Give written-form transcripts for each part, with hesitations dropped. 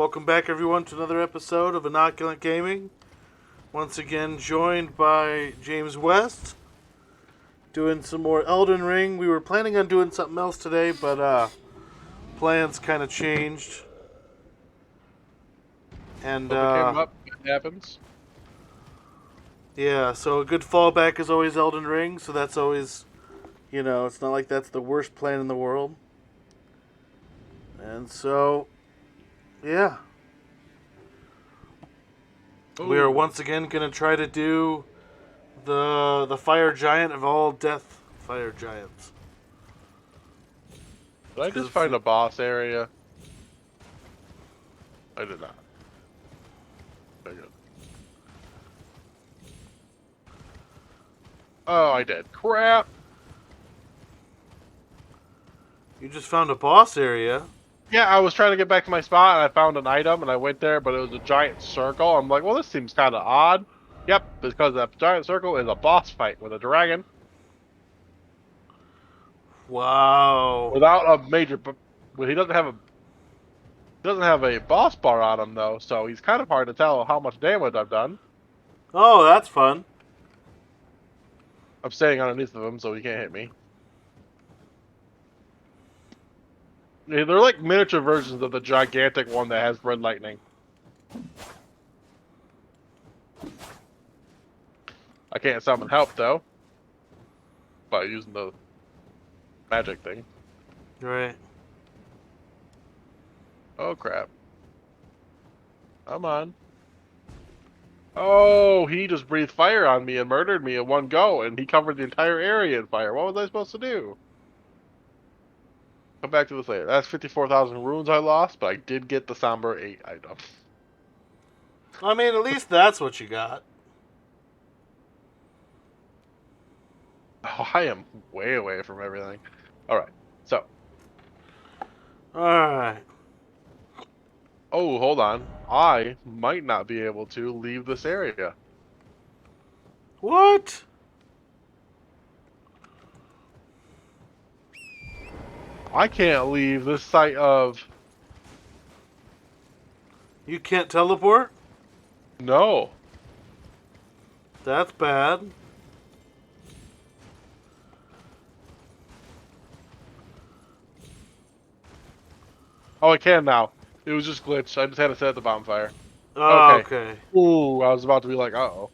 welcome back everyone to another episode of Inoculant Gaming. Once again joined by James West, doing some more Elden Ring. We were planning on doing something else today, but plans kind of changed. And Something came up, it happens. yeah, so a good fallback is always Elden Ring, so that's always, it's not like that's the worst plan in the world. And so, yeah. Ooh. We are once again going to try to do the fire giant of all death fire giants. Did I just find a boss area? I did not. Very good. Oh, I did. Crap! You just found a boss area. Yeah, I was trying to get back to my spot, and I found an item, and I went there, but it was a giant circle. I'm like, well, this seems kind of odd. Yep, because that giant circle is a boss fight with a dragon. Wow. Without a major... But he doesn't have a boss bar on him, though, so he's kind of hard to tell how much damage I've done. Oh, that's fun. I'm staying underneath of him, so he can't hit me. Yeah, they're like miniature versions of the gigantic one that has red lightning. I can't summon help, though. By using the magic thing. Right. Oh, crap. Come on. Oh, he just breathed fire on me and murdered me in one go, and he covered the entire area in fire. What was I supposed to do? Come back to this later. That's 54,000 runes I lost, but I did get the Somber 8 item. I mean, at least that's what you got. Oh, I am way away from everything. Alright, so. Alright. Oh, hold on. I might not be able to leave this area. What? I can't leave this site of... You can't teleport? No. That's bad. Oh, I can now. It was just glitched. I just had to set the bonfire. Oh, okay. Ooh, I was about to be like, uh-oh.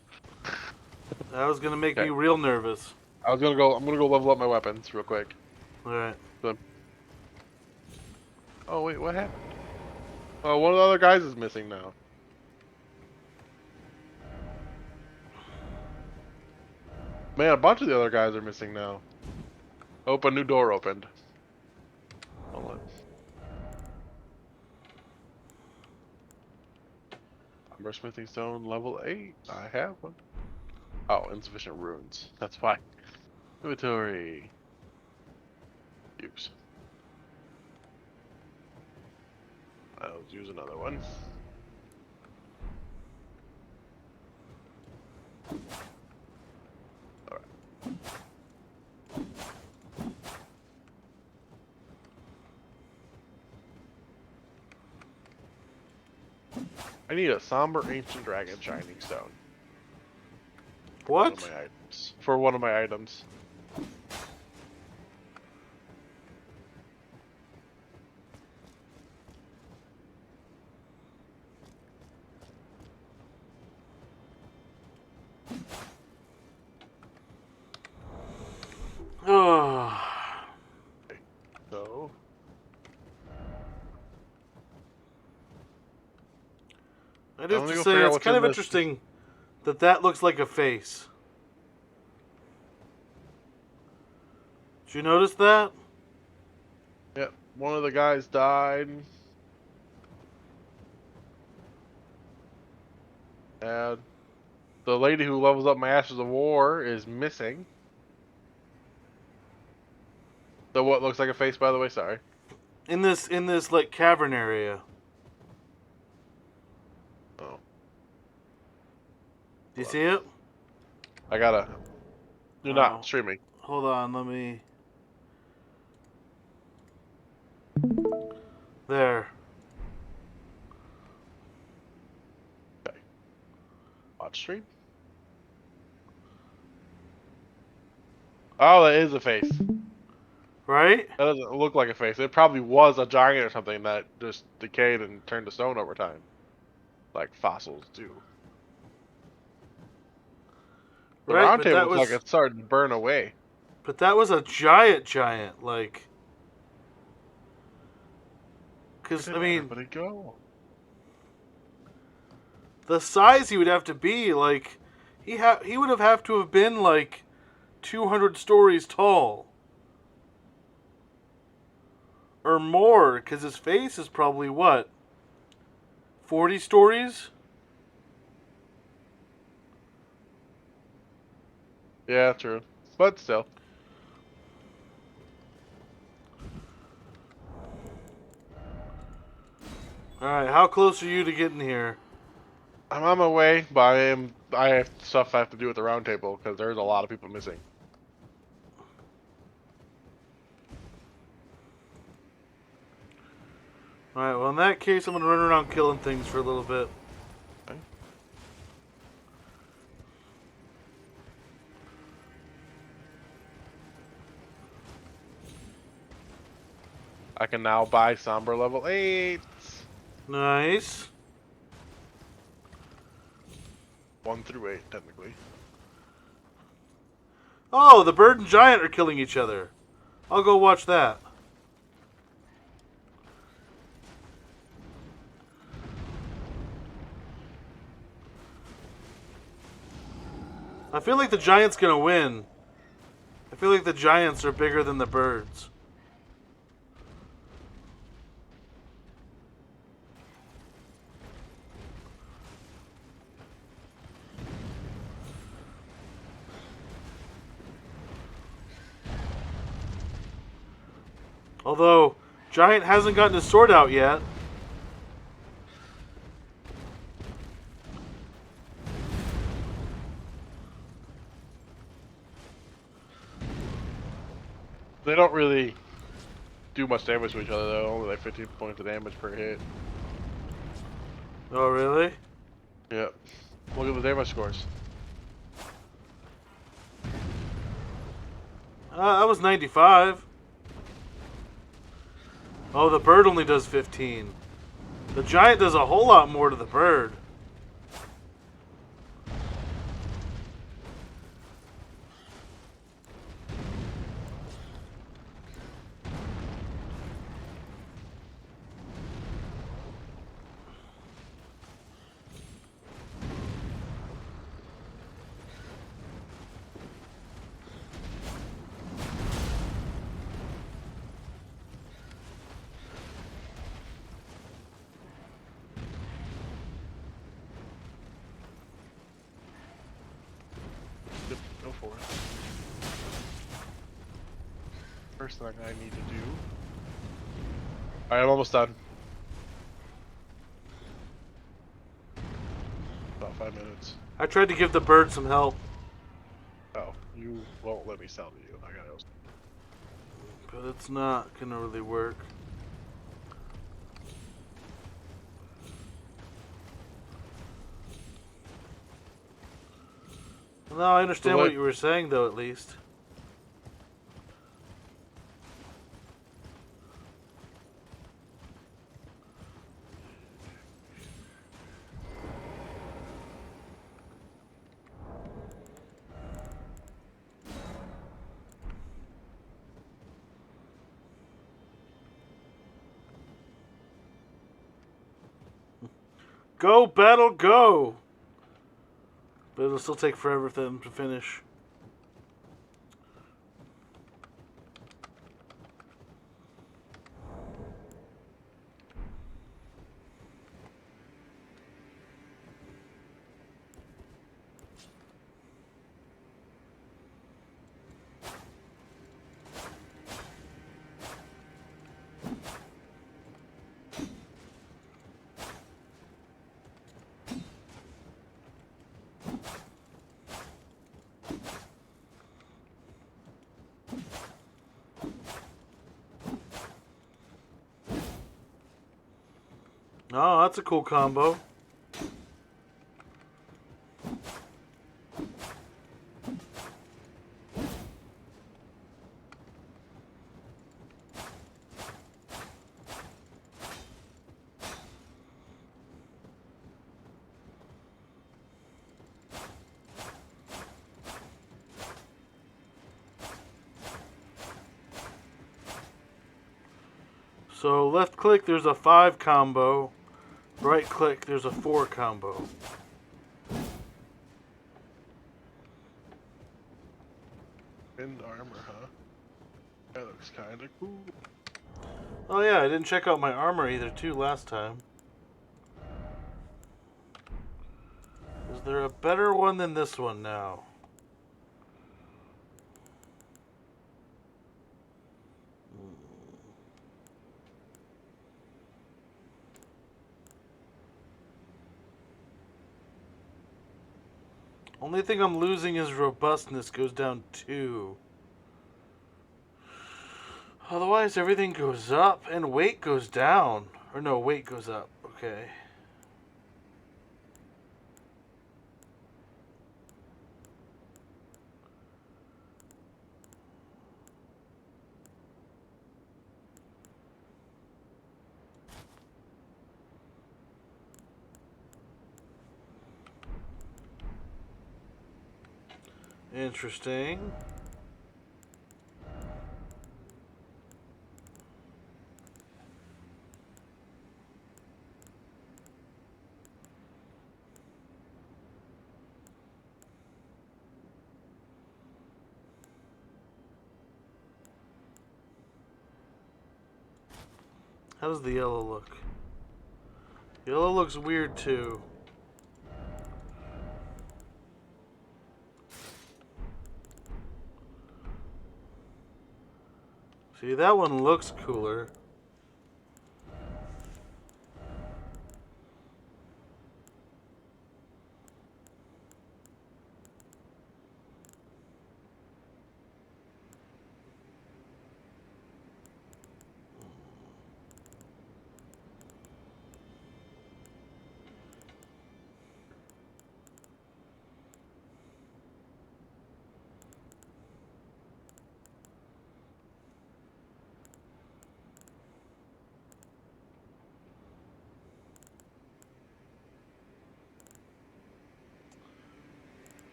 That was gonna make Okay. me real nervous. I'm gonna go level up my weapons real quick. Alright. Oh, wait, what happened? Oh, one of the other guys is missing now. Man, a bunch of the other guys are missing now. Oh, a new door opened. Hold on. Umber smithing stone level 8. I have one. Oh, insufficient runes. That's why. Inventory. Use. I'll use another one. Alright. I need a somber ancient dragon shining stone. What? For one of my items. Oh. So. I do have to say, it's kind of interesting that looks like a face. Did you notice that? Yep, one of the guys died. And the lady who levels up my Ashes of War is missing. So what looks like a face, by the way, sorry. In this like cavern area. Oh. Do you see it? I gotta... You're not streaming. Hold on, let me... There. Watch stream. Oh, that is a face. Right? That doesn't look like a face. It probably was a giant or something that just decayed and turned to stone over time. Like fossils do. The Right, round table looks like it's starting to burn away. but that was a giant, like. Where Because, did I mean, everybody go? the size he would have to be, like, he would have to have been, like, 200 stories tall. Or more, because his face is probably, what, 40 stories? Yeah, true. But still. Alright, how close are you to getting here? I'm on my way, but I have stuff I have to do at the round table because there's a lot of people missing. Alright, well, in that case, I'm going to run around killing things for a little bit. Okay. I can now buy Somber level 8. Nice. 1 through 8, technically. Oh, the bird and giant are killing each other. I'll go watch that. I feel like the giant's going to win. I feel like the giants are bigger than the birds. Although, Giant hasn't gotten his sword out yet. They don't really do much damage to each other though, only like 15 points of damage per hit. Oh, really? Yep. Look at the damage scores. That was 95. Oh, the bird only does 15. The giant does a whole lot more to the bird. Yep, go for it. First thing I need to do. Alright, I'm almost done. About 5 minutes. I tried to give the bird some help. Oh, you won't let me sell to you. I gotta go. But it's not going to really work. Well, now I understand So what you were saying, though, at least. Go, battle, go! But it'll still take forever for them to finish. Oh, that's a cool combo. So left click, there's a 5 combo. Right click, there's a 4 combo. Wind armor, huh? That looks kind of cool. Oh yeah, I didn't check out my armor either too last time. Is there a better one than this one now? Only thing I'm losing is robustness goes down 2. Otherwise, everything goes up and weight goes down. Or no, weight goes up. Okay. Interesting. How does the yellow look? Yellow looks weird too. See, that one looks cooler.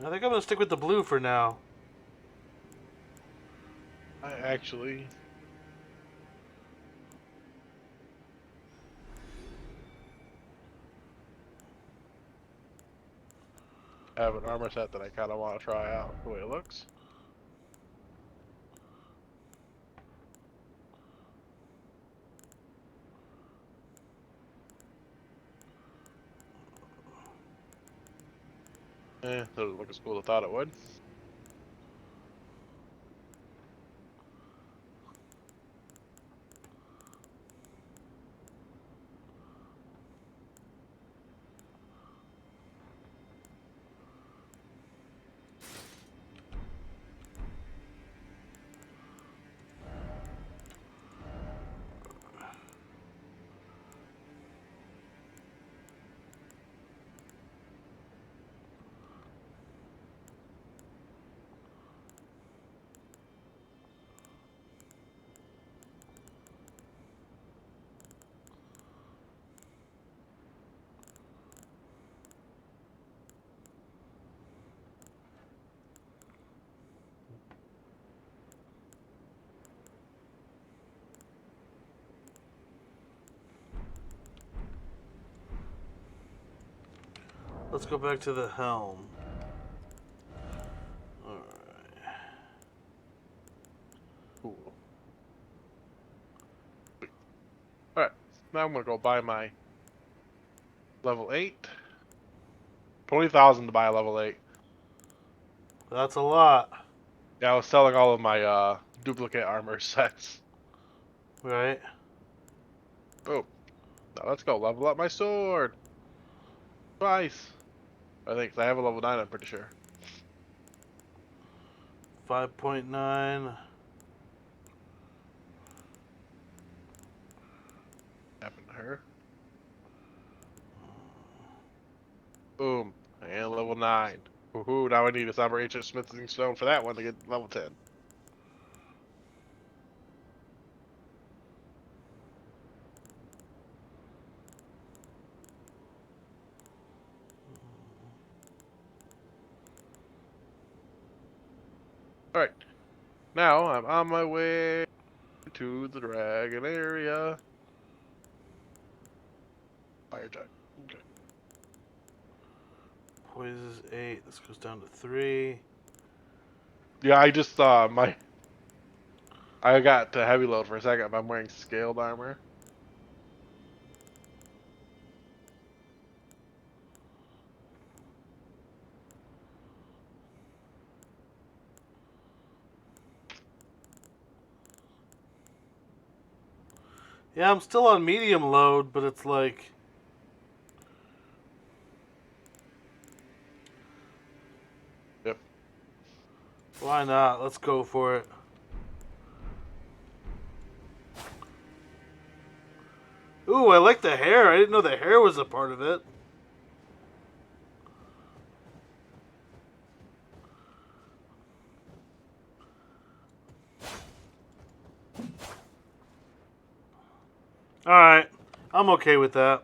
I think I'm gonna stick with the blue for now. I actually have an armor set that I kind of want to try out the way it looks. Doesn't look as cool as I thought it would. Let's go back to the helm. Alright. Cool. Alright, now I'm gonna go buy my level 8. 20,000 to buy a level 8. That's a lot. Yeah, I was selling all of my duplicate armor sets. Right? Boom. Now let's go level up my sword. Twice. I think 'cause I have a level 9, I'm pretty sure. 5.9. Happened to her. Boom. And level 9. Woohoo, now I need a somber ancient smithing stone for that one to get level 10. Alright. now I'm on my way to the dragon area. Fire giant. Okay. Poise is 8. This goes down to 3. Yeah, I just I got to heavy load for a second, but I'm wearing scaled armor. Yeah, I'm still on medium load, but it's like... Yep. Why not? Let's go for it. Ooh, I like the hair. I didn't know the hair was a part of it. Alright. I'm okay with that.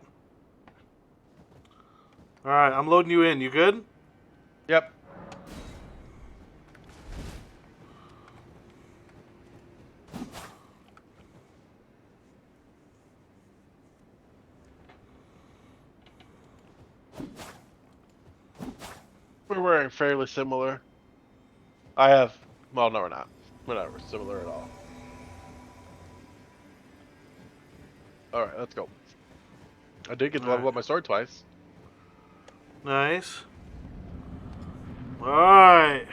Alright, I'm loading you in. You good? Yep. We're wearing fairly similar. I have, well, no, we're not. We're not similar at all. Alright, let's go. I did get to level up my sword twice. Nice. Alright.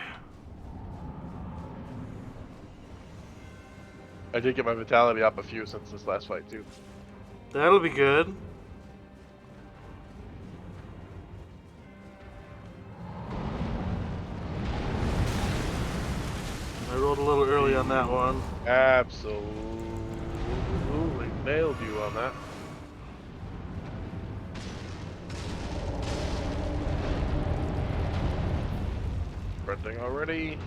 I did get my vitality up a few since this last fight, too. That'll be good. I rolled a little early on that one. Absolutely nailed you on that. Sprinting already.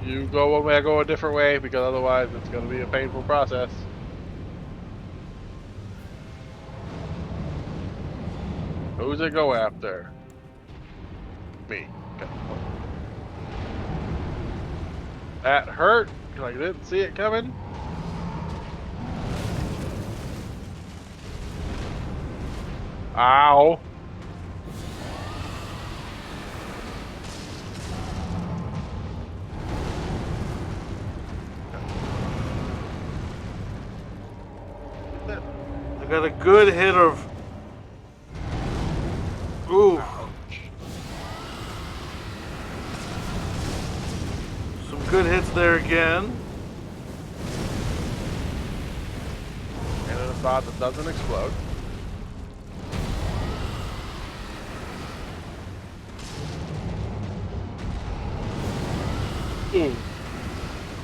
You go one way, I go a different way, because otherwise it's going to be a painful process. Who's it go after? Me. Okay. That hurt, because I didn't see it coming. Ow. I got a good hit of... Ooh. Ouch. Some good hits there again. And in a spot that doesn't explode.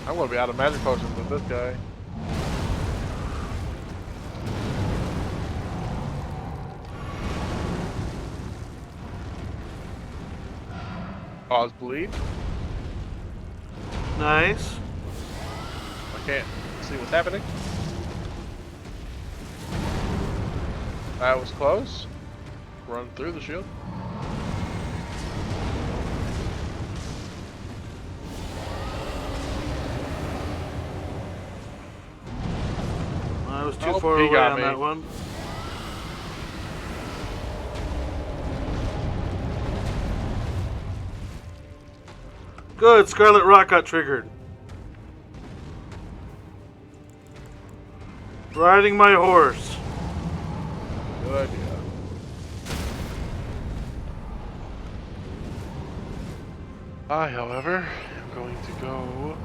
I'm gonna be out of magic potions with this guy. Cause bleed. Nice. I can't see what's happening. That was close. Run through the shield. I was too Oh, far he away got on me. that one. Good, Scarlet Rock got triggered. Riding my horse. Good idea. I, however, am going to go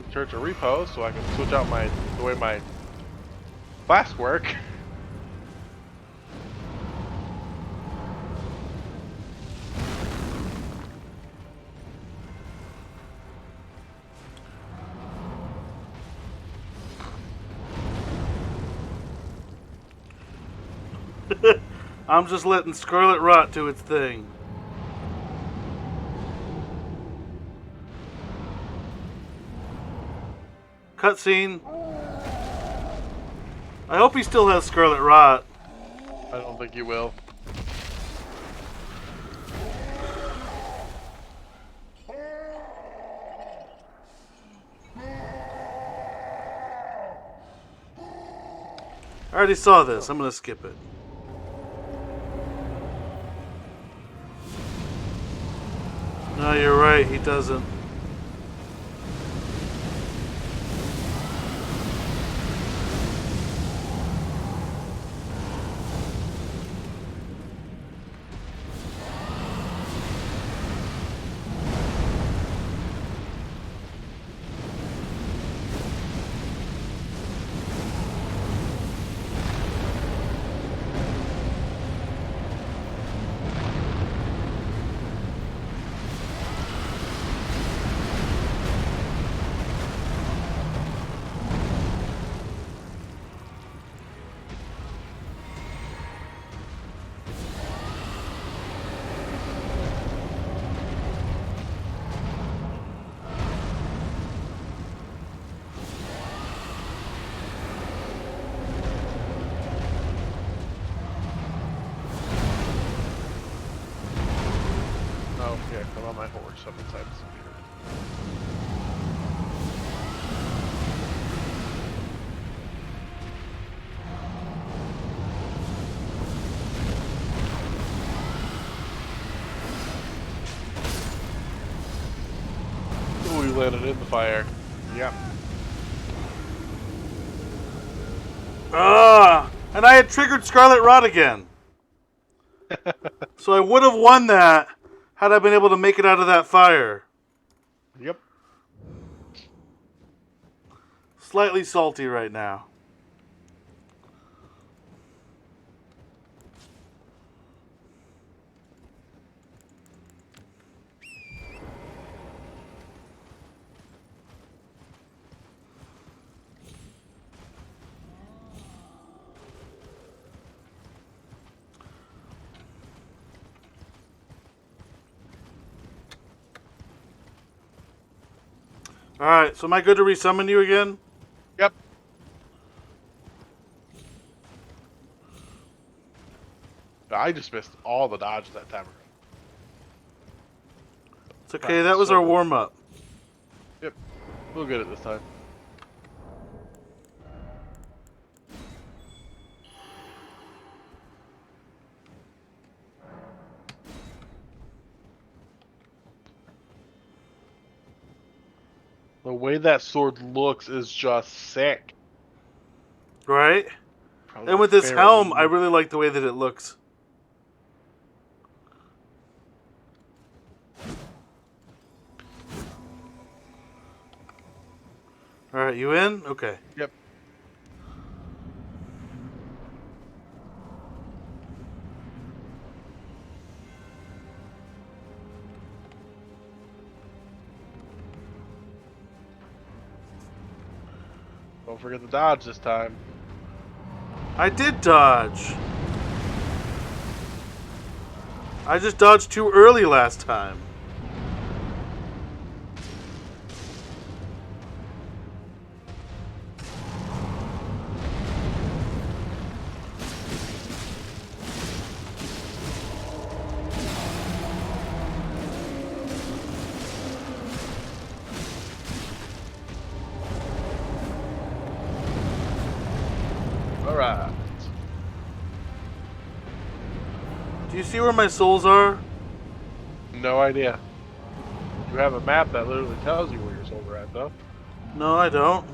to Church of Repose so I can switch out the way my flasks work. I'm just letting Scarlet Rot do its thing. Cutscene. I hope he still has Scarlet Rot. I don't think you will. I already saw this. I'm going to skip it. No, you're right. He doesn't. Oh, yeah, I'm on my horse. I'm inside the computer. Ooh, we landed in the fire. Yep. Ah! And I had triggered Scarlet Rot again. So I would have won that had I been able to make it out of that fire. Yep. Slightly salty right now. Alright, so am I good to resummon you again? Yep. I just missed all the dodges that time. It's okay, that was our warm-up. Yep. We'll get it this time. The way that sword looks is just sick. Right? Probably And with this helm, I really like the way that it looks. Alright, you in? Okay. Yep. Don't forget to dodge this time. I did dodge. I just dodged too early last time. Alright. Do you see where my souls are? No idea. You have a map that literally tells you where your souls are at, though. No, I don't.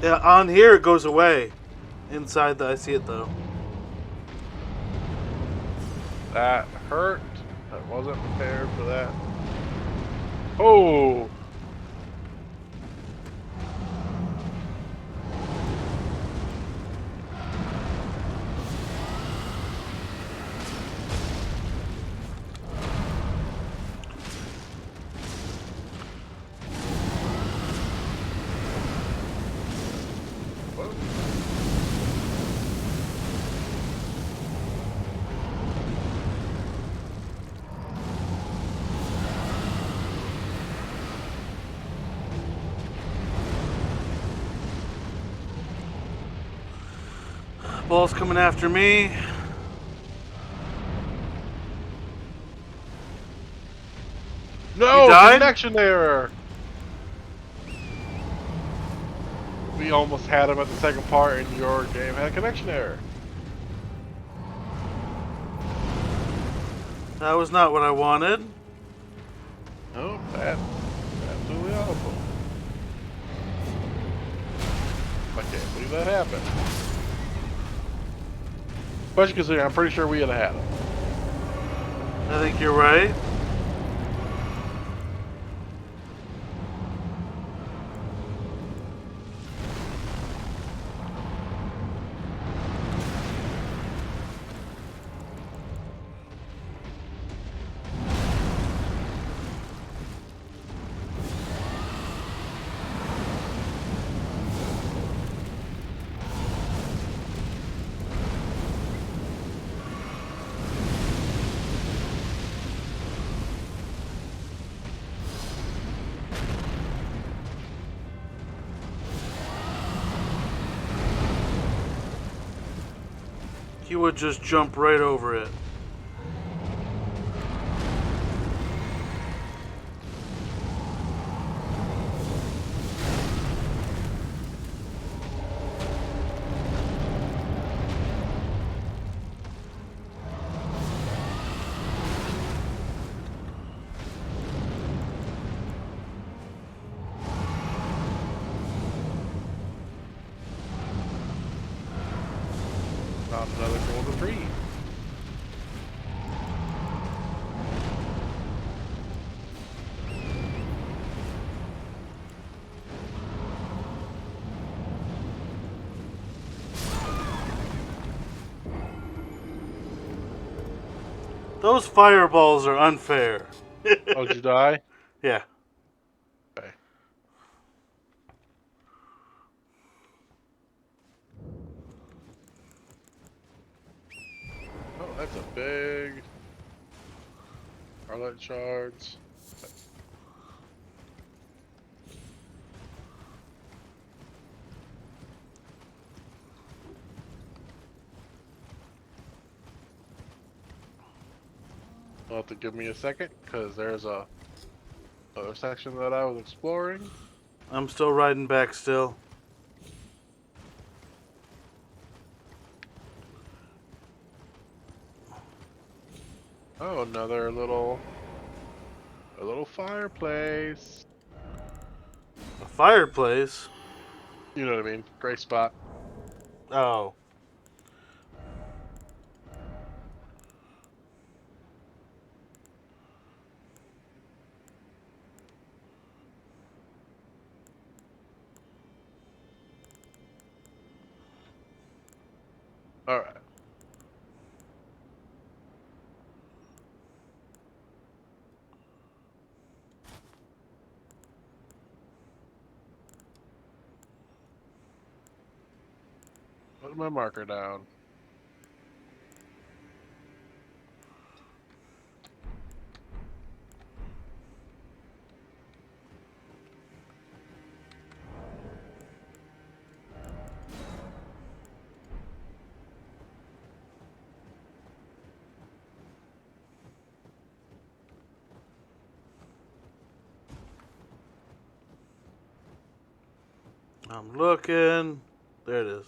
Yeah, on here it goes away. Inside I see it though. That hurt. I wasn't prepared for that. Oh! Ball's coming after me. No, died? connection error. We almost had him at the second part, and your game had a connection error. That was not what I wanted. No, that's absolutely awful. I can't believe that happened. Especially considering I'm pretty sure we had him. I think you're right. He would just jump right over it. Found another golden tree. Those fireballs are unfair. Oh, did you die? Yeah. Okay. Oh, that's a big Starlight shards. You'll have to give me a second, because there's a other section that I was exploring. I'm still riding back still. Oh, another little fireplace. A fireplace? You know what I mean? Gray spot. Oh. All right. Put my marker down. I'm looking. There it is.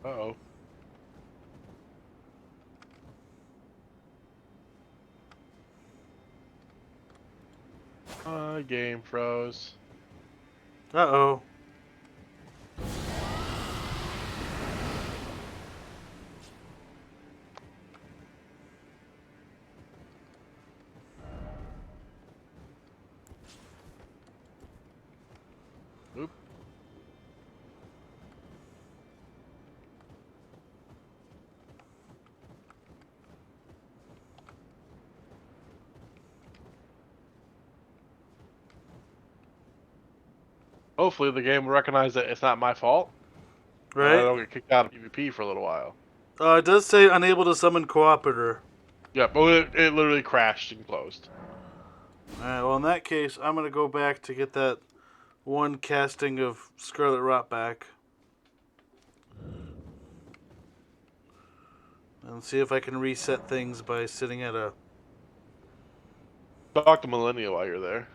Uh-oh. Game froze. Uh-oh. Oop. Hopefully the game will recognize that it's not my fault. And I Right? don't get kicked out of PvP for a little while. It does say unable to summon cooperator. Yep, well, it literally crashed and closed. Alright, well in that case, I'm gonna go back to get that one casting of Scarlet Rot back. And see if I can reset things by sitting at a... Talk to Millennia while you're there.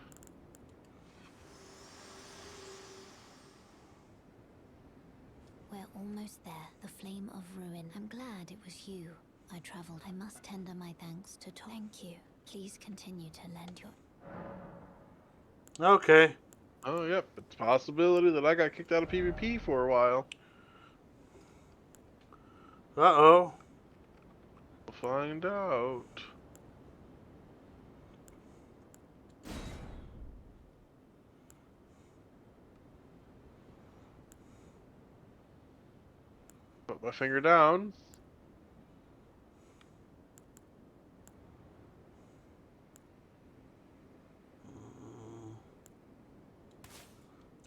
We're almost there. The flame of ruin. I'm glad it was you. I traveled. I must tender my thanks to Tom. Thank you. Please continue to lend your... Okay. Oh, yep. It's a possibility that I got kicked out of PvP for a while. Uh-oh. We'll find out. Put my finger down.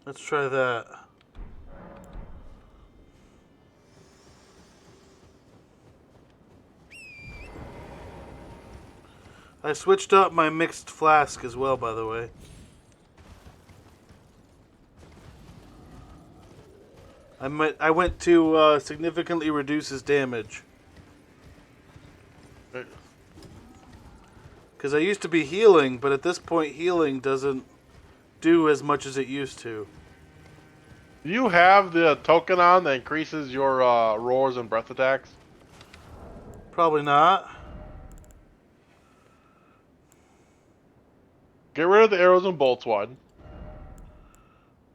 Let's try that. I switched up my mixed flask as well, by the way. I went to significantly reduces damage. Because I used to be healing, but at this point healing doesn't do as much as it used to. Do you have the token on that increases your roars and breath attacks? Probably not. Get rid of the arrows and bolts one.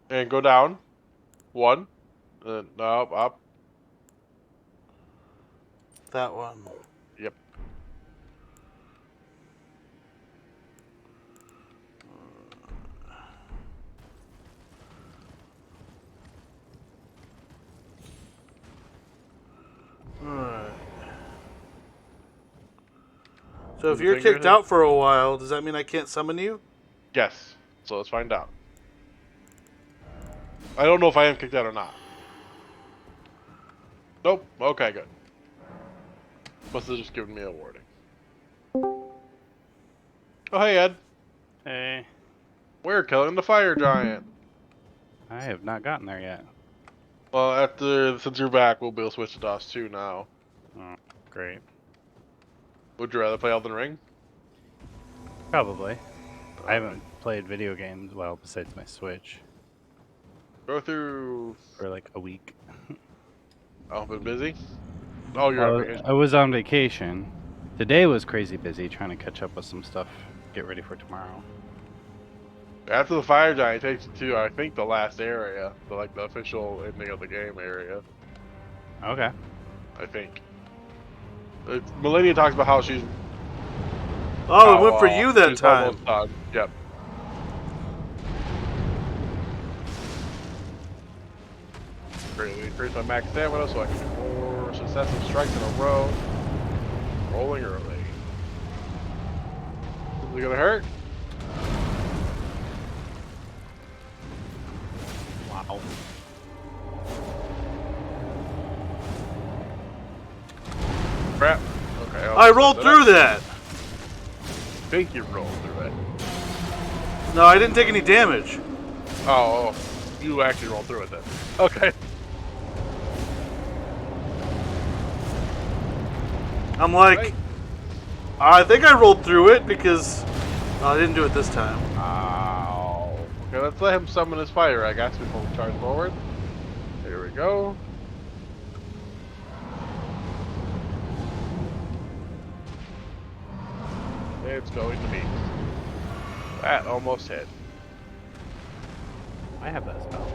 And go down. One. No, up. That one. Yep. Alright. So if you're kicked out for a while, does that mean I can't summon you? Yes. So let's find out. I don't know if I am kicked out or not. Nope. Okay, good. Must have just given me a warning. Oh, hey, Ed. Hey. We're killing the fire giant. I have not gotten there yet. Well, since you're back, we'll be able to switch to DOS 2 now. Oh, great. Would you rather play Elden Ring? Probably. I haven't played video games, well, besides my Switch, Go through... for like a week. Oh, been busy? Oh, you're on vacation. I was on vacation. Today was crazy busy trying to catch up with some stuff, get ready for tomorrow. After the fire giant takes you to, I think, the last area. The official ending of the game area. Okay. I think. Millennia talks about how she's... Oh, it went for you that time. Almost done. Yep. Greatly increase my max stamina so I can do more successive strikes in a row. Rolling early. Is it gonna hurt? Wow. Crap. Okay. I rolled through that! I think you rolled through it. No, I didn't take any damage. Oh, you actually rolled through it then. Okay. I'm like, Right. I think I rolled through it because I didn't do it this time. Ow. Okay, let's let him summon his fire, I guess, before we charge forward. Here we go. It's going to be. That almost hit. I have that spell.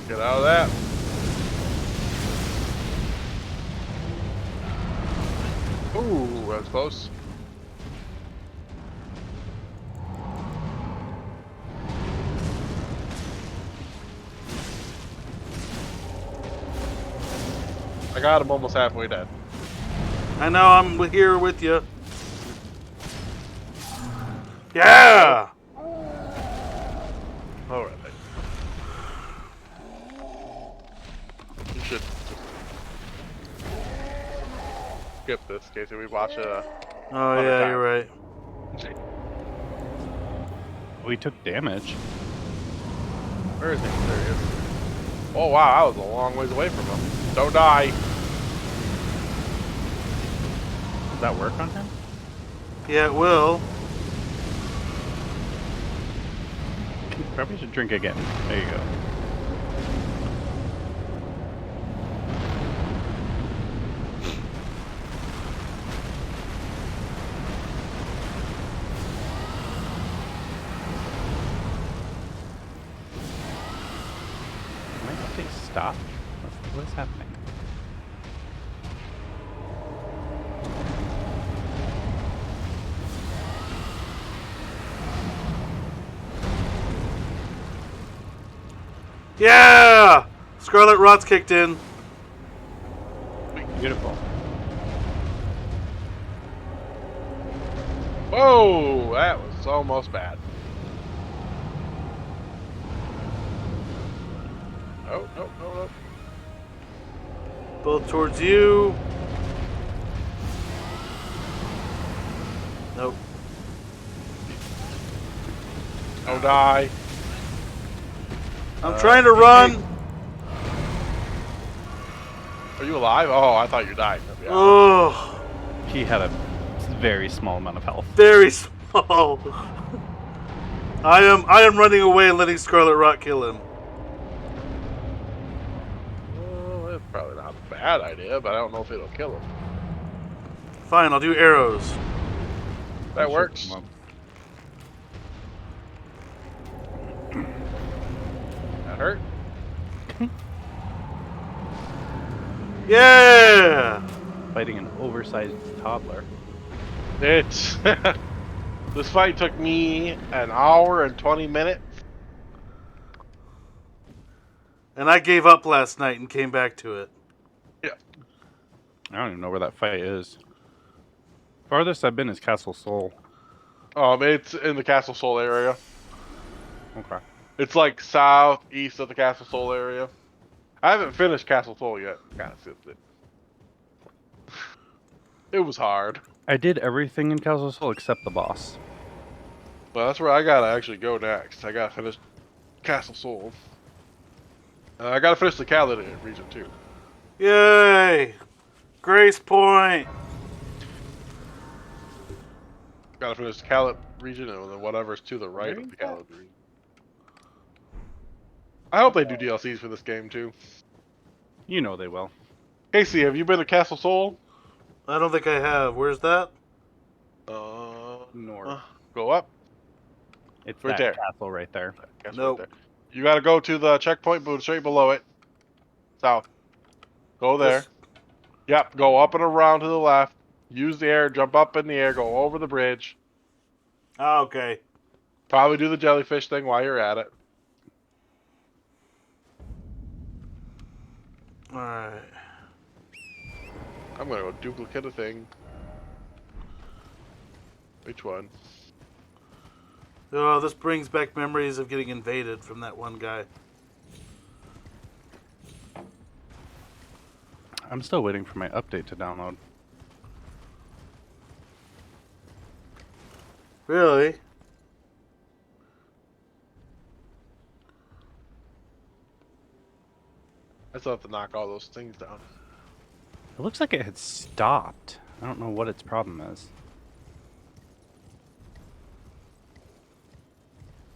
Get out of that. Ooh, that's close. I got him almost halfway dead. I know, I'm here with you. Yeah! Alright. You should skip this in case we watch it. Oh, 100 yeah, times. you're right. We took damage. Where is he? There he is. Oh wow, I was a long ways away from him. Don't die. Does that work on him? Yeah, it will. Probably should drink again. There you go. Might update stop? What's happening? Yeah! Scarlet Rot's kicked in. Beautiful. Whoa, that was almost bad. Oh, no, no, no. Both towards you. Nope. Don't die. I'm trying to run. Are you alive? Oh, I thought you died. To be honest. Oh, He had a very small amount of health. very small. I am running away and letting Scarlet Rot kill him. Well, that's probably not a bad idea, but I don't know if it'll kill him. Fine, I'll do arrows. That works. Come That hurt. Yeah! on. Fighting an oversized toddler. It's this fight took me an hour and 20 minutes. And I gave up last night and came back to it. Yeah. I don't even know where that fight is. Farthest I've been is Castle Sol. It's in the Castle Sol area. Okay. It's like southeast of the Castle Sol area. I haven't finished Castle Sol yet. Kind of skipped it. It was hard. I did everything in Castle Sol except the boss. Well, that's where I gotta actually go next. I gotta finish Castle Sol. I gotta finish the Caledon region too. Yay! Grace Point! Gotta finish the Caledon region and then whatever's to the right of the Caledon region. I hope they do DLCs for this game too. You know they will. Casey, have you been to Castle Sol? I don't think I have. Where's that? North. Go up. It's right that there. castle right there. That's Nope. right there. You gotta go to the checkpoint booth straight below it. South. Go there. This- Yep, go up and around to the left. Use the air, jump up in the air, go over the bridge. Oh, okay. Probably do the jellyfish thing while you're at it. Alright. I'm gonna go duplicate a thing. Which one? Oh, this brings back memories of getting invaded from that one guy. I'm still waiting for my update to download. Really? I still have to knock all those things down. It looks like it had stopped. I don't know what its problem is.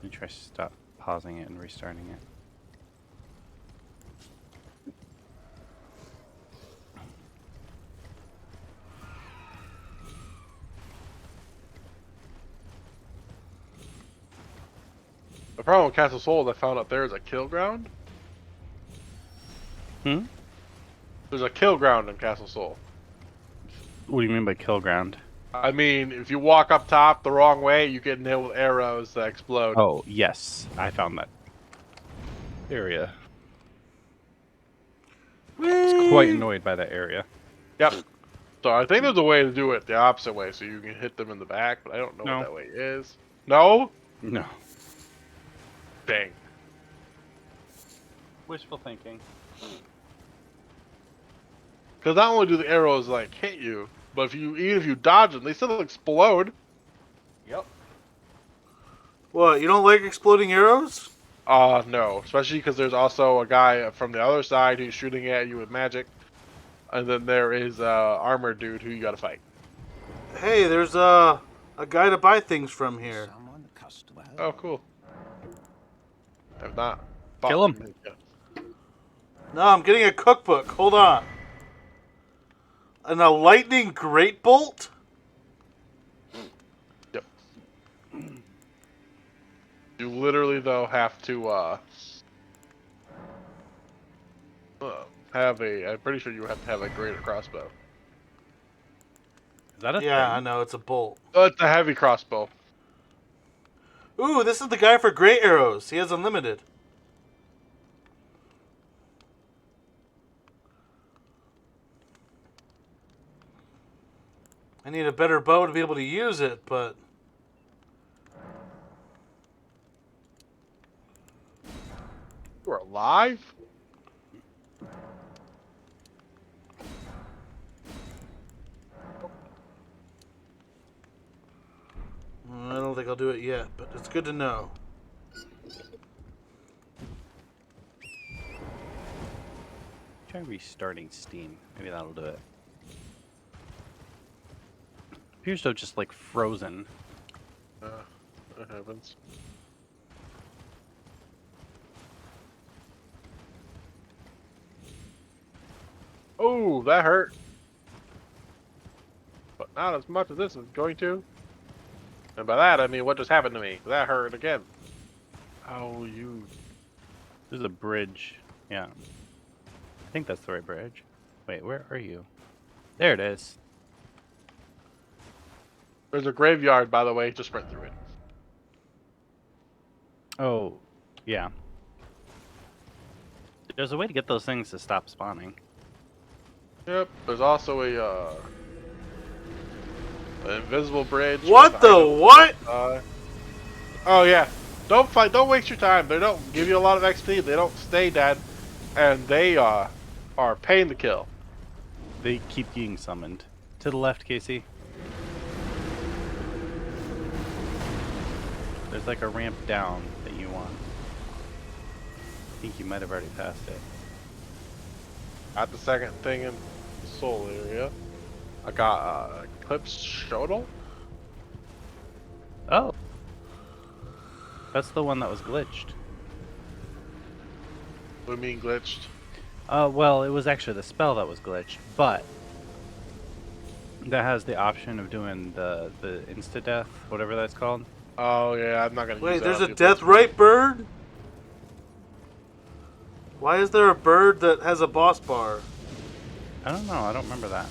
Let me try stop pausing it and restarting it. The problem with Castle Sol is I found out there is a kill ground. Hmm? There's a kill ground in Castle Sol. What do you mean by kill ground? I mean, if you walk up top the wrong way, you get hit with arrows that explode. Oh, yes. I found that area. I was quite annoyed by that area. Yep. So I think there's a way to do it the opposite way, so you can hit them in the back, but I don't know No. what that way is. No? No. Dang. Wishful thinking. Because not only do the arrows like hit you, but even if you dodge them, they still explode. Yep. What, you don't like exploding arrows? No. Especially because there's also a guy from the other side who's shooting at you with magic. And then there is armored dude who you gotta fight. Hey, there's a guy to buy things from here. Oh, cool. I've not Kill bought him. from him yet. No, I'm getting a cookbook. Hold on. And a lightning great bolt? Yep. You literally, though, have to have a... I'm pretty sure you have to have a greater crossbow. Is that a Yeah, thing? I know, it's a bolt. It's a heavy crossbow. Ooh, this is the guy for great arrows. He has unlimited. I need a better bow to be able to use it, but... You are alive? I don't think I'll do it yet, but it's good to know. Try restarting Steam. Maybe that'll do it. Appears to have just like frozen. That happens. Oh, that hurt. But not as much as this is going to. And by that, I mean what just happened to me. That hurt again. Oh, you... There's a bridge. Yeah. I think that's the right bridge. Wait, where are you? There it is. There's a graveyard, by the way. Just sprint through it. Oh, yeah. There's a way to get those things to stop spawning. Yep. There's also an invisible bridge. What the what? Oh yeah. Don't fight. Don't waste your time. They don't give you a lot of XP. They don't stay dead, and they are pain to kill. They keep getting summoned. To the left, Casey. There's like a ramp down that you want. I think you might have already passed it. Got the second thing in the soul area. I got Eclipse Shuttle. Oh. That's the one that was glitched. What do you mean glitched? Well, it was actually the spell that was glitched, but that has the option of doing the insta-death, whatever that's called. Oh yeah, I'm not gonna Wait, use that. there's on a the death ability. right bird? Why is there a bird that has a boss bar? I don't know, I don't remember that.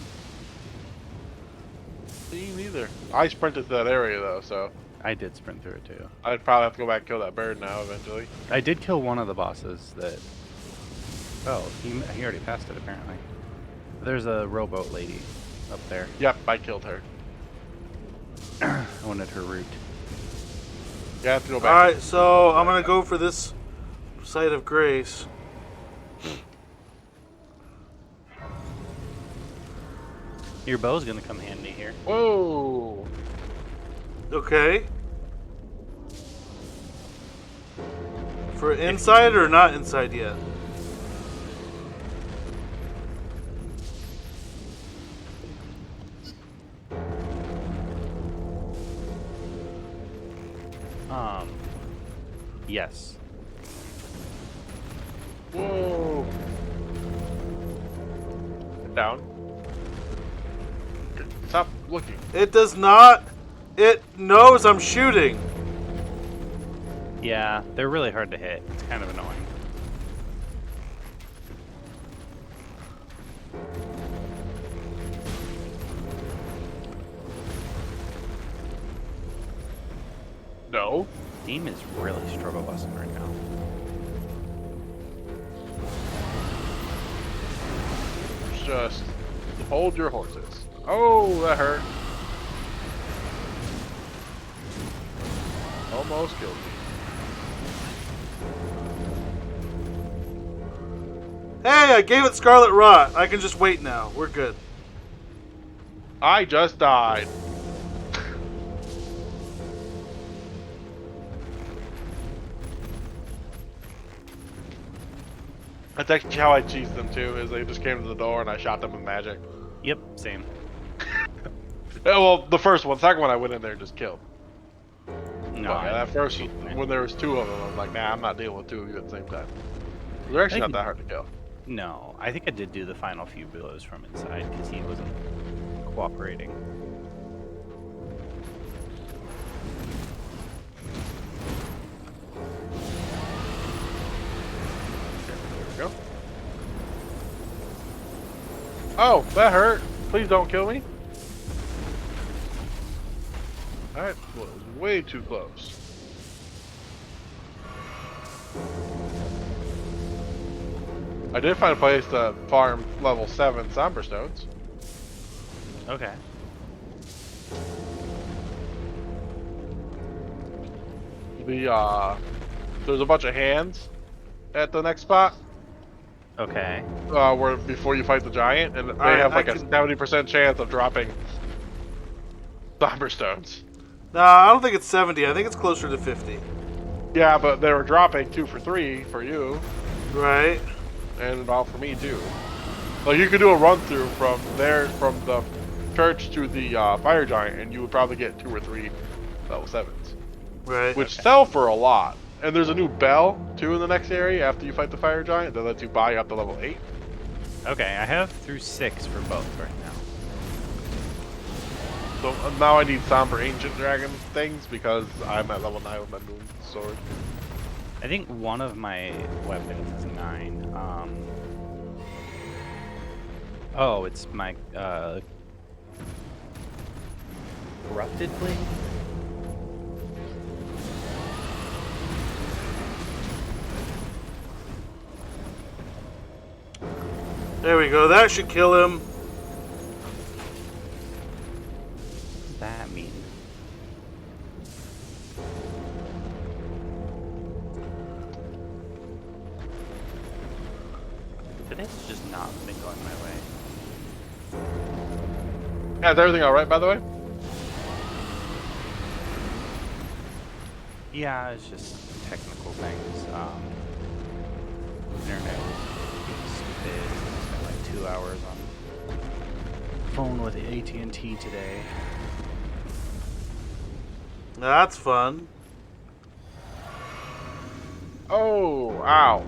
Me neither. I sprinted to that area though, so I did sprint through it too. I'd probably have to go back and kill that bird now eventually. I did kill one of the bosses that... Oh, he already passed it apparently. There's a rowboat lady up there. Yep, I killed her. I wanted her route. You have to go back. Alright, so I'm gonna go for this site of grace. Your bow's gonna come handy here. Whoa! Okay. For inside or not inside yet? Yes. Whoa! Get down. Stop looking. It does not. It knows I'm shooting. Yeah, they're really hard to hit. It's kind of annoying. No. Steam is really struggle busting right now. Just hold your horses. Oh, that hurt. Almost killed me. Hey, I gave it Scarlet Rot. I can just wait now. We're good. I just died. That's actually how I cheesed them too, is they just came to the door and I shot them with magic. Yep, same. Yeah, well, the first one. Second one I went in there and just killed. No, But, yeah, that first, cheating it. when there was two of them, I'm like, nah, I'm not dealing with two of you at the same time. They're actually not that hard to kill. No, I think I did do the final few blows from inside because he wasn't cooperating. There we go. Oh, that hurt. Please don't kill me. That was way too close. I did find a place to farm level 7 Somber Stones. Okay. There's a bunch of hands at the next spot. Okay. Where before you fight the giant, and they Alright, have I like a can- 70% chance of dropping Somber Stones. Nah, I don't think it's 70. I think it's closer to 50. Yeah, but they were dropping 2 for 3 for you, Right? and about for me too. Like you could do a run through from there, from the church to the fire giant, and you would probably get 2 or 3 level 7s, Right. which sell for a lot. And there's a new bell too in the next area after you fight the fire giant that lets you buy up to level 8. Okay, I have through 6 for both right now. So now I need somber ancient dragon things because I'm at level 9 with my moon sword. I think one of my weapons is 9. Oh, it's my corrupted blade. There we go. That should kill him. What does that mean? Today's just not been going my way. Yeah, is everything alright by the way? Yeah, it's just technical things. Internet was stupid. I spent like 2 hours on phone with AT&T today. That's fun. Oh, ow.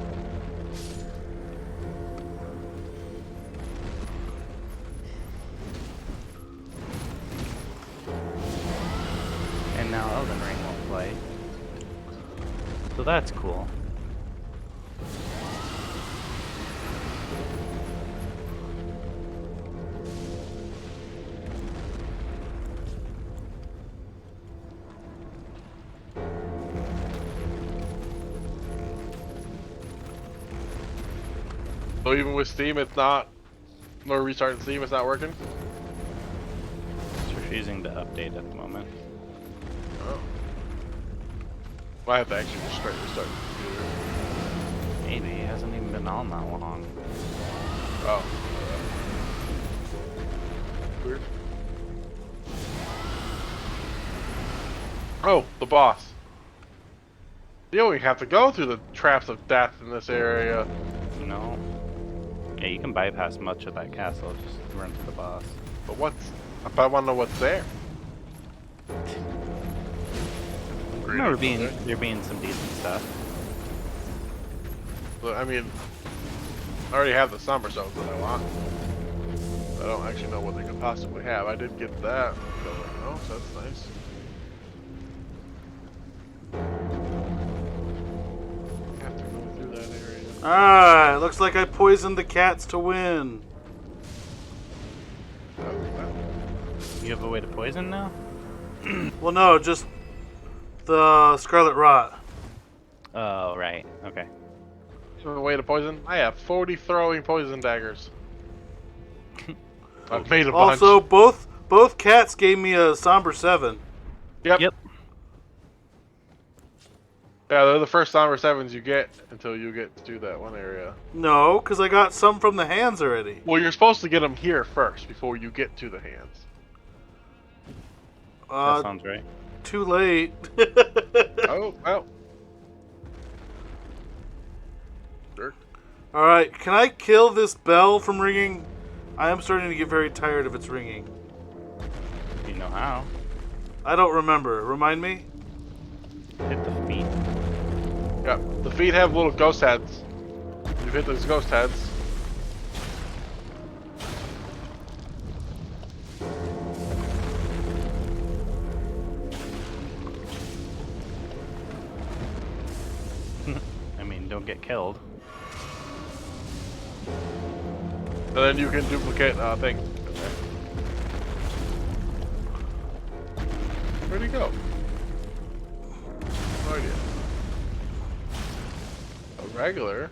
And now Elden Ring won't play. So that's cool. So even with Steam, it's not, or restarting Steam, it's not working? It's refusing to update at the moment. Oh. Well, I have to actually just straight restart the computer. Maybe it hasn't even been on that long. Oh. Weird. Oh, the boss. You don't even have to go through the traps of death in this area. No. Yeah, you can bypass much of that castle. Just run to the boss. But what's... I want to know what's there. I remember there being some decent stuff. But, I mean, I already have the Somber Stones that I want. I don't actually know what they could possibly have. I did get that going though, so that's nice. Have to go through that area. Alright, looks like I poisoned the cats to win. You have a way to poison now? Well, no, just the Scarlet Rot. Oh, right. Okay. So the way to poison? I have 40 throwing poison daggers. I've made a bunch. Also, both cats gave me a Somber 7. Yep. Yep. Yeah, they're the first number 7s you get until you get to that one area. No, because I got some from the hands already. Well, you're supposed to get them here first before you get to the hands. That sounds right. Too late. Oh, well. Jerk. Alright, can I kill this bell from ringing? I am starting to get very tired of its ringing. You know how. I don't remember. Remind me? Hit the feet. Yeah, the feet have little ghost heads. You hit those ghost heads. I mean, don't get killed. And then you can duplicate thing. Where'd he go? No idea. A regular.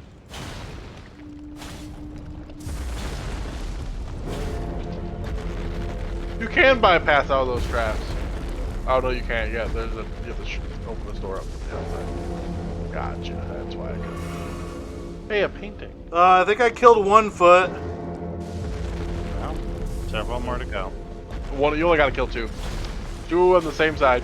You can bypass all those traps. Oh no, you can't. Yeah, you have to open the door up from the outside. Gotcha. That's why I could. Hey, a painting. I think I killed one foot. Well, several more to go. One. You only gotta kill 2. 2 on the same side.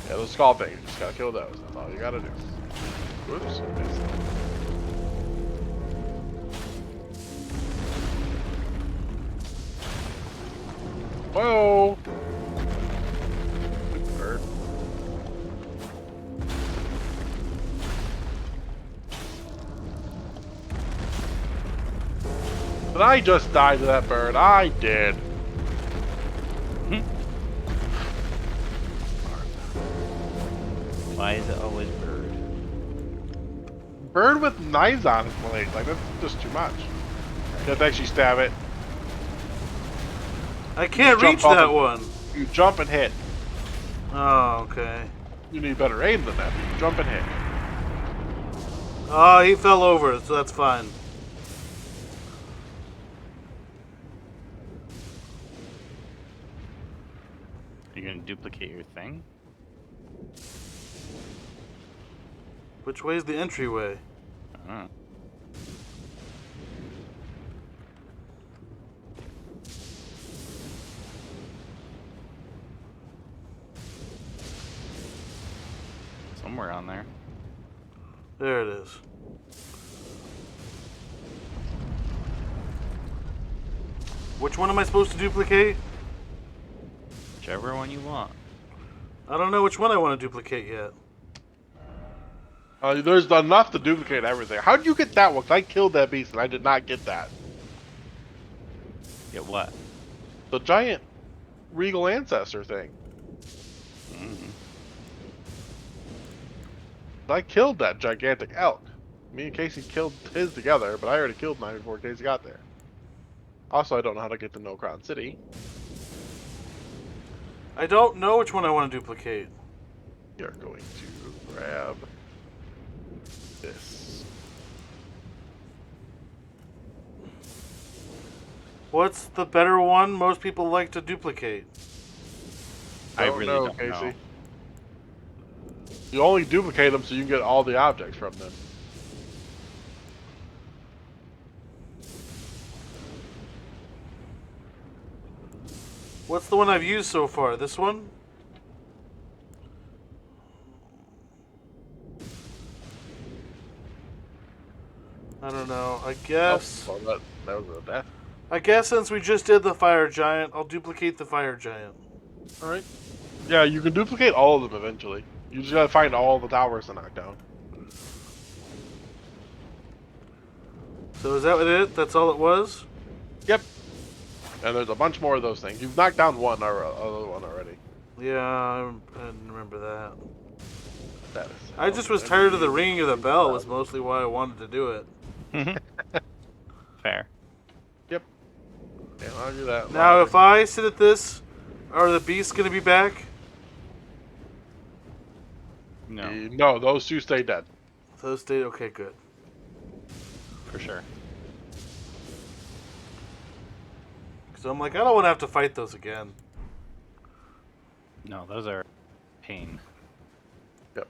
Yeah, those skull things. You just gotta kill those. That's all you gotta do. Whoops. I missed. Whoa! Good bird. Did I just die to that bird? I did. Why is it always bird? Bird with knives on his blades. Like, that's just too much. You have to actually stab it. I can't Jump reach up that and- one. You jump and hit. Oh, okay. You need better aim than that. You jump and hit. Oh, he fell over, so that's fine. You're gonna duplicate your thing? Which way's the entryway? Oh. Somewhere on there. There it is. Which one am I supposed to duplicate? Whichever one you want. I don't know which one I want to duplicate yet. There's enough to duplicate everything. How did you get that one? 'Cause I killed that beast and I did not get that. Get what? The giant regal ancestor thing. Mm. I killed that gigantic elk. Me and Casey killed his together, but I already killed mine before Casey got there. Also, I don't know how to get to No Crown City. I don't know which one I want to duplicate. You're going to grab this. What's the better one most people like to duplicate? I Don't really know, don't Casey. know. You only duplicate them so you can get all the objects from them. What's the one I've used so far? This one? I don't know. I guess. Oh, well, that was a death. I guess since we just did the fire giant, I'll duplicate the fire giant. Alright. Yeah, you can duplicate all of them eventually. You just gotta find all the towers to knock down. So is that what it? That's all it was? Yep. And there's a bunch more of those things. You've knocked down one or other one already. Yeah, I didn't remember that. That is. I just was tired of the ringing of the bell. Was mostly why I wanted to do it. Fair. Yep. Can't argue that. Now, if I sit at this, are the beasts gonna be back? No, No, those two stay dead. Those stayed. Okay, good. for sure. Because I'm like, I don't want to have to fight those again. No, those are pain. Yep.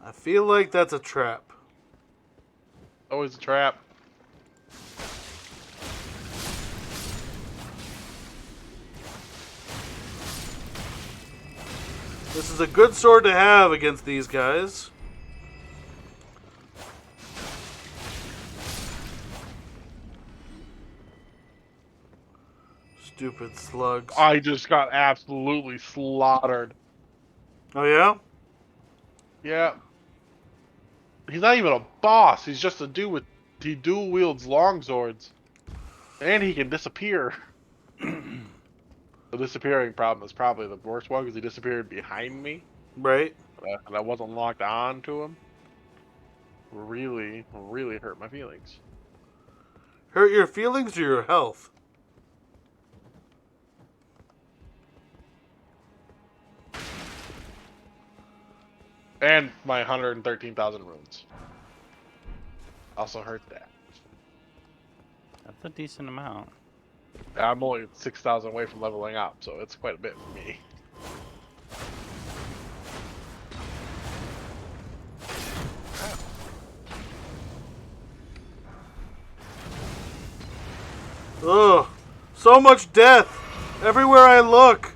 I feel like that's a trap. Always a trap. This is a good sword to have against these guys. Stupid slugs. I just got absolutely slaughtered. Oh, yeah? Yeah. He's not even a boss. He's just a dude with... He dual wields long swords. And he can disappear. The disappearing problem is probably the worst one because he disappeared behind me. Right. And I wasn't locked on to him. Really, really hurt my feelings. Hurt your feelings or your health? And my 113,000 runes. Also hurt that. That's a decent amount. I'm only 6,000 away from leveling up, so it's quite a bit for me. Ugh. So much death. Everywhere I look.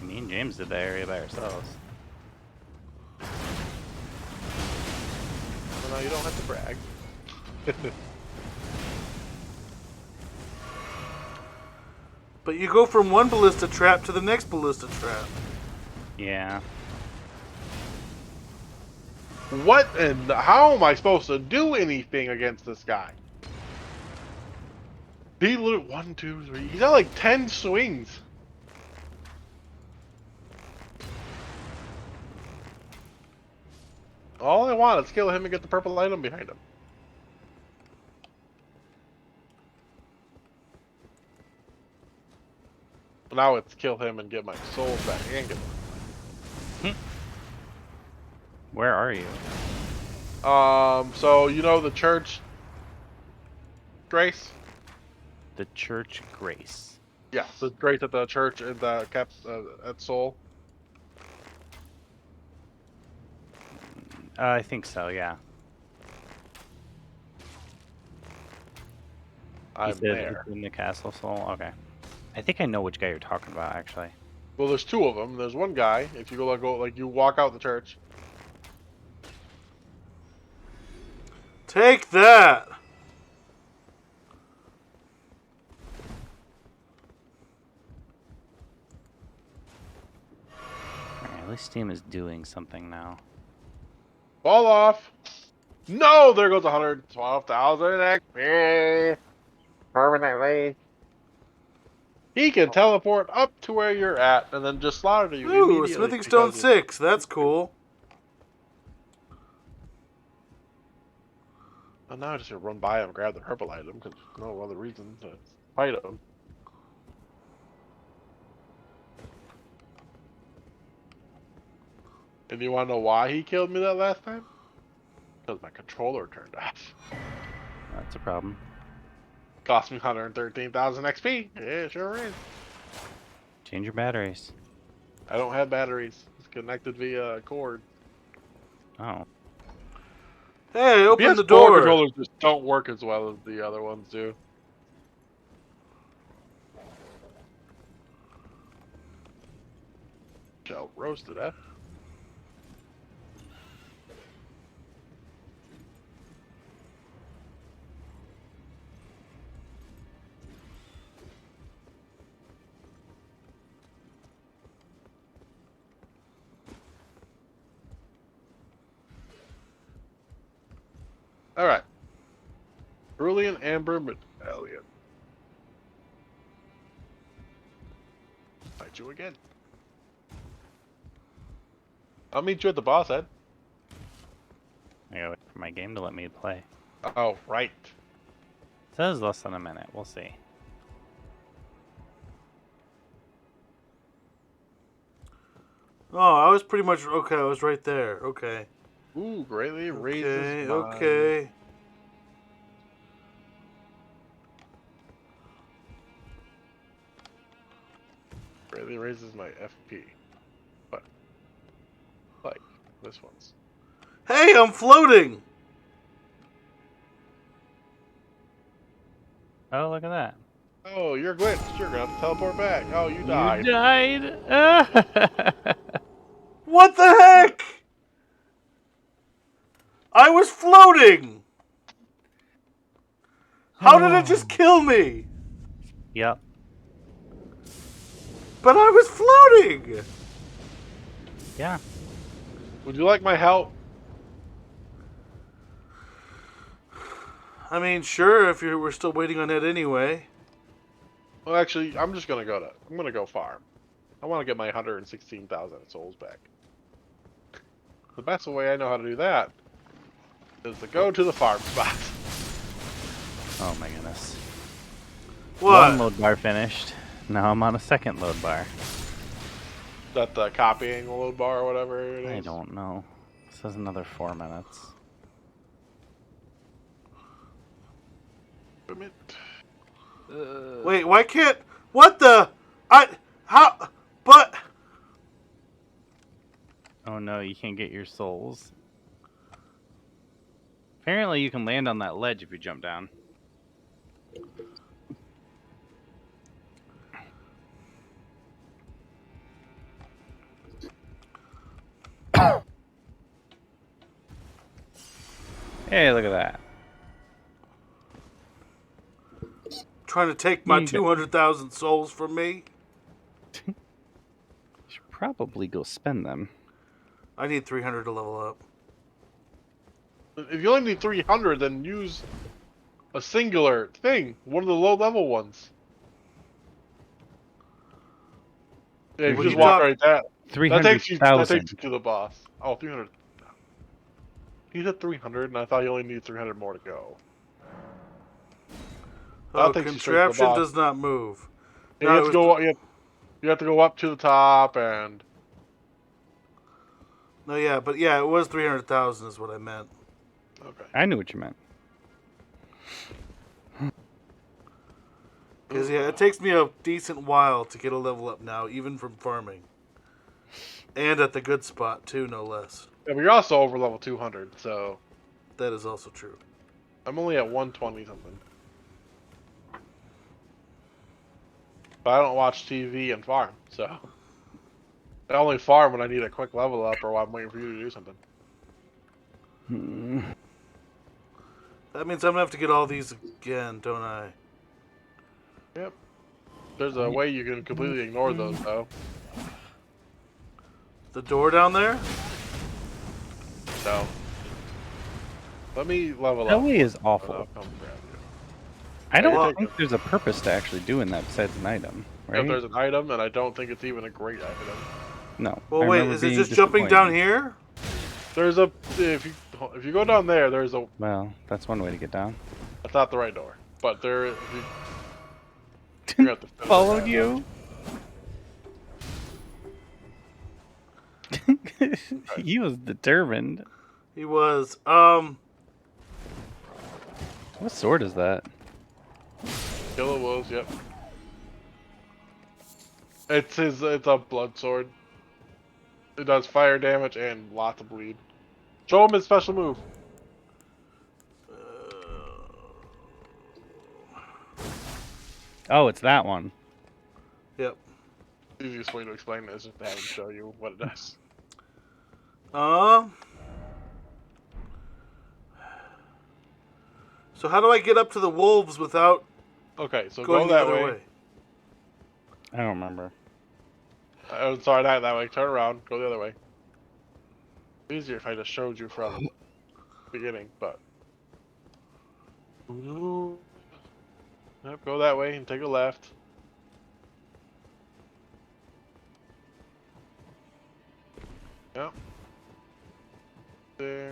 Me and James did that area by ourselves. Well, no, you don't have to brag. But you go from one ballista trap to the next ballista trap. Yeah. What and how am I supposed to do anything against this guy? He literally 1, 2, 3. He's got like 10 swings. All I want is kill him and get the purple item behind him. Now it's kill him and get my soul back and get. Where are you? So you know the church, Grace? The Church Grace. Yeah, the Grace at the church in the cap at Seoul. I think so, yeah. You I'm said there. it's in the Castle Soul? Okay. I think I know which guy you're talking about, actually. Well, there's 2 of them. There's one guy. If you go like you walk out the church. Take that. Alright, at least Steam is doing something now. Fall off. No, there goes 112,000 XP. Permanently. He can teleport up to where you're at and then just slaughter you Ooh, a immediately. smithing stone 6. That's cool. Well, now I just gonna run by him and grab the purple item because there's no other reason to fight him. And you want to know why he killed me that last time? Because my controller turned off. That's a problem. Cost me 113,000 XP. Yeah, it sure is. Change your batteries. I don't have batteries. It's connected via cord. Oh. Hey, open the PS4 door. controllers just don't work as well as the other ones do. Shell roasted, eh? Alright. Cerulean Amber Medallion. Fight you again. I'll meet you at the boss, Ed. I gotta wait for my game to let me play. Oh, right. Says less than a minute. We'll see. Oh, I was pretty much okay. I was right there. Okay. Ooh, greatly Okay. raises my... Okay. Greatly raises my FP. But, like, this one's... Hey, I'm floating. Oh, look at that. Oh, you're glitched. You're gonna have to teleport back. Oh, you died. You died. What the heck? I was floating. How did it just kill me? Yep. But I was floating. Yeah. Would you like my help? I mean, sure, if we're still waiting on it anyway. Well, actually, I'm gonna go farm. I want to get my 116,000 souls back. The best way I know how to do that is to go to the farm spot. Oh my goodness. What? One load bar finished. Now I'm on a second load bar. Is that the copying the load bar or whatever it is? I don't know. It says another 4 minutes. Wait, why can't... What the... How... But... Oh no, you can't get your souls. Apparently you can land on that ledge if you jump down. Hey, look at that. Trying to take my You 200,000 souls from me? You should probably go spend them. I need 300 to level up. If you only need 300, then use a singular thing. One of the low-level ones. Yeah, if What you are just you walk talk- right that. That takes you 300,000. to the boss. Oh, 300. He said 300, and I thought you only need 300 more to go. Oh, That takes you straight to the contraption boss. does not move. And No, you it have to was go. You have to go up to the top, and No, yeah, but yeah, it was 300,000 is what I meant. okay. I knew what you meant. Because, yeah, it takes me a decent while to get a level up now, even from farming. And at the good spot, too, no less. Yeah, but you're also over level 200, so That is also true. I'm only at 120 something. But I don't watch TV and farm, so I only farm when I need a quick level up or while I'm waiting for you to do something. That means I'm going to have to get all these again, don't I? Yep. There's a way you can completely ignore those, though. The door down there? So let me level That up. way is and awful. I'll come grab you. I don't Well- think there's a purpose to actually doing that besides an item, right? If there's an item, and I don't think it's even a great item. No. Well, I wait, remember is it being just jumping down disappointed. here? There's a if you go down there, there's a Well, that's one way to get down. that's not the right door, but there if you have to fiddle Followed with you? He was determined. He was. What sword is that? that. Killer wolves, yep. It's a blood sword. It does fire damage and lots of bleed. Show him his special move. Oh, it's that one. Yep. The easiest way to explain it is just to have him show you what it does. So how do I get up to the wolves without Okay, so going go the that other way. way? I don't remember. I'm sorry, not that way. Turn around. Go the other way. Easier if I just showed you from the beginning, but Ooh. Yep, go that way and take a left. Yep. There.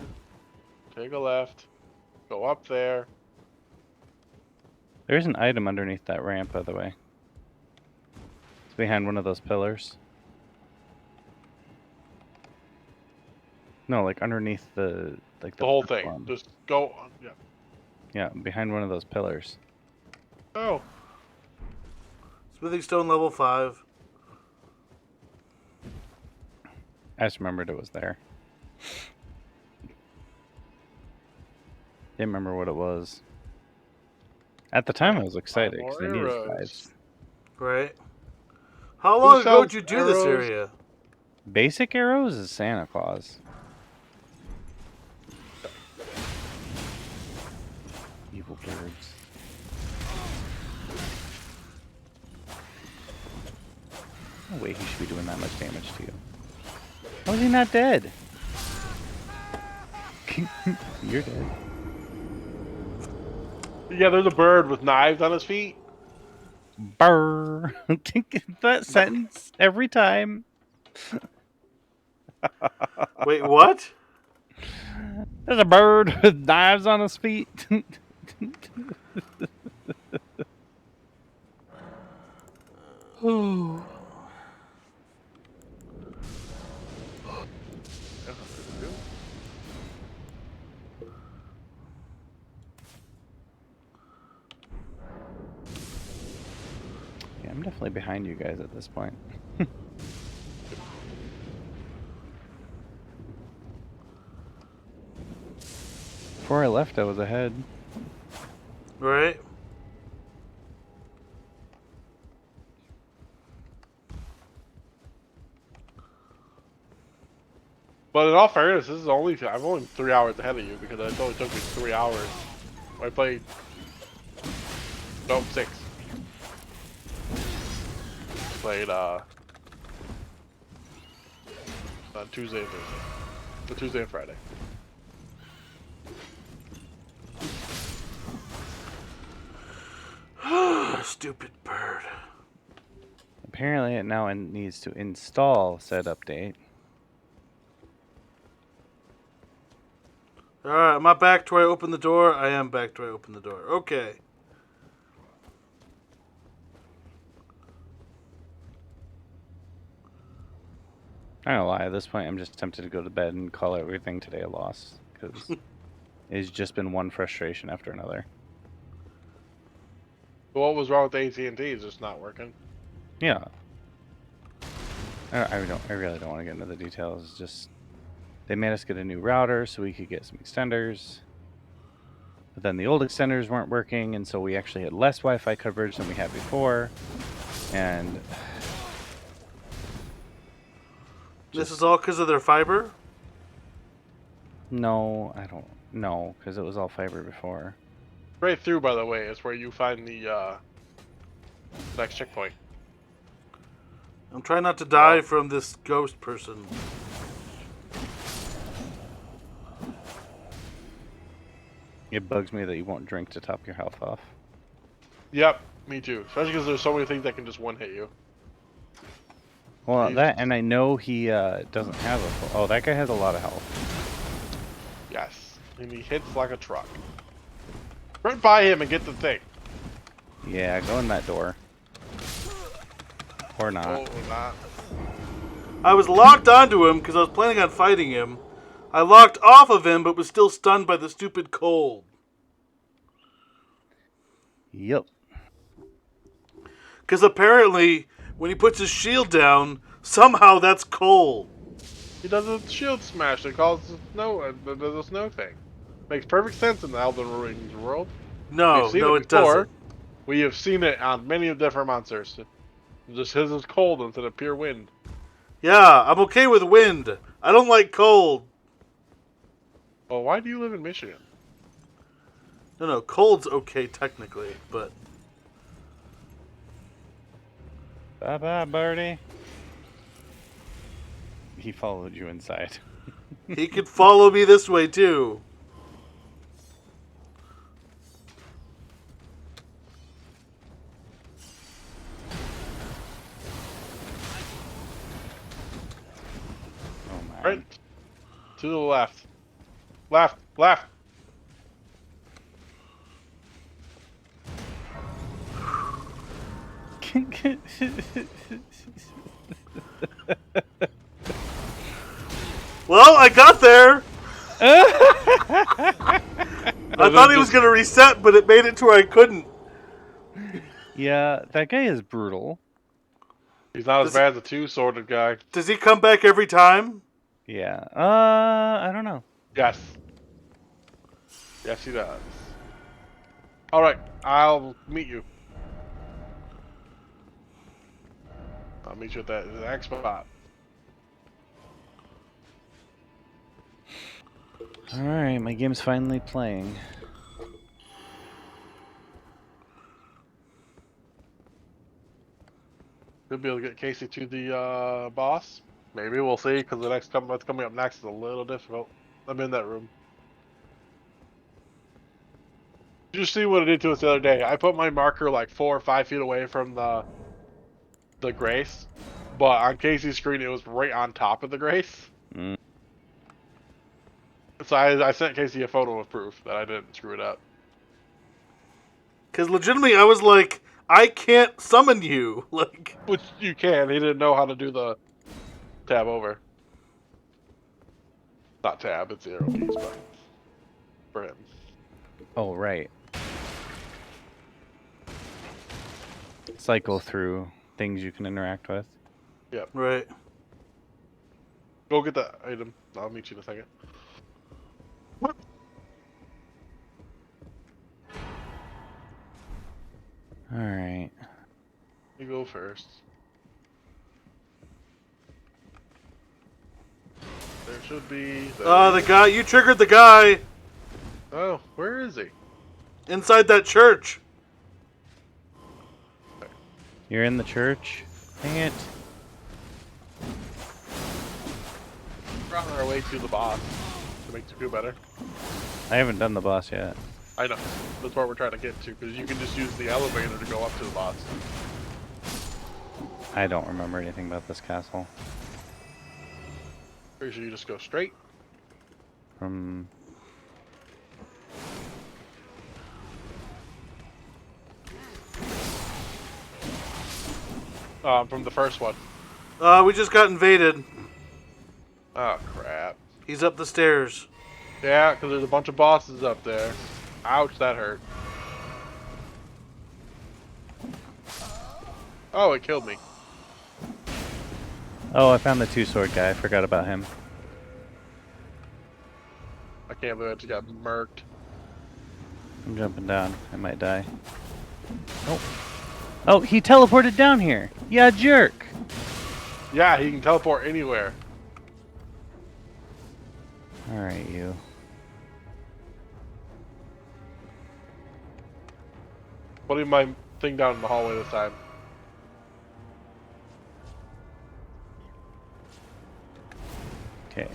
Take a left. Go up there. There's an item underneath that ramp, by the way. It's behind one of those pillars. No, like underneath the The whole thing. platform. Just go on. Yeah. Yeah, behind one of those pillars. Oh. Smithing stone level 5. I just remembered it was there. Didn't remember what it was. At the time, I was excited because I needed arrows. 5s. Right. How long ago sells did you do this arrows? area? Basic arrows is Santa Claus. Evil birds. No way he should be doing that much damage to you. How is he not dead? You're dead. Yeah, there's a bird with knives on his feet. Brr. That sentence every time. Wait, what? There's a bird with knives on his feet. Ooh. Yeah, I'm definitely behind you guys at this point. Before I left, I was ahead. Right. But in all fairness, this is I'm only 3 hours ahead of you because it only took me 3 hours. I played. No, 6. Played on Tuesday and Thursday. The Tuesday and Friday. Stupid bird. Apparently, it now needs to install said update. Alright, am I back to where I opened the door? I am back to where I opened the door. Okay. I don't lie, at this point, I'm just tempted to go to bed and call everything today a loss. Because it's just been one frustration after another. But what was wrong with AT&T? It's just not working. Yeah. I really don't want to get into the details. It's just they made us get a new router so we could get some extenders. But then the old extenders weren't working, and so we actually had less Wi-Fi coverage than we had before. And This is all because of their fiber? no, I don't know, because it was all fiber before. Right through, by the way, is where you find the next checkpoint. I'm trying not to die from this ghost person. It bugs me that you won't drink to top your health off. Yep, me too. Especially because there's so many things that can just one hit you. Well, Jeez. that, and I know he doesn't have a full... Oh, that guy has a lot of health. Yes, and he hits like a truck. Right by him and get the thing. Yeah, go in that door. Or not. Oh, not. I was locked onto him because I was planning on fighting him. I locked off of him but was still stunned by the stupid cold. Yep. Because apparently, when he puts his shield down, somehow that's cold. He does a shield smash. It calls the snow. Does a snow thing. Makes perfect sense in the Elden Ring world. No, We've seen no, it it before. doesn't. We have seen it on many of different monsters. Just his is cold instead of pure wind. Yeah, I'm okay with wind. I don't like cold. Well, why do you live in Michigan? No, cold's okay technically, but... Bye-bye, birdie. He followed you inside. He could follow me this way, too. To the left. Left. Left. Well, I got there. I No, thought he just- was going to reset, but it made it to where I couldn't. Yeah, that guy is brutal. He's not as Does bad as a two-sworded guy. Does he come back every time? Yeah. I don't know. Yes. Yes, he does. Alright, I'll meet you. I'll meet you at the next spot. All right, my game's finally playing. Could be able to get Casey to the boss. Maybe we'll see, because the next what's coming up next is a little difficult. I'm in that room. Did you see what it did to us the other day? I put my marker like 4 or 5 feet away from the Grace, but on Casey's screen it was right on top of the Grace. Mm. So I sent Casey a photo of proof that I didn't screw it up. Because legitimately, I was like, I can't summon you. Like, Which you can. He didn't know how to do the tab over. Not tab, it's the arrow keys, but for him. Oh, right. Cycle through things you can interact with. right. Go get that item. I'll meet you in a second. All right. You go first. There should be. The guy, you triggered the guy Oh, where is he? inside that church. You're in the church? Dang it. We're on our way to the boss to make you feel better. I haven't done the boss yet. I know. That's what we're trying to get to, because you can just use the elevator to go up to the boss. I don't remember anything about this castle. Pretty sure you just go straight. From... From the first one. We just got invaded. Oh, crap. He's up the stairs. Yeah, because there's a bunch of bosses up there. Ouch, that hurt. Oh, it killed me. Oh, I found the two-sword guy. I forgot about him. I can't believe I just got murked. I'm jumping down. I might die. Oh. Oh, he teleported down here. Yeah, jerk. Yeah, he can teleport anywhere. All right, you. Putting my thing down in the hallway this time. Okay.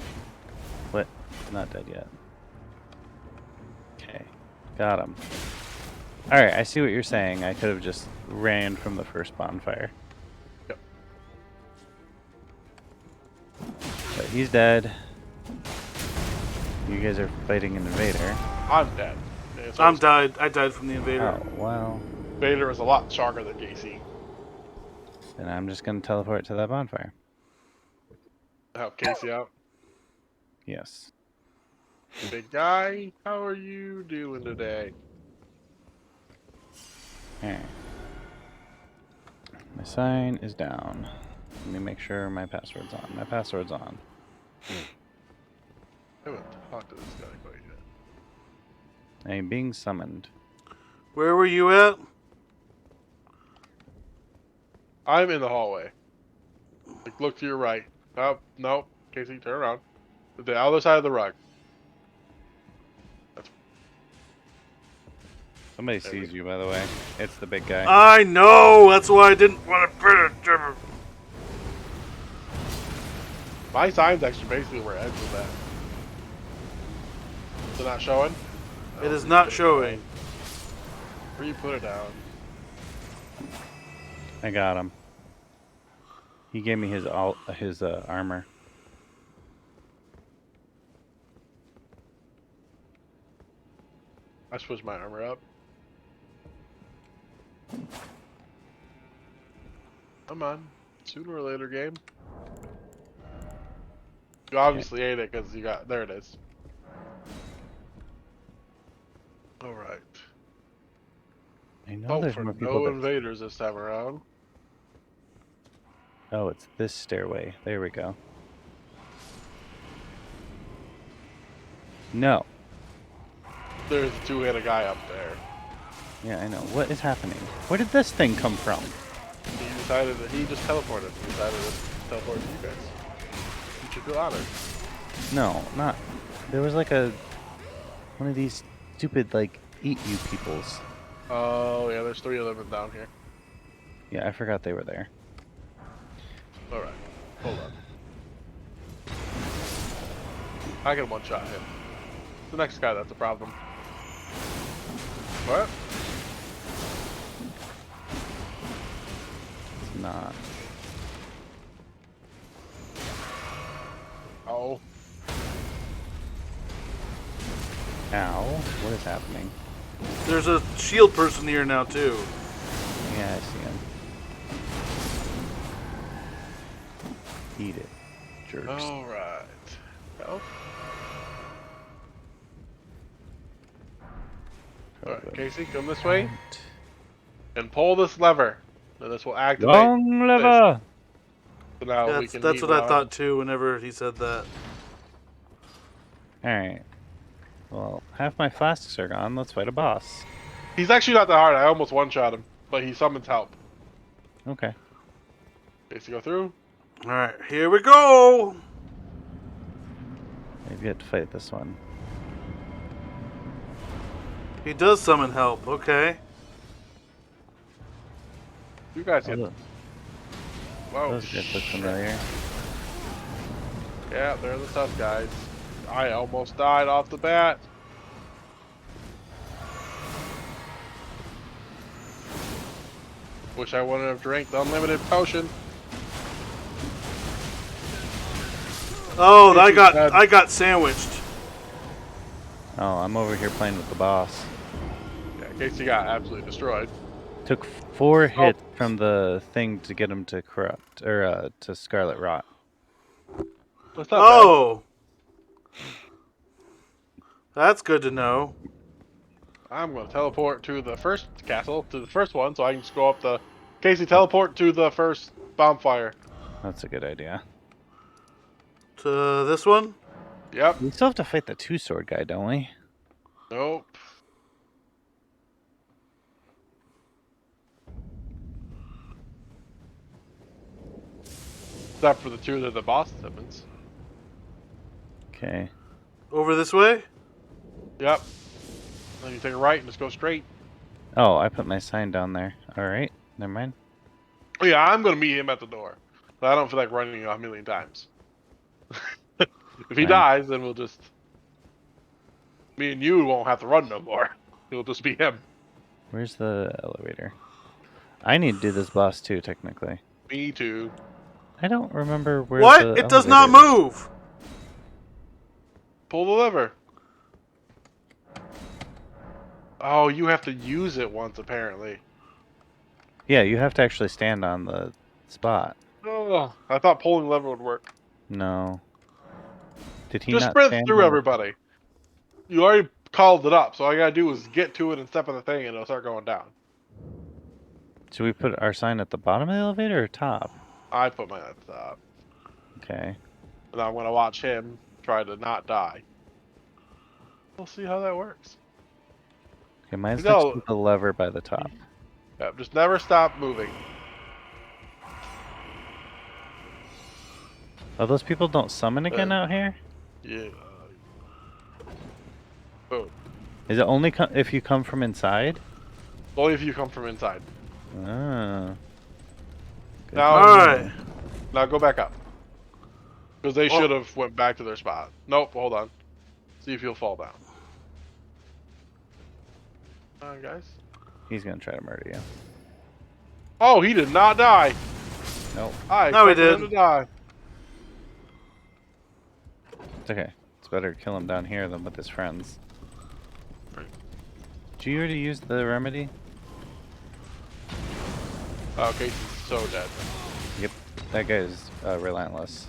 What? Not dead yet. Okay. Got him. Alright, I see what you're saying. I could have just ran from the first bonfire. Yep. But he's dead. You guys are fighting an invader. I'm dead. Yeah, so I died from the invader. Oh, well. Vader is a lot stronger than JC. Then I'm just going to teleport to that bonfire. Help Casey out. Yes. Big guy, how are you doing today? Alright. My sign is down. Let me make sure my password's on. My password's on. I haven't talked to this guy quite yet. I am being summoned. Where were you at? I'm in the hallway. Like, look to your right. Oh, no. Casey, turn around. The other side of the rug. Somebody sees you, by the way. It's the big guy. I know. That's why I didn't want to put it. My sign's actually basically where Edge was at. Is it not showing? It is not showing. Where you put it down? I got him. He gave me his armor. I switched my armor up. Come on. Sooner or later, game. You obviously ate it because you got... There it is. Alright. I know Hope there's for more people no that... invaders this time around. Oh, it's this stairway. There we go. No. There's a two-handed guy up there. Yeah, I know. What is happening? Where did this thing come from? He decided that he just teleported. He decided to teleport to you guys. You should feel honored. No, not. There was like a... One of these stupid, like, eat you peoples. Oh, yeah, there's 3 of them down here. Yeah, I forgot they were there. Alright. Hold on. I can one-shot him. The next guy, that's a problem. What? It's not. Oh. Ow. What is happening? There's a shield person here now too. Yeah, I see him. Eat it. Jerks. Alright. Well. Alright, Casey, come this way and pull this lever. And this will activate. Long lever! So now we can That's meet what I our- thought too whenever he said that. Alright. Well, half my flasks are gone. Let's fight a boss. He's actually not that hard. I almost one-shot him, but he summons help. Okay. Casey, go through. Alright, here we go! I've yet to fight this one. He does summon help, okay. You guys get... Those Whoa. guys look familiar. Yeah, they're the tough guys. I almost died off the bat. Wish I wouldn't have drank the unlimited potion. Oh, Casey's dead. I got sandwiched. Oh, I'm over here playing with the boss. Yeah, Casey got absolutely destroyed. Took 4 hits from the thing to get him to corrupt, or to Scarlet Rot. That's not Oh! That's good to know. bad. I'm going to teleport to the first castle, to the first one, so I can just go up the... Casey, teleport to the first bonfire. That's a good idea. To this one? Yep. We still have to fight the 2-sword guy, don't we? Nope. Except for the 2 that are the boss summons. Okay. Over this way? Yep. Then you take a right and just go straight. Oh, I put my sign down there. Alright, never mind. Oh, yeah, I'm going to meet him at the door. But I don't feel like running a million times. If he Fine. dies, then we'll just... Me and you won't have to run no more. It'll just be him. Where's the elevator? I need to do this boss too, technically. Me too. I don't remember where What? the It does not elevator is. move! Pull the lever. Oh, you have to use it once, apparently. Yeah, you have to actually stand on the spot. Oh, I thought pulling the lever would work. No. Did he Just not sprint stand through on the- everybody. You already called it up, so all you gotta do is get to it and step on the thing and it'll start going down. Should we put our sign at the bottom of the elevator or top? I put mine at the top. Okay. And I'm gonna watch him try to not die. We'll see how that works. Okay, mine's No. next to the lever by the top. Yep, just never stop moving. Oh, those people don't summon again out here? Yeah. Boom. Is it only if you come from inside? Only if you come from inside. Ah. Good. Now, Alright. now go back up. Because they Oh. should have went back to their spot. Nope, hold on. See if you'll fall down. Come on, guys. He's gonna try to murder you. Oh, he did not die. Nope. I No, he expected him did. to die. It's okay. It's better to kill him down here than with his friends. Did you already use the remedy? Oh, Casey's so dead. Yep. That guy's relentless.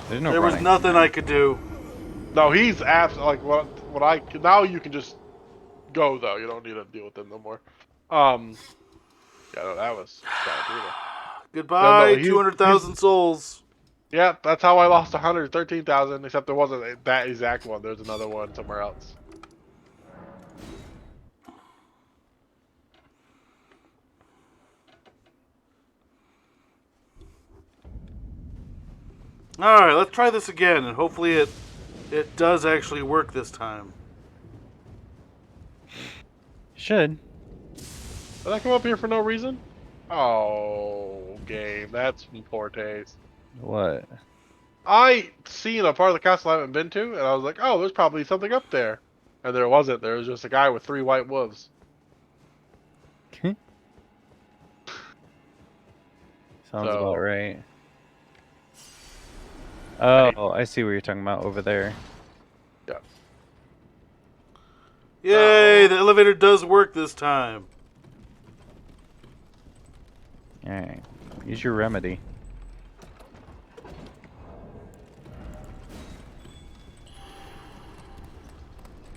There's no There was running. nothing I could do. No, he's like what I now you can just go though. You don't need to deal with him no more. Yeah, no, that was kind of brutal. Goodbye, No, 200,000 souls. Yeah, that's how I lost 113,000. Except there wasn't that exact one. There's another one somewhere else. Alright, let's try this again, and hopefully it does actually work this time. Should. Did I come up here for no reason? Oh, game. That's some poor taste. What? I seen a part of the castle I haven't been to, and I was like, oh, there's probably something up there. And there wasn't. There was just a guy with 3 white wolves. Sounds about right. Oh, I see what you're talking about over there. Yeah. Yay, the elevator does work this time. Alright. Use your remedy.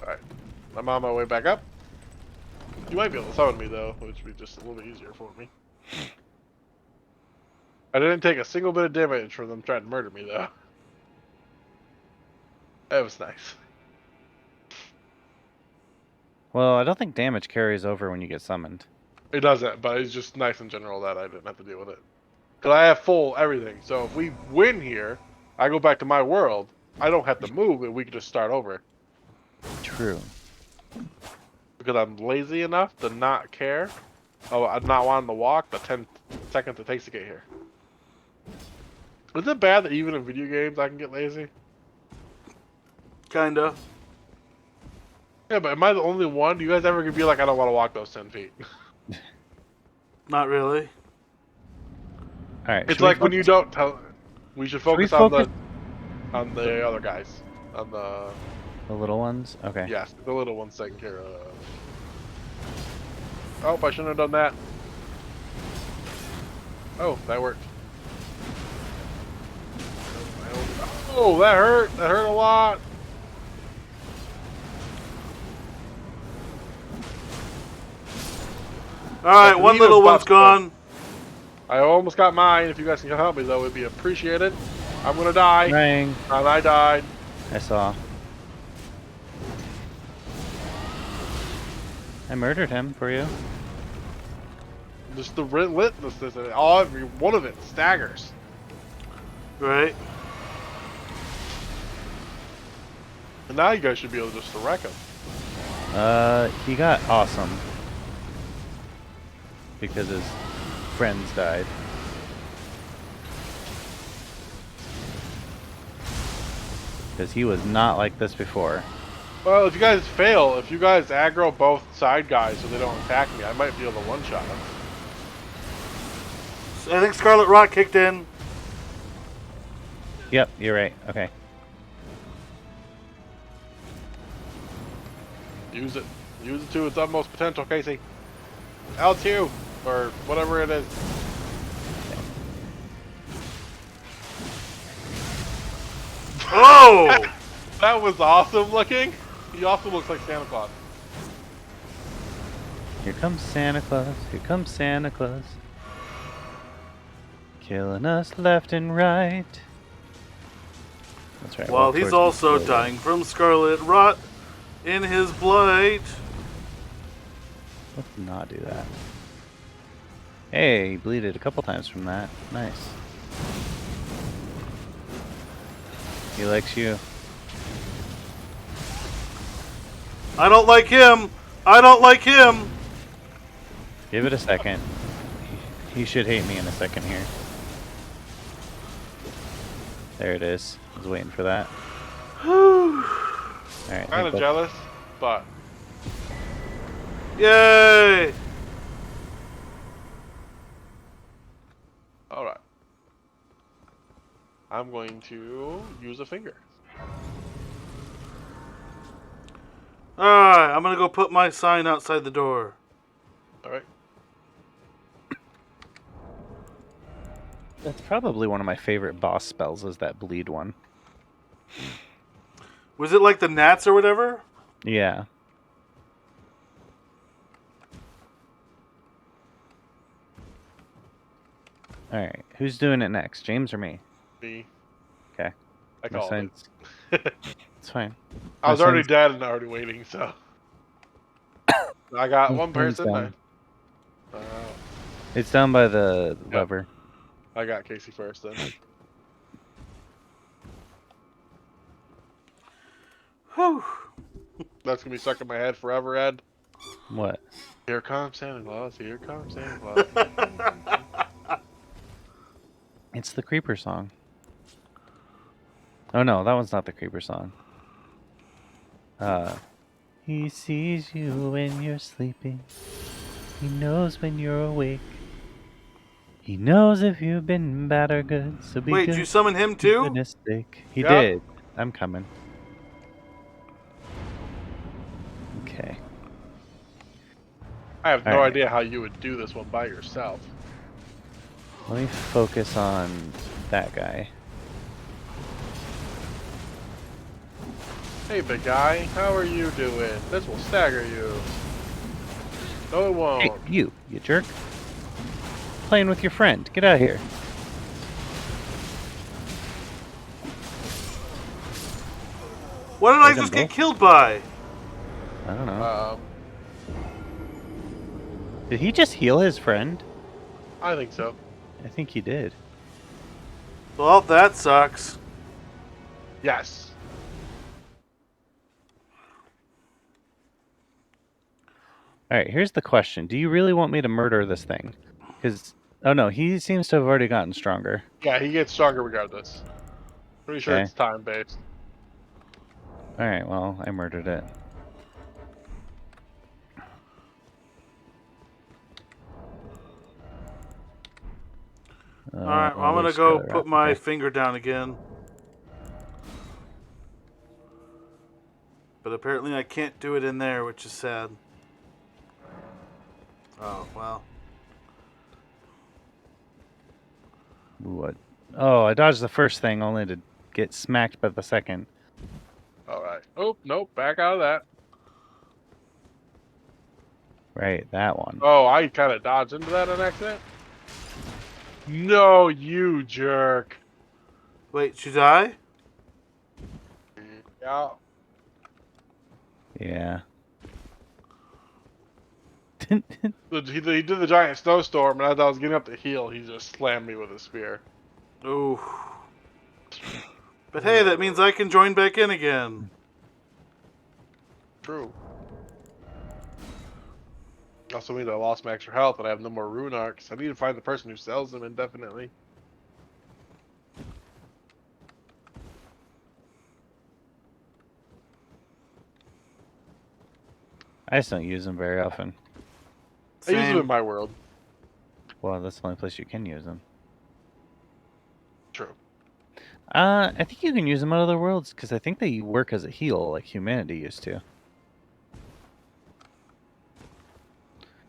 Alright. I'm on my way back up. You might be able to summon me, though, which would be just a little bit easier for me. I didn't take a single bit of damage from them trying to murder me, though. That was nice. Well, I don't think damage carries over when you get summoned. It doesn't, but it's just nice in general that I didn't have to deal with it. Because I have full everything, so if we win here, I go back to my world, I don't have to move, and we can just start over. True. Because I'm lazy enough to not care. Oh, I'm not wanting to walk the 10 seconds it takes to get here. Is it bad that even in video games I can get lazy? Kinda. Yeah, but am I the only one? Do you guys ever be like, I don't want to walk those 10 feet? Not really. Alright. It's like when you don't tell. We should focus on the other guys. On the little ones? Okay. yes, the little ones taken care of. Oh, I shouldn't have done that. Oh, that worked. Oh, that hurt. That hurt a lot. Alright, one little one's gone. I almost got mine. If you guys can help me, though, it'd be appreciated. I'm gonna die. Rang. And I died. I saw. I murdered him for you. Just the relentlessness of it. All every one of it staggers. Right. And now you guys should be able just to wreck him. He got awesome. Because his friends died. Because he was not like this before. Well, if you guys fail, if you guys aggro both side guys so they don't attack me, I might be able to one-shot them. I think Scarlet Rot kicked in. Yep, you're right. Okay. Use it. Use it to its utmost potential, Casey. L2, or whatever it is. Oh! That was awesome looking. He also looks like Santa Claus. Here comes Santa Claus. Here comes Santa Claus. Killing us left and right. That's right. While walk he's towards also the dying from Scarlet Rot in his blight. Let's not do that. Hey, he bleeded a couple times from that. Nice. He likes you. I don't like him. I don't like him. Give it a second. He should hate me in a second here. There it is. I was waiting for that. Alright. Kind of jealous, but Yay! alright. I'm going to use a finger. Alright, I'm gonna go put my sign outside the door. Alright. That's probably one of my favorite boss spells is that bleed one. Was it like the gnats or whatever? Yeah. Alright, who's doing it next? James or me? Me. Okay. I My called it. sign's- It's fine. I was My already sign's- dead and already waiting, so. I got My one sign's person. down. Uh, It's down by the Yep. lever. I got Casey first then. Whew. That's gonna be stuck in my head forever, Ed. What? Here comes Santa Claus, here comes Santa Claus. It's the creeper song. Oh no, that one's not the creeper song. He sees you when you're sleeping. He knows when you're awake. He knows if you've been bad or good. So be Wait, good. did you summon him for too? goodness sake. He Yep. did. I'm coming. Okay. I have no Alright. idea how you would do this one by yourself. Let me focus on that guy. Hey, big guy, how are you doing? This will stagger you. No, it won't. Hey, you jerk. Playing with your friend. Get out of here. What did I Raise them just get both? killed by? I don't know. Um, Did he just heal his friend? I think so. I think he did. Well, that sucks. Yes. Alright, here's the question. Do you really want me to murder this thing? Because, oh no, he seems to have already gotten stronger. Yeah, he gets stronger regardless. Pretty sure Okay. it's time based. Alright, well, I murdered it. Alright, well, I'm gonna there's go Skylar put out my there. finger down again. But apparently I can't do it in there, which is sad. Oh, well. What? Oh, I dodged the first thing only to get smacked by the second. Alright. Oh, nope, back out of that. Right, that one. Oh, I kind of dodged into that on accident. No, you jerk. Wait, did you die? Yeah. Yeah. He did the giant snowstorm, and as I was getting up to heal, he just slammed me with a spear. Ooh. But hey, that means I can join back in again. True. Also means I lost my extra health, and I have no more rune arcs. I need to find the person who sells them indefinitely. I just don't use them very often. I use them Same. in my world. Well, that's the only place you can use them. True. I think you can use them in other worlds because I think they work as a heal like humanity used to.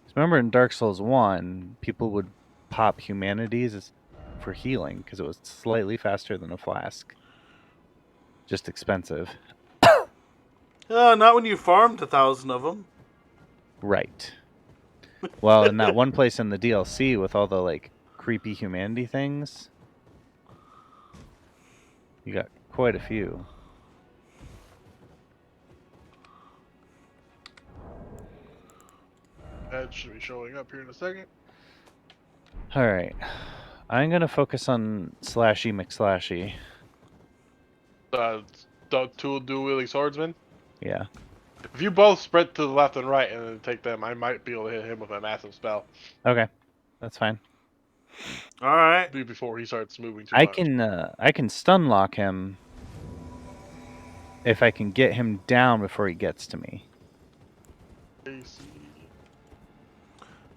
'Cause remember in Dark Souls 1, people would pop humanities for healing because it was slightly faster than a flask. Just expensive. Not when you farmed 1,000 of them. Right. Well, in that one place in the DLC with all the like creepy humanity things, you got quite a few. That should be showing up here in a second. All right. I'm going to focus on Slashy McSlashy. The two dual-wielding swordsman. Yeah. If you both sprint to the left and right and then take them, I might be able to hit him with a massive spell. Okay. That's fine. Alright. Before he starts moving too I much. can stun lock him if I can get him down before he gets to me.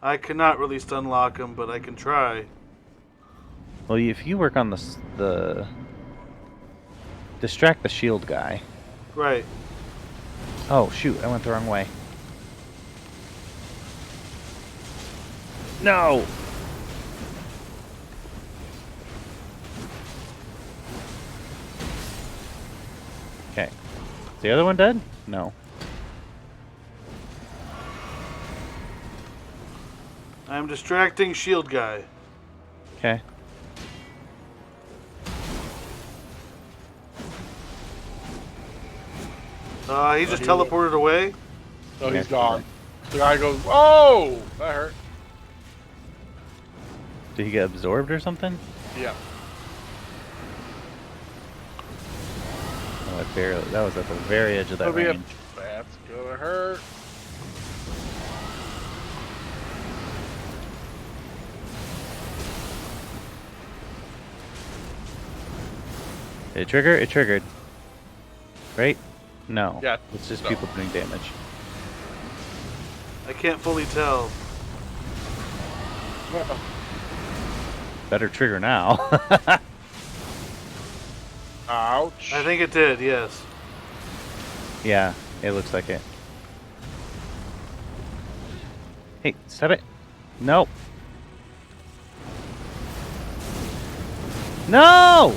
I cannot really stun lock him, but I can try. Well, if you work on the distract the shield guy. Right. Oh, shoot. I went the wrong way. No! Okay. Is the other one dead? No. I'm distracting shield guy. Okay. He just teleported away. No, Yeah, he's gone. The guy goes, "Oh, that hurt." Did he get absorbed or something? Yeah. Oh, that was at the very edge of that range. That's gonna hurt. Did it trigger? It triggered. Right? No. Yeah. It's just No. people doing damage. I can't fully tell. Better trigger now. Ouch. I think it did, yes. Yeah, it looks like it. Hey, stop it. No. No!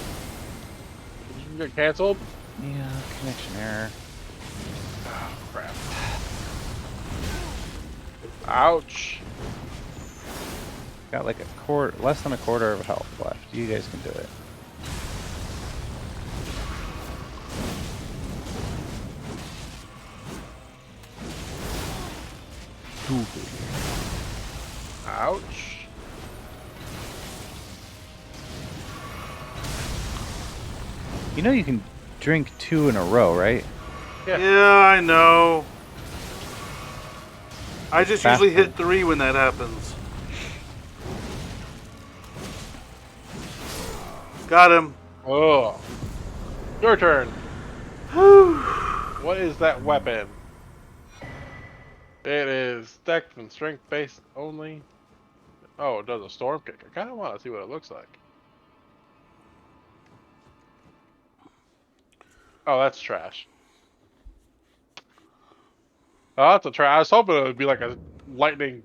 Did you get canceled? Yeah, connection error. Oh, crap. Ouch. Got like less than a quarter of health left. You guys can do it. Ouch. You know you can drink 2 in a row, right? Yeah. Yeah, I know. I just Fast usually hit one. 3 when that happens. Got him. Oh. Your turn. Whew. What is that weapon? It is dex and strength based only. Oh, it does a storm kick. I kind of want to see what it looks like. Oh, that's trash. Oh, that's a trash. I was hoping it would be like a lightning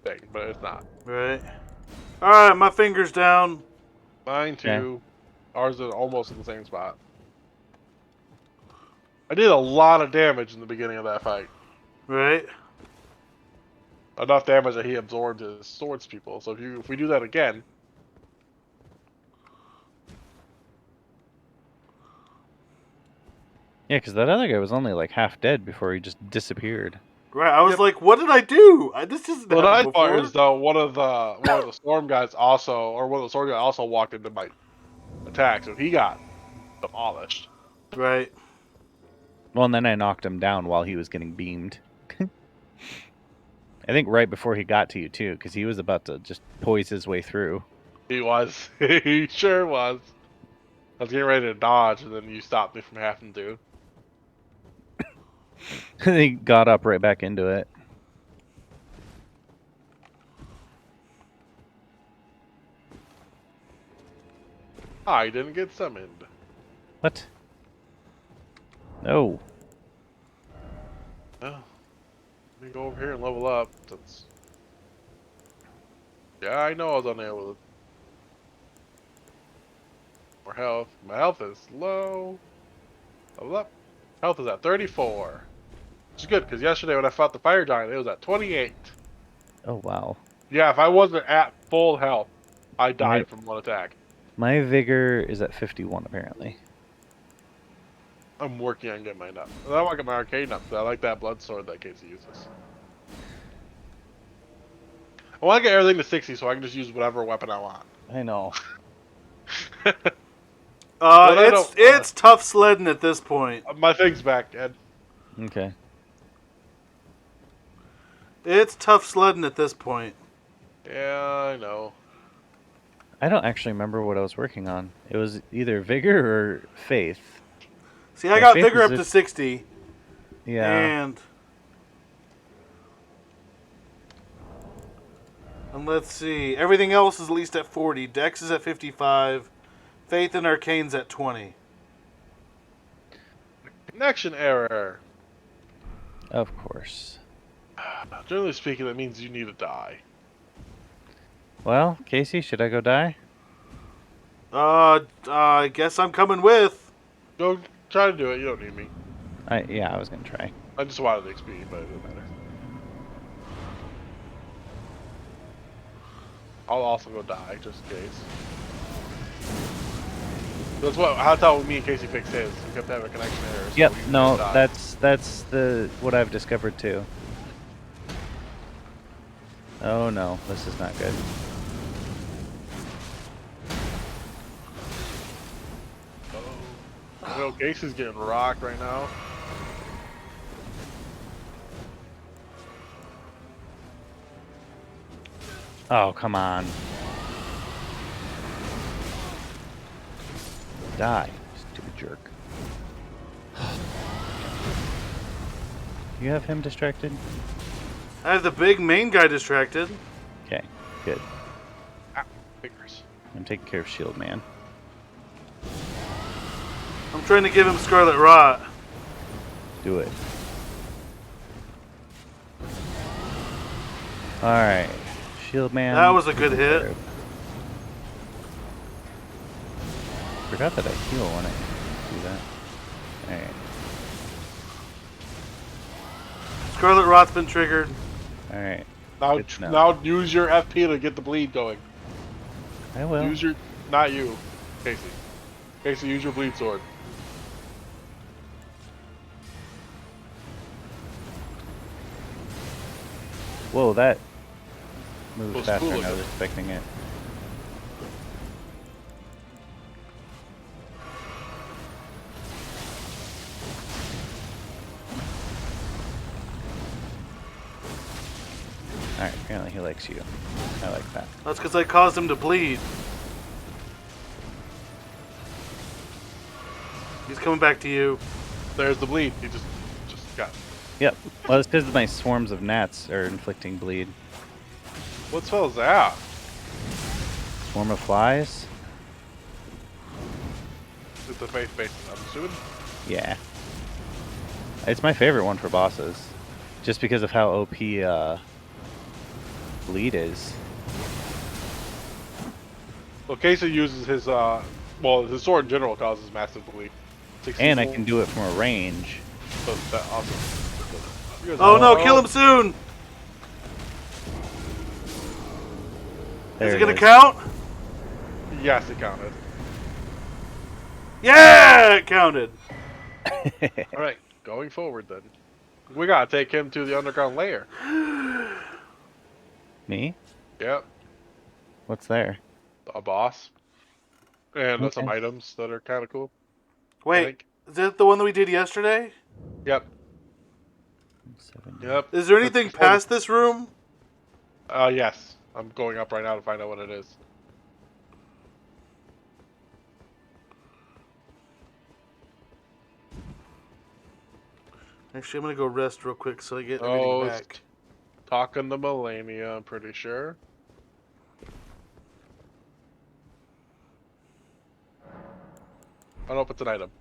thing, but it's not. Right. Alright, my finger's down. Mine too. Ours is almost in the same spot. I did a lot of damage in the beginning of that fight. Right. Enough damage that he absorbed his swords people. So if we do that again, Yeah, because that other guy was only like half dead before he just disappeared. Right. I was Yep. like, what did I do? This isn't what I happened thought before. is though one of the storm guys also, or one of the sword guys also walked into my attack, so he got demolished. Right. Well, and then I knocked him down while he was getting beamed. I think right before he got to you, too, because he was about to just poise his way through. He was. He sure was. I was getting ready to dodge, and then you stopped me from having to. He got up right back into it. I didn't get summoned. What? No. Oh. Let me go over here and level up. Since... Yeah, I know I was unable to. More health. My health is low. Level up. Health is at 34. Which is good, because yesterday when I fought the fire giant, it was at 28. Oh, wow. Yeah, if I wasn't at full health, I died Right. from one attack. My vigor is at 51, apparently. I'm working on getting mine up. And I want to get my arcane up, because I like that blood sword that Casey uses. I want to get everything to 60 so I can just use whatever weapon I want. I know. It's tough sledding at this point. My thing's back, Ed. Okay. It's tough sledding at this point. Yeah, I know. I don't actually remember what I was working on. It was either vigor or faith. See, I My got faith vigor is up to if- 60. Yeah. And let's see. Everything else is at least at 40. Dex is at 55. Faith and Arcane's at 20. Connection error. Of course. Generally speaking, that means you need to die. Well, Casey, should I go die? I guess I'm coming with. Go try to do it. You don't need me. Yeah, I was gonna try. I just wanted the XP, but it doesn't matter. I'll also go die, just in case. That's how me and Casey fixed his. We kept having a connection error. So Yep. we No, died. that's what I've discovered too. Oh no, this is not good. I know Casey's getting rocked right now. Oh, come on. Die, stupid jerk. You have him distracted? I have the big main guy distracted. Okay, good. Ah, fingers. I'm taking care of Shield Man. I'm trying to give him Scarlet Rot. Do it. Alright. Shield Man. That was a good hit. Forgot that I heal when I do that. Alright. Scarlet Rot's been triggered. Alright. Now, Good to know. now use your FP to get the bleed going. I will. Use your, not you, Casey. Casey, use your bleed sword. Whoa, that moved Was faster cool than I was looking. expecting it. Alright, apparently he likes you. I like that. That's because I caused him to bleed. He's coming back to you. There's the bleed. He just got. Yep. Well, it's because my swarms of gnats are inflicting bleed. What spell is that? Swarm of flies? It's a faith based, I'm assuming. Yeah. It's my favorite one for bosses. Just because of how OP bleed is. Well, Casey uses his his sword in general causes massive bleed. And I can do it from a range. So that's awesome. You guys Oh are- no, kill him soon! There Is it gonna is. count? Yes, it counted. Yeah, it counted. All right, going forward then, we gotta take him to the underground lair. Me? Yep, What's there? a boss, and Okay. some items that are kind of cool. I Wait, think. is that the one that we did yesterday? Yep, 7. yep. Is there anything past this room? Yes. I'm going up right now to find out what it is. Actually, I'm gonna go rest real quick so I get everything Oh, it's back. talking to Melania, I'm pretty sure. I don't know if it's an item.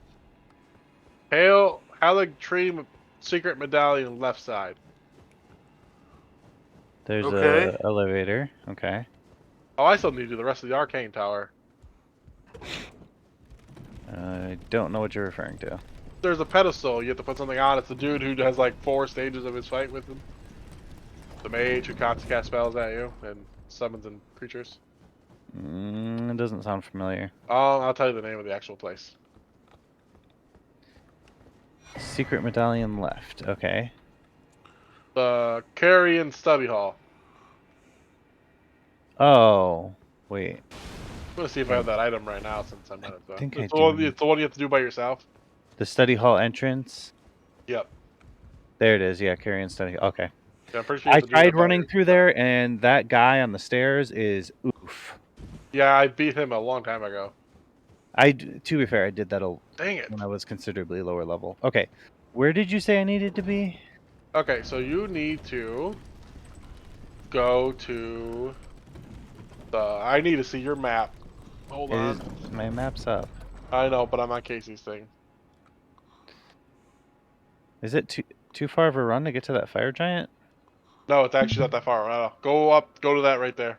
Hail Halig Tree Secret Medallion left side. There's Okay. a elevator. Okay. Oh, I still need to do the rest of the Arcane Tower. I don't know what you're referring to. There's a pedestal you have to put something on. It's the dude who has like 4 stages of his fight with him. The mage who constantly casts spells at you and summons and creatures. It doesn't sound familiar. I'll tell you the name of the actual place. Secret medallion left. Okay. The Carrion Study Hall. Oh, wait. I'm gonna see if I have that item right now since I'm not. I think I It's the one. do. It's the one you have to do by yourself. The study hall entrance. Yep. There it is. Yeah, carry and study. Okay. Yeah, I'm pretty sure you I have to do that tried by running your- through there, and that guy on the stairs is oof. Yeah, I beat him a long time ago. To be fair, I did that Dang it. when I was considerably lower level. Okay. Where did you say I needed to be? Okay, so you need to go to the. I need to see your map. Hold on. My map's up. I know, but I'm on Casey's thing. Is it too far of a run to get to that fire giant? No, it's actually not that far. Go up, go to that right there.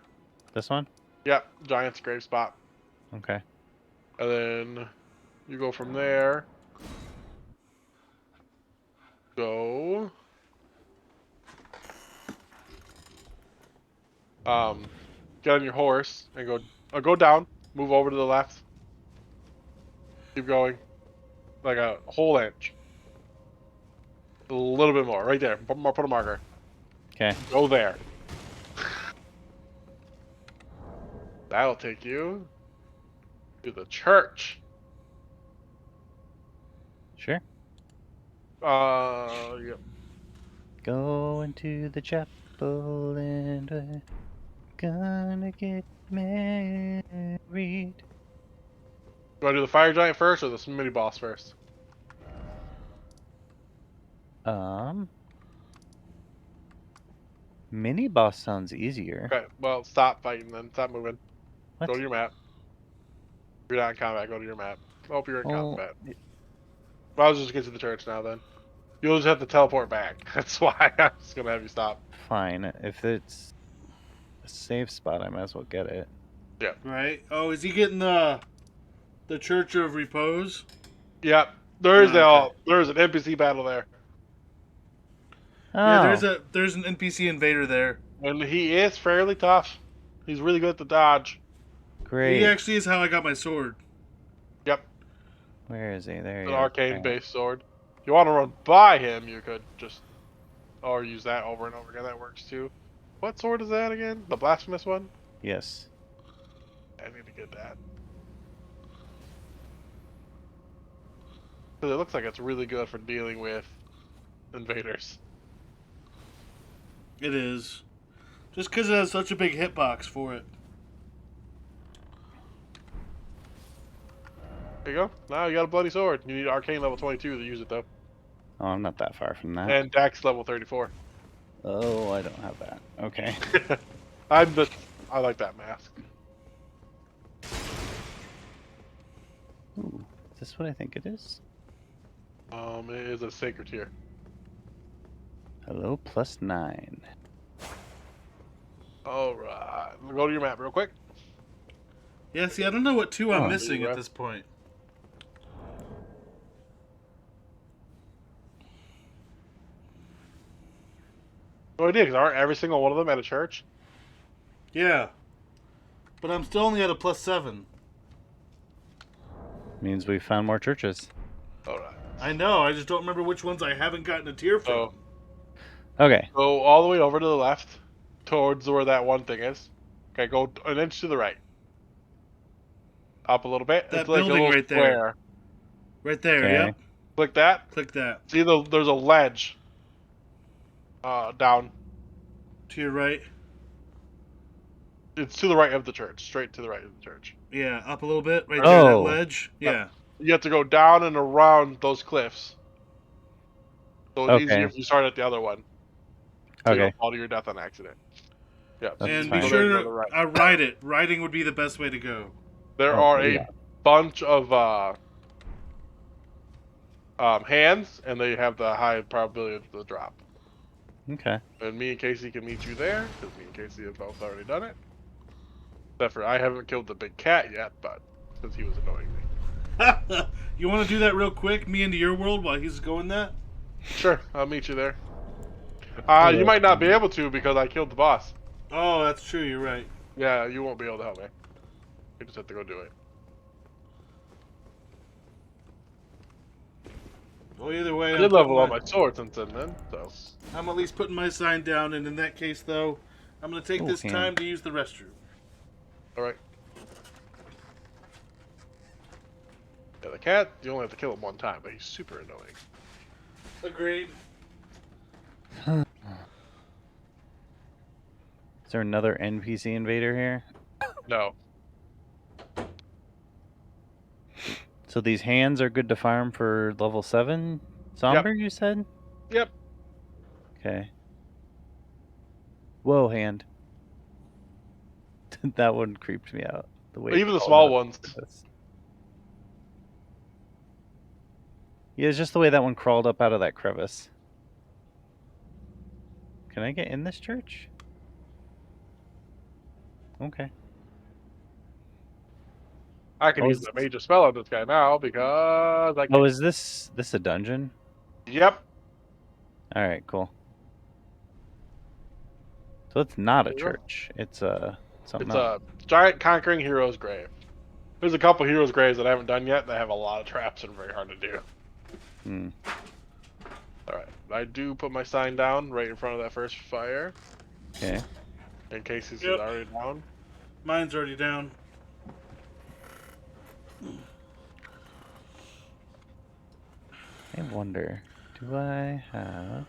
This one? Yep, Giant's grave spot. Okay. And then you go from there. Go. Get on your horse and go down. Move over to the left. Keep going, like a whole inch. A little bit more, right there. Put a marker. Okay. Go there. That'll take you to the church. Sure. Yep. Going to the chapel and we're gonna get married. You want to do the fire giant first or the mini boss first? Mini boss sounds easier. Okay, well, stop fighting then. Stop moving. What? Go to your map. If you're not in combat, go to your map. I hope you're in combat. Well, I'll just get to the church now then. You'll just have to teleport back. That's why I'm just gonna have you stop. Fine. If it's a safe spot, I might as well get it. Yeah. Right? Oh, is he getting the Church of Repose? Yep. There's Okay. there's an NPC battle there. Oh, Yeah, there's an NPC invader there. And he is fairly tough. He's really good at the dodge. great. He actually is how I got my sword. Yep. Where is he? There he An is. arcane based sword. If you want to run by him, you could just or use that over and over again. That works too. What sword is that again? The blasphemous one? Yes. I need to get that. Because it looks like it's really good for dealing with invaders. It is. Just because it has such a big hitbox for it. There you go. Now you got a bloody sword. You need arcane level 22 to use it though. Oh, I'm not that far from that. And Dex level 34. Oh, I don't have that. Okay. I like that mask. Ooh, is this what I think it is? It is a sacred tier. Hello, +9. Alright. Go to your map real quick. Yeah, see, I don't know what two I'm Oh. missing at this point. No idea, because aren't every single one of them at a church? Yeah. But I'm still only at a +7. Means we found more churches. Alright. I know, I just don't remember which ones I haven't gotten a tier from. So, Okay. go all the way over to the left, towards where that one thing is. Okay, go an inch to the right. Up a little bit. That it's like building a little right there. square. Right there, Okay. yep. Click that. Click that. See, there's a ledge. Down. To your right. It's to the right of the church. Straight to the right of the church. Yeah, up a little bit. Right there, that Oh. ledge. Yeah. You have to go down and around those cliffs. So it's Okay. easier if you start at the other one. So you Okay. don't fall to your death on accident. Yeah. That's And fine. be So then sure go to to the right. ride it. Riding would be the best way to go. There Oh, are yeah. a bunch of hands, and they have the high probability of the drop. Okay. And me and Casey can meet you there, because me and Casey have both already done it. Except for I haven't killed the big cat yet, but since he was annoying me. You want to do that real quick? Me into your world while he's going that? Sure, I'll meet you there. You might not be able to because I killed the boss. Oh, that's true. You're right. Yeah, you won't be able to help me. You just have to go do it. Well, either way, I did level up my sword since then, so. I'm at least putting my sign down, and in that case, though, I'm going to take Ooh, this hand. time to use the restroom. Alright. Yeah, the cat, you only have to kill him one time, but he's super annoying. Agreed. Is there another NPC invader here? No. So these hands are good to farm for level 7? Somber, you said? Yep. Okay. Whoa, hand. That one creeped me out. The way Even the it small crawled ones. up like this. Yeah, it's just the way that one crawled up out of that crevice. Can I get in this church? Okay. I can Oh, use the major spell on this guy now because I can. Oh, is this a dungeon? Yep. All right, cool. So it's not a There you go. church. It's something It's else. a giant conquering hero's grave. There's a couple hero's graves that I haven't done yet that have a lot of traps and are very hard to do. Hmm. Alright, I do put my sign down right in front of that first fire. Okay. In case he's Yep. already down. Mine's already down. I wonder, do I have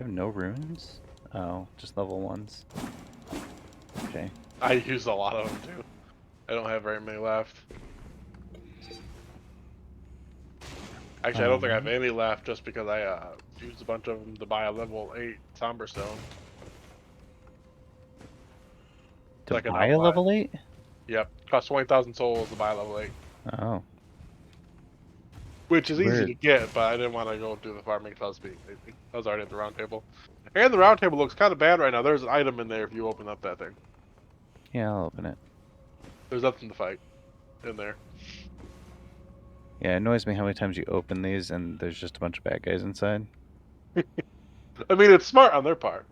no runes? Oh, just level 1s. Okay. I use a lot of them too. I don't have very many left. Actually, I don't think I have any left just because I used a bunch of them to buy a level 8 Somber Stone. To Like an buy a outline. level 8? Yep, cost 20,000 souls to buy a level 8. Oh. Which is easy Weird. to get, but I didn't want to go do the farming because I was being lazy. I was already at the round table. And the round table looks kind of bad right now. There's an item in there if you open up that thing. Yeah, I'll open it. There's nothing to fight in there. Yeah, it annoys me how many times you open these and there's just a bunch of bad guys inside. I mean, it's smart on their part.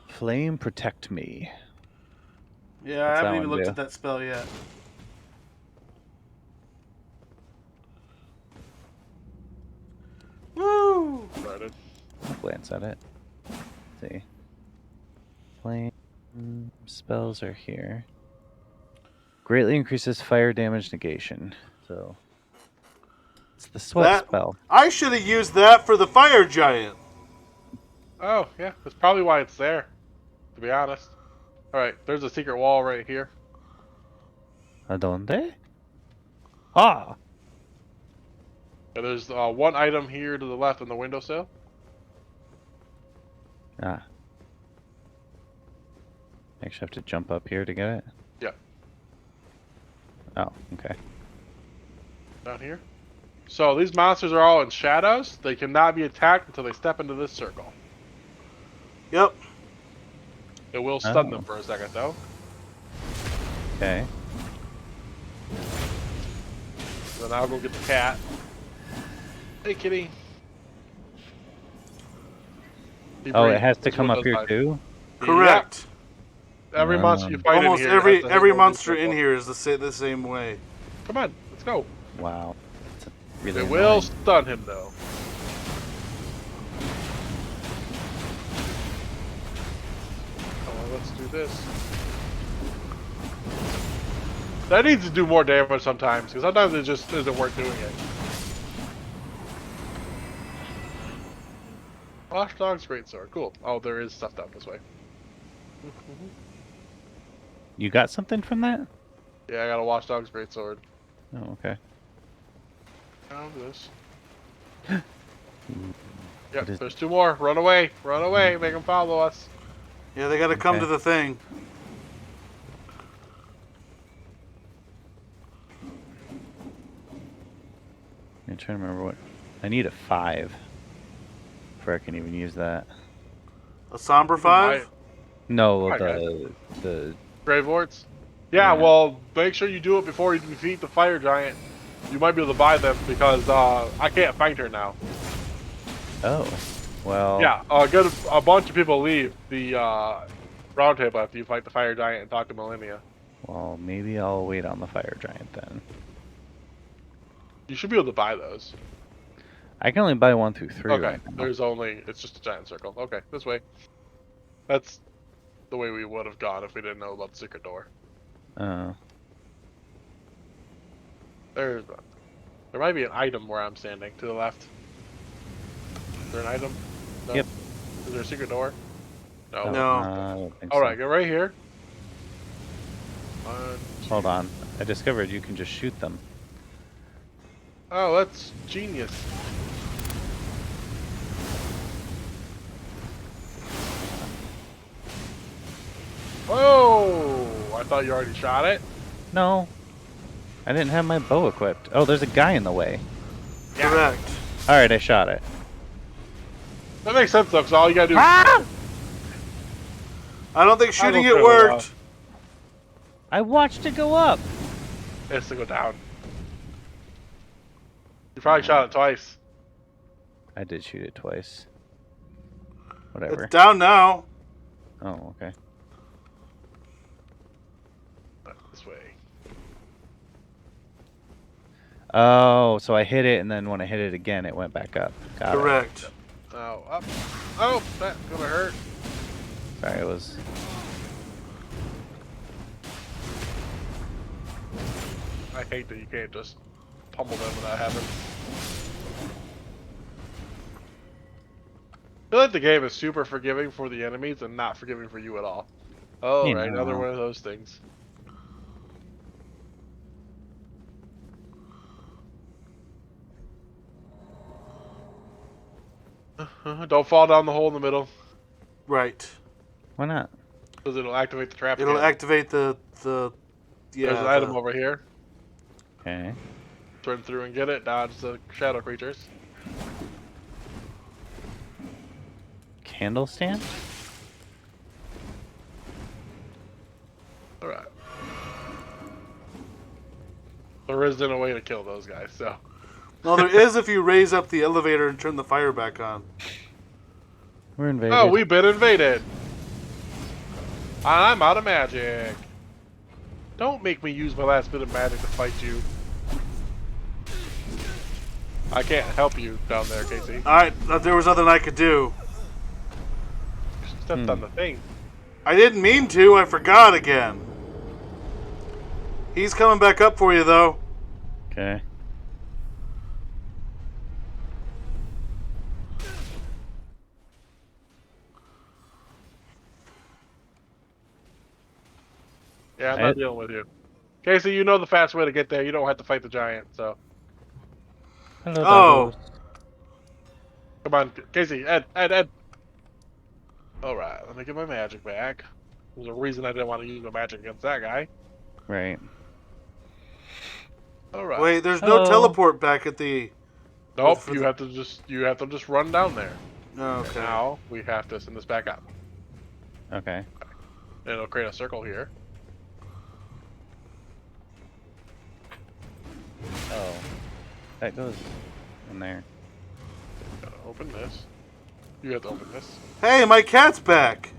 Flame protect me. Yeah, I What's that haven't even one looked do? at that spell yet. Woo! Started. I'll glance at it. Let's see. Flame spells are here. Greatly increases fire damage negation. So it's the sweat That spell. I should have used that for the fire giant. Oh, yeah. That's probably why it's there, to be honest. Alright, there's a secret wall right here. Adonde? Ah! And there's one item here to the left on the windowsill. Ah. Actually have to jump up here to get it? Yep. Oh, okay. Down here. So these monsters are all in shadows. They cannot be attacked until they step into this circle. Yep. It will stun Oh. them for a second, though. Okay. Then I'll go get the cat. Hey, kitty. He Oh, it breathes. has to That's come what up it here does. too? Correct. Yep. Every monster you fight Almost in here. every has to hit every one monster circle. in here is the same way. Come on, let's go. Wow. That's really It will annoying. stun him, though. Oh, let's do this. That needs to do more damage sometimes, because sometimes it just isn't worth doing it. Watchdog's greatsword, cool. Oh, there is stuff down this way. You got something from that? Yeah, I got a Watchdog's greatsword. Oh, okay. Found this. What Yep, is- there's two more. Run away, make them follow us. Yeah, they got to come Okay. to the thing. I'm trying to remember what. I need a 5 before I can even use that. A somber 5. No, I got the Grave Lords? Yeah, Yeah. well, make sure you do it before you defeat the fire giant. You might be able to buy them because I can't find her now. oh, well, Yeah, a bunch of people leave the round table after you fight the fire giant and talk to Millennia. well, maybe I'll wait on the fire giant then. You should be able to buy those. I can only buy 1 through 3 Okay, right now. it's just a giant circle. Okay, this way. That's the way we would have gone if we didn't know about the secret door. Oh, There might be an item where I'm standing to the left. Is there an item? No. Yep. Is there a secret door? No. No. I don't think All so. right, go right here. One, two. Hold on. I discovered you can just shoot them. Oh, that's genius. Whoa! I thought you already shot it. No, I didn't have my bow equipped. Oh, there's a guy in the way. Correct. All right, I shot it. That makes sense though, because all you gotta do is Ah! I don't think shooting it fairly well. worked. I watched it go up. is to go down. You probably shot it twice. I did shoot it twice. Whatever. It's down now. Oh, okay. This way. Oh, so I hit it, and then when I hit it again, it went back up. Got it. Correct. Oh, up. Oh, that's gonna hurt. Sorry, it was. I hate that you can't just pummel them when that happens. I feel like the game is super forgiving for the enemies and not forgiving for you at all. Oh, You right, another know. one of those things. Don't fall down the hole in the middle, Right. Why not? because it'll activate the trap It'll again. activate the yeah. There's an item over here. Okay. Turn through and get it. Dodge the shadow creatures. Candle stand? Alright. There isn't a way to kill those guys, so. Well, there is if you raise up the elevator and turn the fire back on. We're invaded. Oh, we've been invaded! I'm out of magic! Don't make me use my last bit of magic to fight you. I can't help you down there, Casey. Alright, there was nothing I could do. You stepped on the thing. I didn't mean to, I forgot again. He's coming back up for you, though. Okay. Yeah, I'm not dealing with you. Casey, you know the fast way to get there. You don't have to fight the giant, so. Hello, Oh. doggos. Come on, Casey, Ed. Alright, let me get my magic back. There's a reason I didn't want to use my magic against that guy. Right. Alright. Wait, there's Hello. no teleport back at the... Nope, for you the- have to just run down there. Oh, okay. Now we have to send this back up. Okay. And it'll create a circle here. Oh. That goes in there. Gotta open this. You have to open this. Hey, my cat's back!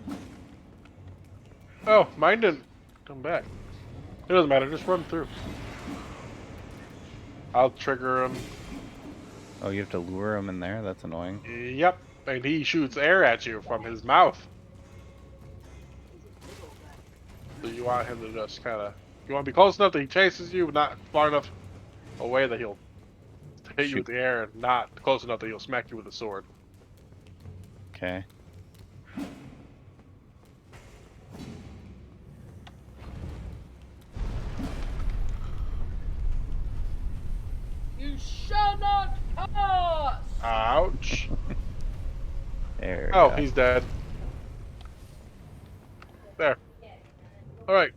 Oh, mine didn't come back. It doesn't matter, just run through. I'll trigger him. Oh, you have to lure him in there? That's annoying. Yep, and he shoots air at you from his mouth. So you want him to just kind of... You want to be close enough that he chases you, but not far enough away that he'll hit you with the air, and not close enough that he'll smack you with a sword. Okay. You shall not pass! Ouch. There we Oh, go. he's dead. There. Alright.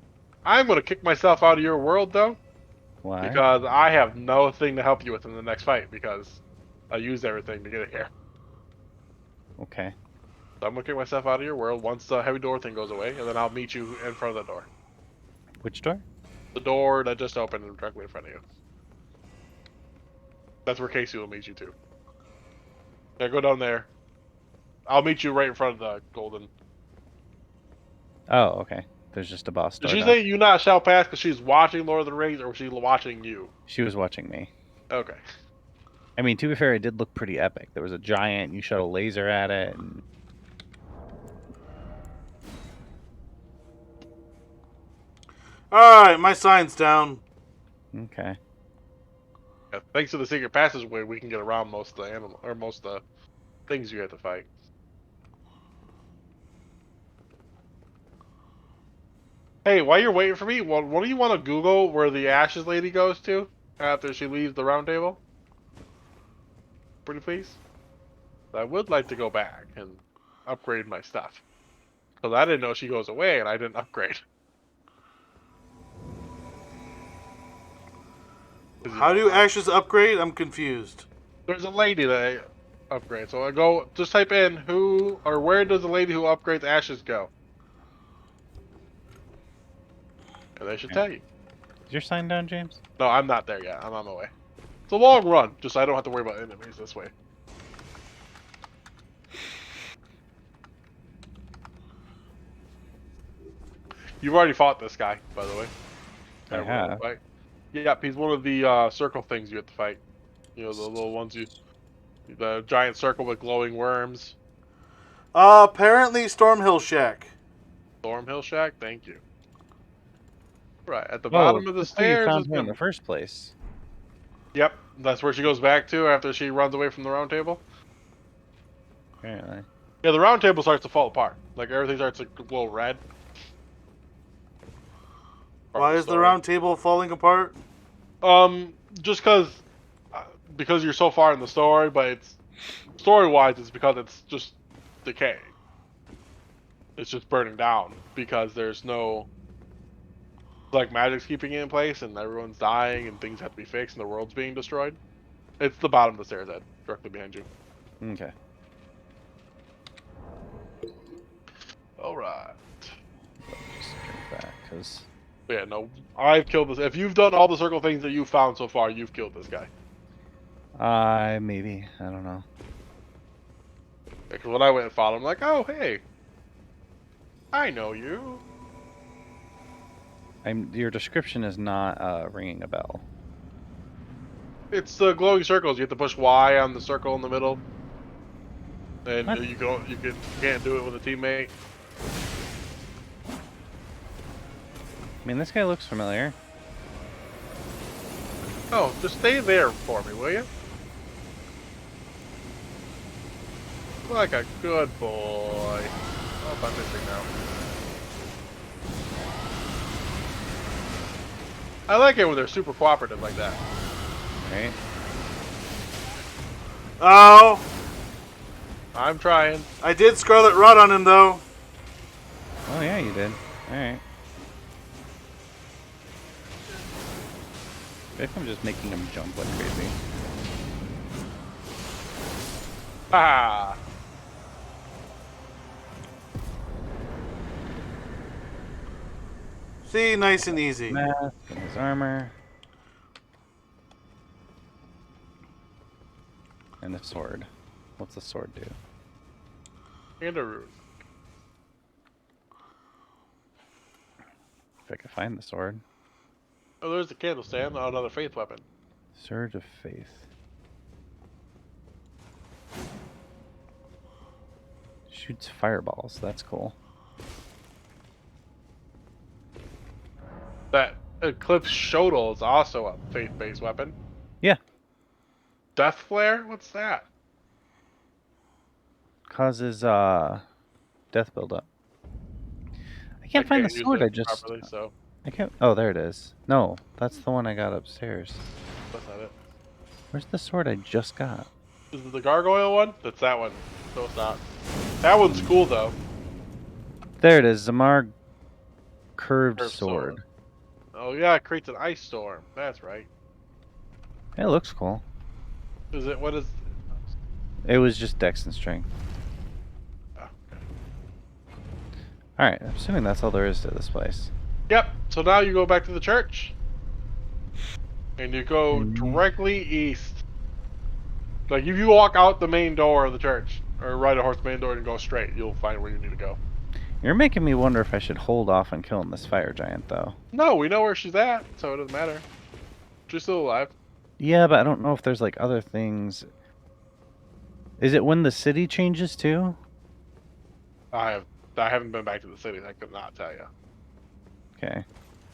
I'm going to kick myself out of your world, though. Why? Because I have no thing to help you with in the next fight, because I used everything to get it here. Okay. So I'm going to kick myself out of your world once the heavy door thing goes away, and then I'll meet you in front of the door. Which door? The door that just opened directly in front of you. That's where Casey will meet you, too. Yeah, go down there. I'll meet you right in front of the golden... Oh, okay. There's just a boss door. Did she down. say you not shall pass because she's watching Lord of the Rings, or was she watching you? She was watching me. Okay. I mean, to be fair, it did look pretty epic. There was a giant, you shot a laser at it, and... Alright, my sign's down. Okay. Yeah, thanks to the secret passageway, we can get around most of the animal or most of the things you have to fight. Hey, while you're waiting for me, what do you want to Google where the Ashes lady goes to after she leaves the round table? Pretty please? I would like to go back and upgrade my stuff. Because I didn't know she goes away and I didn't upgrade. How do ashes upgrade? I'm confused. There's a lady that upgrade. So I go, just type in who or where does the lady who upgrades ashes go? And they should tell you. Is your sign down, James? No, I'm not there yet. I'm on my way. It's a long run, just so I don't have to worry about enemies this way. You've already fought this guy, by the way. I have. Fight. Yep, he's one of the circle things you have to fight. You know, the little ones the giant circle with glowing worms. Apparently Stormhill Shack. Thornhill Shack, thank you. Right, at the Oh, bottom of the that's how you stairs found is her in gonna... the first place. Yep, that's where she goes back to after she runs away from the round table. Apparently. Yeah, the round table starts to fall apart. Like, everything starts to glow red. Why is the round table falling apart? Just because you're so far in the story, but it's story-wise, it's because it's just decaying. It's just burning down because there's no like magic's keeping it in place, and everyone's dying, and things have to be fixed, and the world's being destroyed. It's the bottom of the stairs, Ed, directly behind you. Okay. All right. Let me just drink back, because... Yeah, no, I've killed this. If you've done all the circle things that you've found so far, you've killed this guy. Maybe. I don't know. Because when I went and fought him, I'm like, oh, hey. I know you. Your description is not ringing a bell. It's the glowing circles. You have to push Y on the circle in the middle. And What? you can't do it with a teammate. I mean, this guy looks familiar. Oh, just stay there for me, will you? Like a good boy. Oh, I'm missing now. I like it when they're super cooperative like that. Right? Oh, I'm trying. I did Scarlet Rot on him though. Oh, yeah, you did. Alright. I think I'm just making him jump like crazy. Ah! See, nice and easy. Mask and his armor. And a sword. What's the sword do? And a rune. If I can find the sword. Oh, there's the candle stand. Oh, another faith weapon. Surge of Faith. Shoots fireballs. That's cool. That Eclipse Shodal is also a faith-based weapon. Yeah. Death Flare? What's that? Causes death buildup. I can't find the use sword. it I just properly, so I can't. Oh, there it is. No, that's the one I got upstairs. that's not it. Where's the sword I just got? Is it the gargoyle one? That's that one. No, it's not. That one's cool though. There it is. Zamar curved Curved sword. Oh yeah, it creates an ice storm. That's right. It looks cool. Is it? What is? It was just dex and strength. Oh, okay. Alright, I'm assuming that's all there is to this place. Yep. So now you go back to the church, and you go directly east. Like if you walk out the main door of the church, or ride a horse main door and go straight, you'll find where you need to go. You're making me wonder if I should hold off on killing this fire giant, though. No, we know where she's at, so it doesn't matter. She's still alive. Yeah, but I don't know if there's like other things. Is it when the city changes too? I haven't been back to the city. I could not tell you. Okay.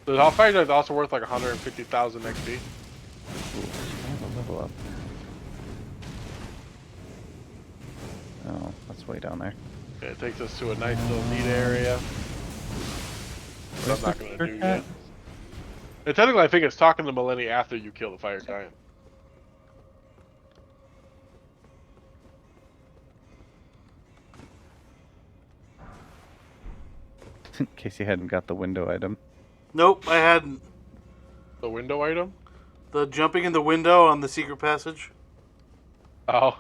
The hot fire is also worth like 150,000 XP. Ooh, I have a level up. Oh, that's way down there. Yeah, it takes us to a nice little neat area. But I'm not going to do yet. And technically, I think it's talking to Millennia after you kill the fire giant. In case you hadn't got the window item. Nope, I hadn't. The window item? The jumping in the window on the secret passage. Oh.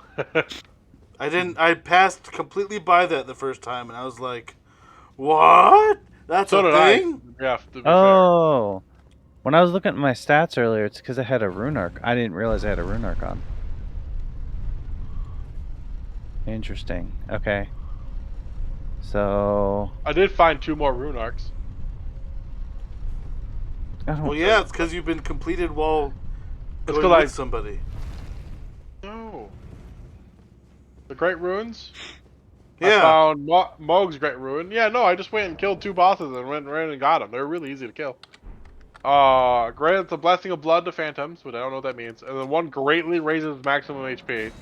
I didn't. I passed completely by that the first time, and I was like, "What? That's So a did thing?" I. Yeah, to be fair. Oh, when I was looking at my stats earlier, it's because I had a rune arc. I didn't realize I had a rune arc on. Interesting. Okay. So I did find 2 more rune arcs. I don't. Well, yeah, it's because you've been completed while It's going because with somebody. No. The Great Ruins? I Yeah. found Mog's Great Ruin. Yeah, no, I just went and killed 2 bosses and went and got them. They're really easy to kill. Grants the Blessing of Blood to Phantoms, but I don't know what that means. And then one greatly raises maximum HP.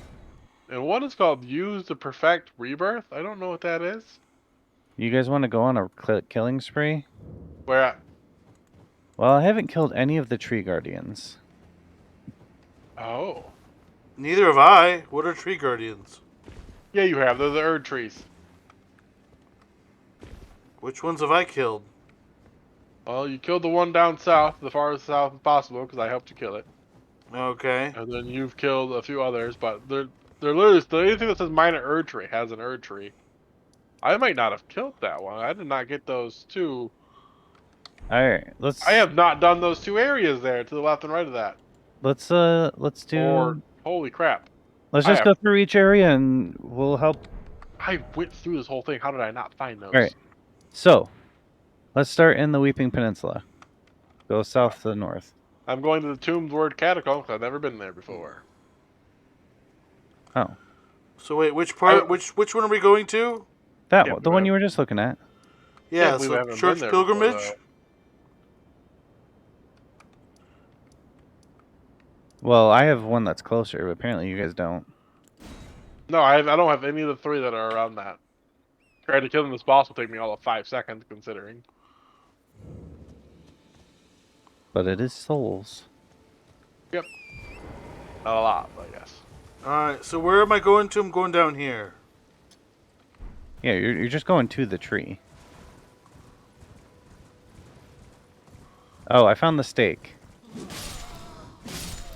And one is called Use to Perfect Rebirth. I don't know what that is. You guys want to go on a killing spree? Where at? Well, I haven't killed any of the tree guardians. Oh. Neither have I. What are tree guardians? Yeah, you have. They're the Erd trees. Which ones have I killed? Well, you killed the one down south, the farthest south as possible, because I helped you kill it. Okay. And then you've killed a few others, but they're literally anything that says minor Erd tree has an Erd tree. I might not have killed that one. I did not get those 2. All right, let's. I have not done those 2 areas there to the left and right of that. Let's do. Or holy crap! Let's I just have- go through each area and we'll help. I went through this whole thing. How did I not find those? All right. So, let's start in the Weeping Peninsula. Go south to north. I'm going to the Tombed Word Catacomb because I've never been there before. Oh, So wait, which part? Which one are we going to? that Yeah, one, the we one have- you were just looking at. Yeah. believe I So haven't church been there before, pilgrimage. though. Well, I have one that's closer, but apparently you guys don't. No, I don't have any of the 3 that are around that. Trying to kill this boss will take me all of 5 seconds, considering. But it is souls. Not a lot, but yes. All right. So where am I going to? I'm going down here. Yeah, you're just going to the tree. Oh, I found the stake.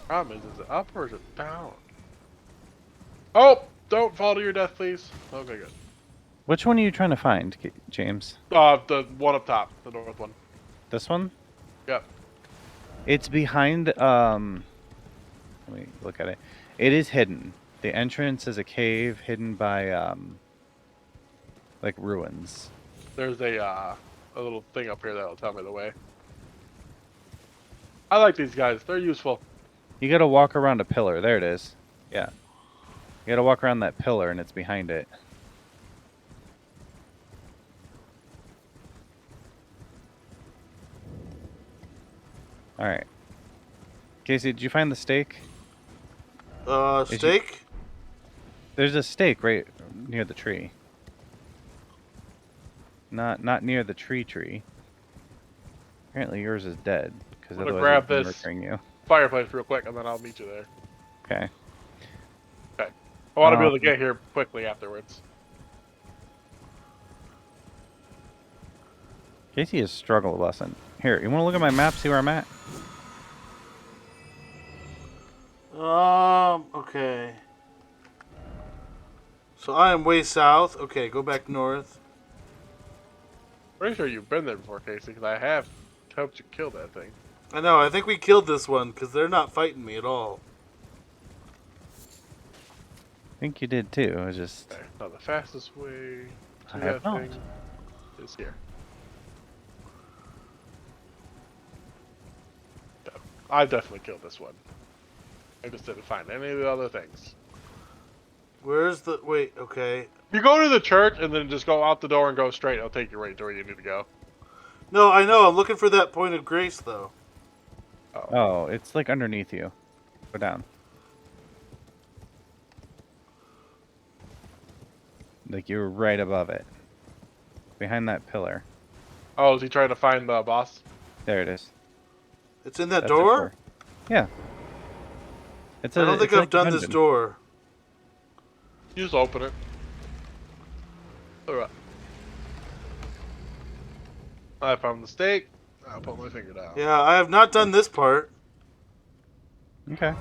Problem is it up or is it down? Oh! Don't fall to your death, please. Okay, good. Which one are you trying to find, James? The one up top, the north one. This one? Yep. It's behind. Let me look at it. It is hidden. The entrance is a cave hidden by like ruins. There's a little thing up here that'll tell me the way. I like these guys. They're useful. You gotta walk around a pillar. There it is. Yeah. You gotta walk around that pillar, and it's behind it. All right. Casey, did you find the stake? Steak. There's a stake right near the tree. Not near the tree. Apparently yours is dead because I'm gonna otherwise grab it's this. murdering you. Fireplace real quick, and then I'll meet you there. Okay. Okay. I want to be able to get here quickly afterwards. Casey has struggled lesson. Here, you want to look at my map, see where I'm at? Okay. So I am way south. Okay, go back north. Pretty sure you've been there before, Casey, because I have helped you kill that thing. I know. I think we killed this one because they're not fighting me at all. I think you did too. It was just Okay. Now the fastest way to I that have not. thing is here. Yep. I definitely killed this one. I just didn't find any of the other things. Where's the... Wait, okay. You go to the church and then just go out the door and go straight. It'll take you right to where you need to go. No, I know. I'm looking for that point of grace, though. Oh, it's like underneath you. Go down. Like you're right above it. Behind that pillar. Oh, is he trying to find the boss? There it is. It's in that That's the door? Yeah. It's I don't think it's I've like a done this dungeon. door. You just open it. Alright. I found the stake. I'll put my finger down. Yeah, I have not done this part. Okay.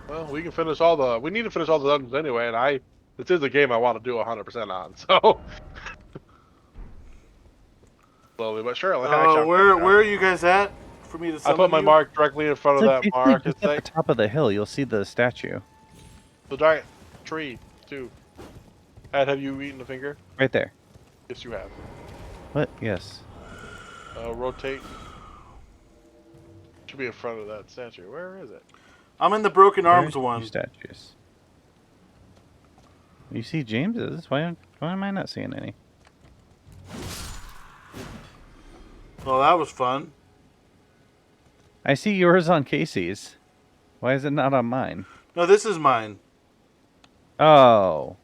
Well, we can finish all the. We need to finish all the dungeons anyway, and this is a game I want to do 100% on. So slowly but surely. Actually, I'm Where good now. are you guys at for me to I put summon my you? mark directly in front of So that basically, mark. just It's at the like top of the hill, you'll see the statue the giant tree too. Ed, have you eaten a finger? right there. Yes, you have. What? Yes. Rotate. Should be in front of that statue. Where is it? I'm in the Broken There are Arms two one. statues. You see James's? Why am I not seeing any? Well, that was fun. I see yours on Casey's. Why is it not on mine? No, this is mine. Oh.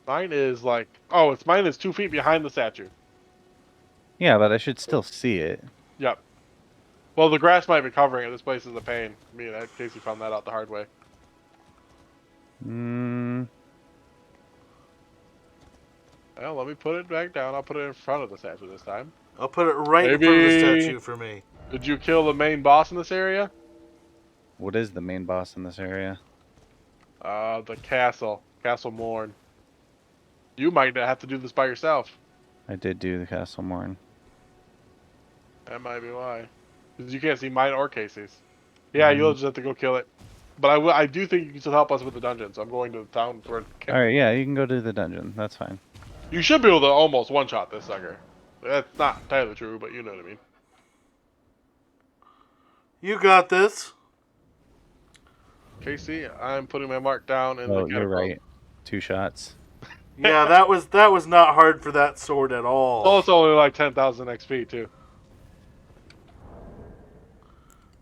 Mine is like, oh, mine is 2 feet behind the statue. Yeah, but I should still see it. Yep. Well, the grass might be covering it. This place is a pain. Me and Casey found that out the hard way. Hmm. Well, let me put it back down. I'll put it in front of the statue this time. I'll put it right in front of the statue for me. Did you kill the main boss in this area? What is the main boss in this area? The castle. Castle Morn. You might have to do this by yourself. I did do the Castle Morn. That might be why. Because you can't see mine or Casey's. Yeah, you'll just have to go kill it. But I do think you can still help us with the dungeon, so I'm going to the town for it. Alright, yeah, you can go to the dungeon. That's fine. You should be able to almost one-shot this sucker. That's not entirely true, but you know what I mean. You got this. Casey, I'm putting my mark down in Oh, the you're catapult. right. 2 shots. Yeah, that was not hard for that sword at all. Oh, it's only like 10,000 XP, too.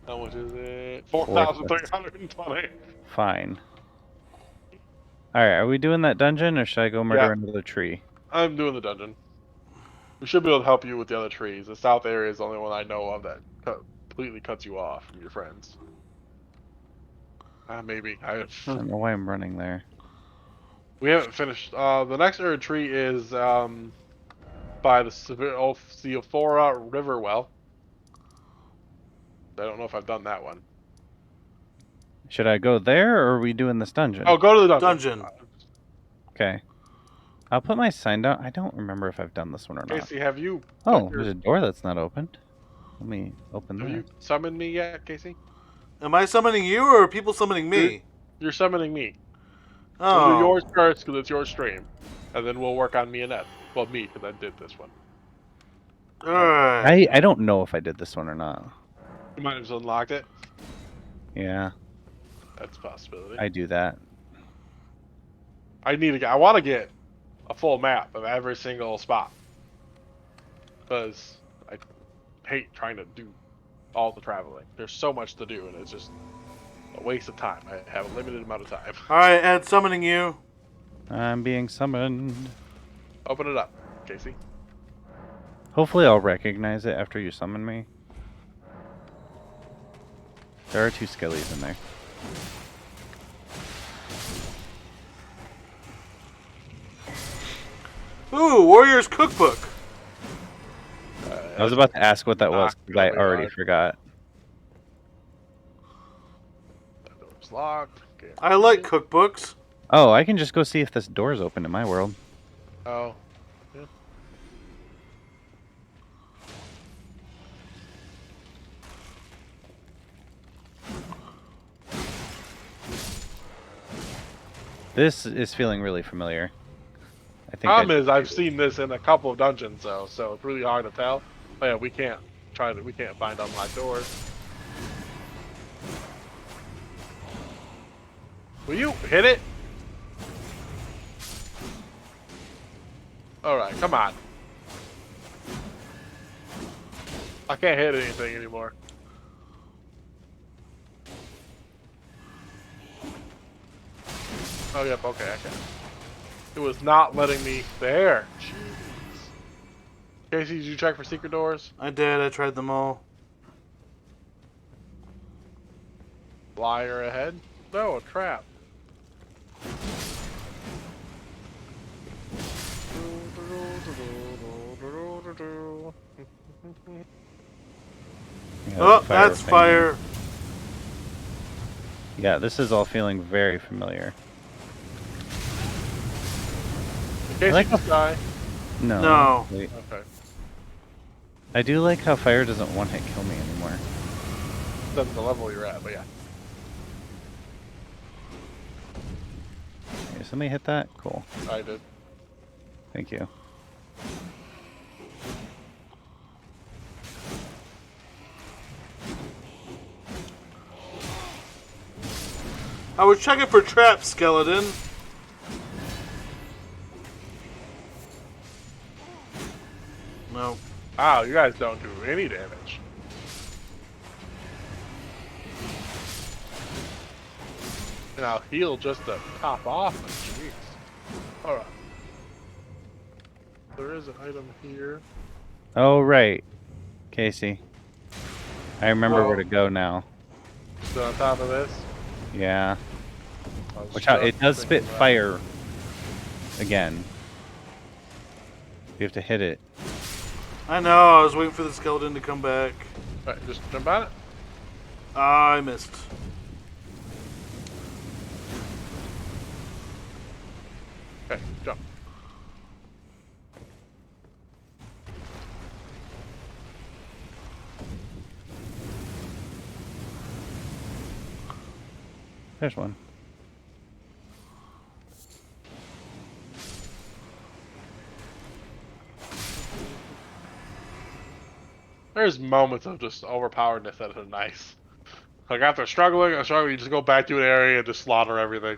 How much is it? 4,320. Fine. Alright, are we doing that dungeon, or should I go murder Yeah. another tree? I'm doing the dungeon. We should be able to help you with the other trees. The south area is the only one I know of that completely cuts you off from your friends. Maybe. I don't know why I'm running there. We haven't finished. The next Erd tree is by the Sephora River Well. I don't know if I've done that one. Should I go there, or are we doing this dungeon? Oh, go to the dungeon. Okay. I'll put my sign down. I don't remember if I've done this one or not. Casey, have you? Oh, there's a door that's not opened. Let me open Have that. you summoned me yet, Casey? Am I summoning you or are people summoning me? You're summoning me. Oh. We'll do yours first because it's your stream, and then we'll work on me and Ed. Well, me because I did this one. Alright. I don't know if I did this one or not. You might have just unlocked it. Yeah, That's a possibility. I do that. I want to get a full map of every single spot because I hate trying to do all the traveling. There's so much to do, and it's just a waste of time. I have a limited amount of time. Alright, Ed, summoning you. I'm being summoned. Open it up, Casey. Hopefully I'll recognize it after you summon me. There are 2 skellies in there. Ooh, Warrior's Cookbook. I was about to ask what that was, because I really already hard. forgot. That door's locked. Okay. I like cookbooks. Oh, I can just go see if this door's open in my world. Oh. Yeah. This is feeling really familiar. I think Problem is, I've seen this in a couple of dungeons, though, so it's really hard to tell. Oh, yeah, we can't find unlocked doors. Will you hit it? Alright, come on. I can't hit anything anymore. Oh, yep, okay, I can. It was not letting me there. Jeez. Casey, did you check for secret doors? I did, I tried them all. Liar ahead? No, a trap. Yeah, Oh, the that's thing fire. there. Yeah, this is all feeling very familiar. In case like you just die. No. No. Wait. Okay. I do like how fire doesn't one-hit kill me anymore. Depends on the level you're at, but yeah. Okay, somebody hit that? Cool. I did. Thank you. I was checking for traps, skeleton. No. Wow, you guys don't do any damage. And I'll heal just to top off. Jeez. Alright. There is an item here. Oh, right. Casey. I remember where Whoa. to go now. So on top of this. Yeah. I was Watch out, just it does spit thinking that. fire again. You have to hit it. I know, I was waiting for the skeleton to come back. Alright, just jump on it. I missed. Okay, jump. There's one. There's moments of just overpoweredness that are nice. Like after struggling, you just go back to an area and just slaughter everything.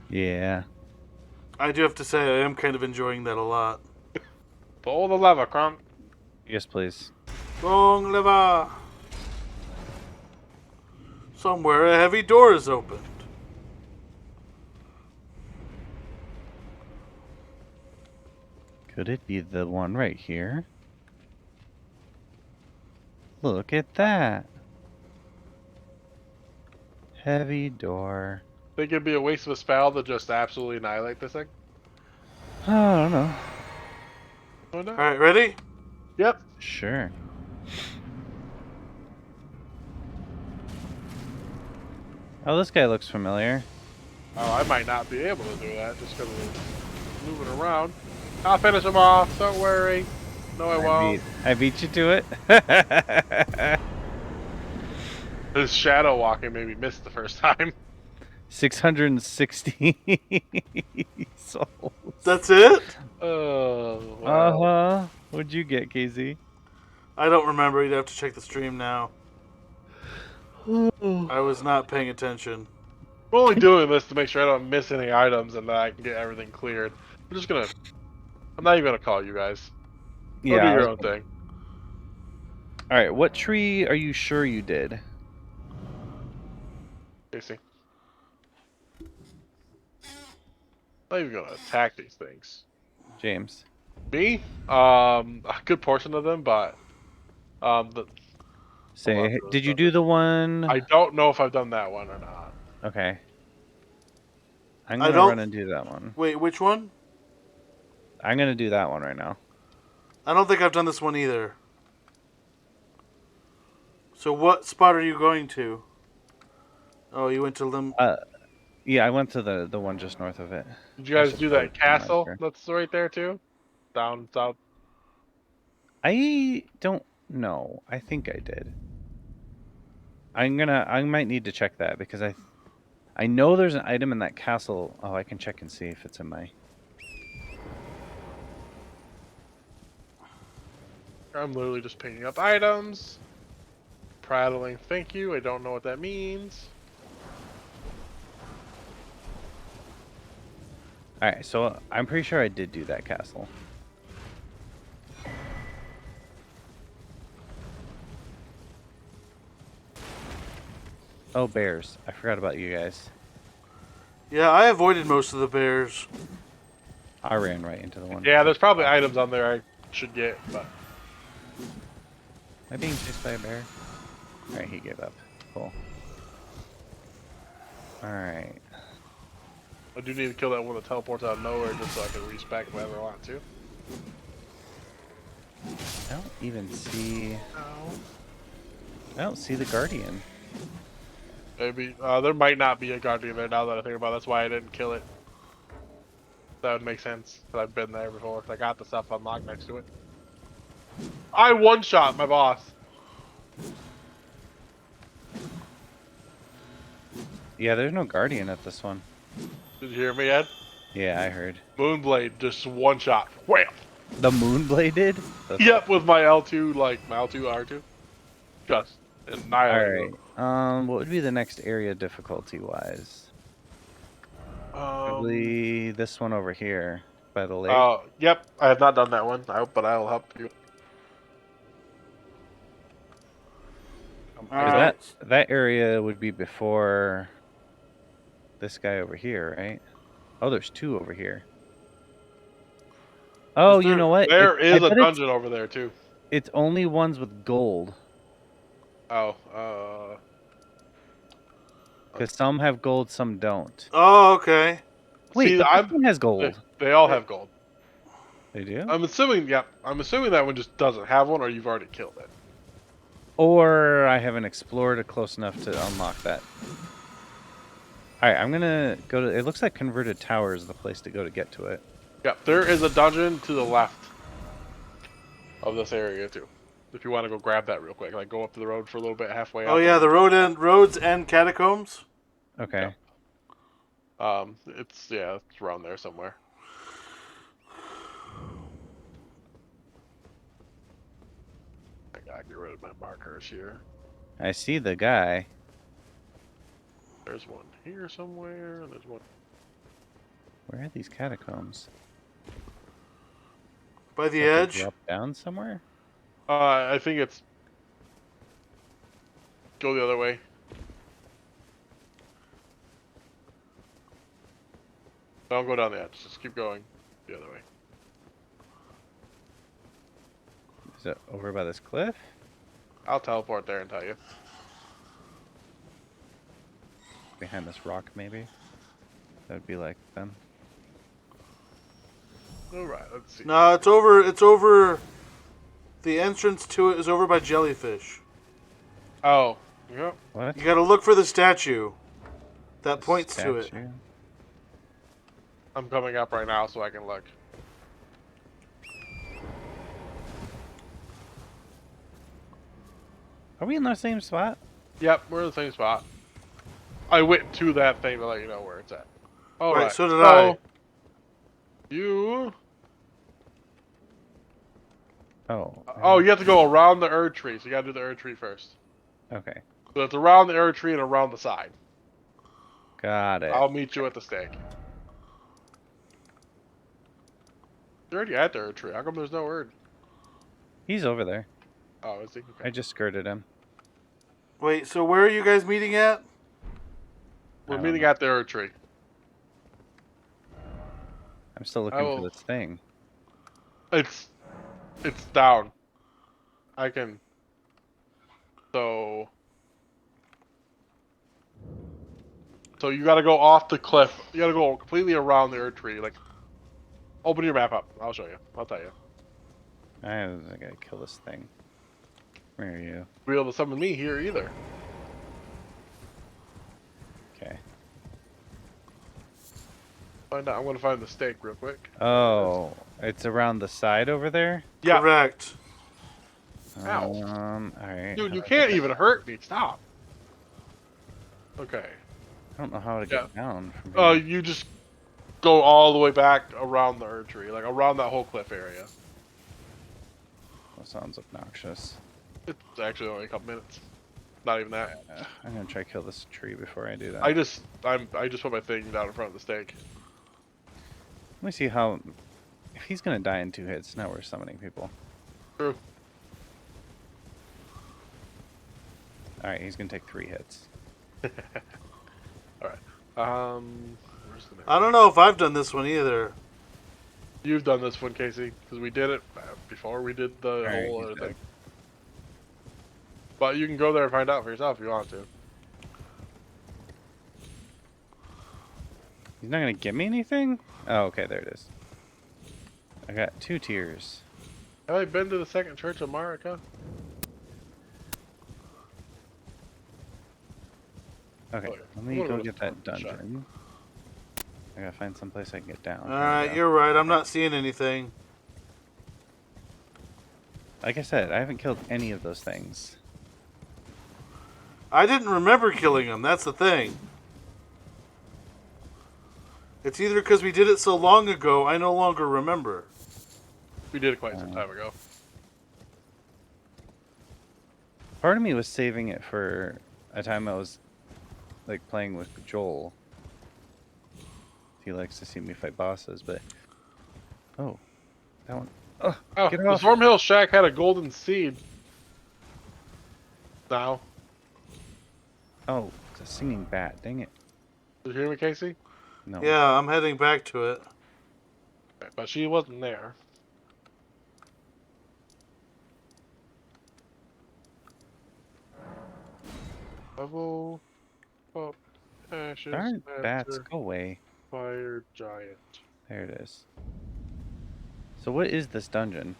Yeah. I do have to say, I am kind of enjoying that a lot. Pull the lever, Kronk. Yes, please. Wrong lever. Somewhere a heavy door is opened. Could it be the one right here? Look at that. Heavy door. Think it'd be a waste of a spell to just absolutely annihilate this thing? Oh, I don't know. Oh no. Alright, ready? Yep. Sure. Oh, this guy looks familiar. Oh, I might not be able to do that just because we're moving around. I'll finish him off. Don't worry. No, I won't. I beat you to it. His shadow walking made me miss the first time. 660 souls. That's it? Oh, wow. Uh-huh. What'd you get, KZ? I don't remember. You'd have to check the stream now. I was not paying attention. I'm only doing this to make sure I don't miss any items and that I can get everything cleared. I'm not even gonna call you guys. Go do your own thing. Alright, what tree are you sure you did? Casey. I'm not even gonna attack these things. James. Me? A good portion of them, but Say, did you do the one? I don't know if I've done that one or not. Okay. I'm I gonna don't- run and do that one. Wait, which one? I'm gonna do that one right now. I don't think I've done this one either. So what spot are you going to? Oh, you went to Lim... Yeah, I went to the one just north of it. Did you guys should do probably that put my castle marker. that's right there too? Down south. I don't know. I think I did. I might need to check that because I know there's an item in that castle. Oh, I can check and see if it's in my... I'm literally just picking up items. Prattling, thank you. I don't know what that means. Alright, so I'm pretty sure I did do that castle. Oh, bears. I forgot about you guys. Yeah, I avoided most of the bears. I ran right into the one. Yeah, there's probably items on there I should get, but Am I being chased by a bear? Alright, he gave up. Cool. Alright. I do need to kill that one that teleports out of nowhere just so I can respec if I ever want to. I don't even see... I don't see the Guardian. Maybe there might not be a guardian there now that I think about it. That's why I didn't kill it. That would make sense. Cause I've been there before. I got the stuff unlocked next to it. I one-shot my boss. Yeah, there's no Guardian at this one. Did you hear me, Ed? Yeah, I heard. Moonblade just one-shot. Wham! The Moonblade did? Yep, with my L2, like my L2, R2. Just annihilated. Alright. What would be the next area difficulty-wise? Probably this one over here by the lake. Yep, I have not done that one, but I'll help you. Alright. That area would be before this guy over here, right? Oh, there's two over here. Oh, you know what? There is a bet dungeon over there too. It's only ones with gold. Oh, Because some have gold, some don't. Oh, okay. Wait, see, the first one has gold. They all have gold. They do? I'm assuming that one just doesn't have one, or you've already killed it. Or I haven't explored it close enough to unlock that. Alright, I'm gonna go to... It looks like Converted Tower is the place to go to get to it. Yep, there is a dungeon to the left of this area too. If you want to go grab that real quick, like go up the road for a little bit, halfway up. Oh yeah, the roads and catacombs. Okay. Yeah. It's around there somewhere. I gotta get rid of my markers here. I see the guy. There's one here somewhere, and there's one. Where are these catacombs? By the Like they edge. drop down somewhere? I think it's go the other way. Don't go down the edge. Just keep going the other way. Is it over by this cliff? I'll teleport there and tell you. Behind this rock, maybe? That would be like them. Alright, let's see. No, it's over. The entrance to it is over by Jellyfish. Oh, yep. What? You gotta look for the statue that points to it. Statue? I'm coming up right now so I can look. Are we in the same spot? Yep, we're in the same spot. I went to that thing to let you know where it's at. All Right, right. so did I. You. Oh. Oh, you have to go around the Erd tree. So you gotta do the Erd tree first. Okay. So it's around the Erd tree and around the side. Got it. I'll meet you at the stake. You're already at the Erd tree. How come there's no Erd? He's over there. Oh, is he? Okay. I just skirted him. Wait, so where are you guys meeting at? We're I don't meeting know. at the Erd tree. I'm still looking for this thing. It's down. I can. So you gotta go off the cliff. You gotta go completely around the Erd tree. Like, open your map up. I'll show you. I'll tell you. I gotta kill this thing. Where are you? Be able to summon me here either. Okay. Find out. I'm gonna find the stake real quick. Oh, it's around the side over there? Yeah. Correct. Ow. Alright. Dude, you can't even hurt me. Stop. Okay. I don't know how to get down from here. You just go all the way back around the Erd tree, like around that whole cliff area. That sounds obnoxious. It's actually only a couple minutes. Not even that. I'm gonna try to kill this tree before I do that. I just put my thing down in front of the stake. Let me see how... If he's gonna die in 2 hits, now we're summoning people. True. Alright, he's gonna take 3 hits. Alright. Where's the next? I don't know if I've done this one either. You've done this one, Casey, because we did it before we did the Alright, whole he's other back. thing. But you can go there and find out for yourself if you want to. He's not gonna give me anything? Oh, okay, there it is. I got 2 tiers. Have I been to the second church of Marika? Okay, Oh, yeah. let me I'm gonna go go get to that the shop. dungeon. I gotta find someplace I can get down. Here we Alright, go. you're right. I'm not seeing anything. Like I said, I haven't killed any of those things. I didn't remember killing them. That's the thing. It's either because we did it so long ago, I no longer remember. We did it quite some time ago. Part of me was saving it for a time I was like playing with Joel. He likes to see me fight bosses, but oh, that one. Oh, Oh, get the off! Storm Hill Shack had a golden seed. Now, Oh, it's a singing bat. Dang it! did you hear me, Casey? No. Yeah, I'm heading back to it. Okay, but she wasn't there. Level up, ashes, Darn bats, after go away. fire giant. There it is. So what is this dungeon?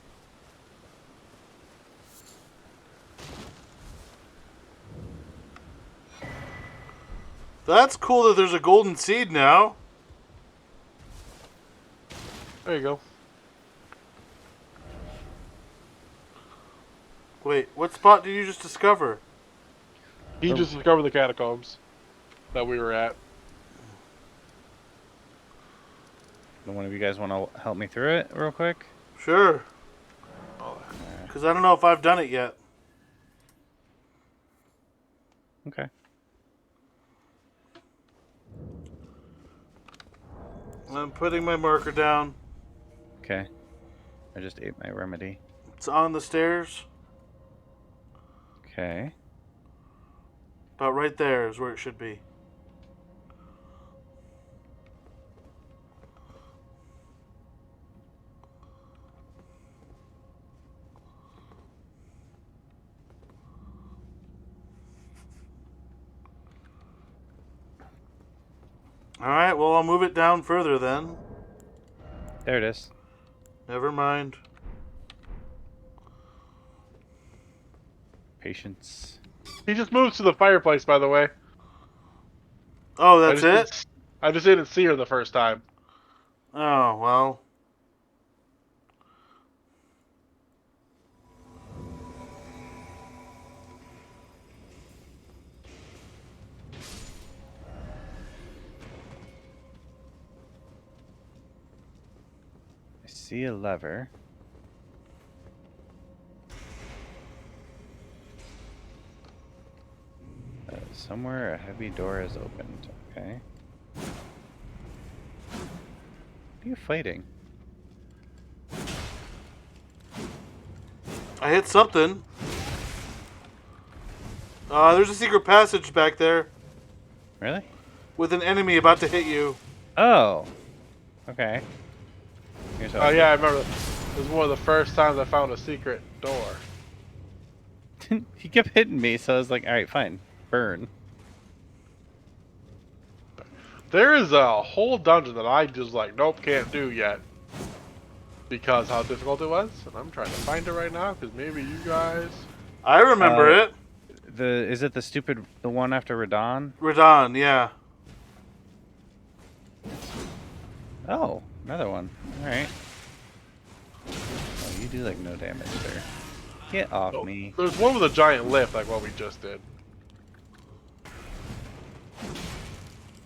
That's cool that there's a golden seed now. There you go. Wait, what spot did you just discover? He Oh. just discovered the catacombs that we were at. Do one of you guys want to help me through it real quick? Sure. Oh, Because I don't know if I've done it yet. Okay. I'm putting my marker down. Okay. I just ate my remedy. It's on the stairs. Okay. About right there is where it should be. Alright, well, I'll move it down further then. There it is. Never mind. Patience. he just moved to the fireplace, by the way. Oh, that's it? I just didn't see her the first time. Oh, well. I see a lever. Somewhere a heavy door is opened. Okay. What are you fighting? I hit something. There's a secret passage back there Really? with an enemy about to hit you. Oh. Okay. Here's how Oh yeah, I remember. It was one of the first times I found a secret door. He kept hitting me, so I was like, alright, fine. Burn. There is a whole dungeon that I just like, nope, can't do yet. Because how difficult it was. And I'm trying to find it right now, because maybe you guys... I remember it. Is it the one after Radon? Radon, yeah. Oh, another one. Alright. Oh, you do like no damage there. Get off Oh, me. there's one with a giant lift, like what we just did.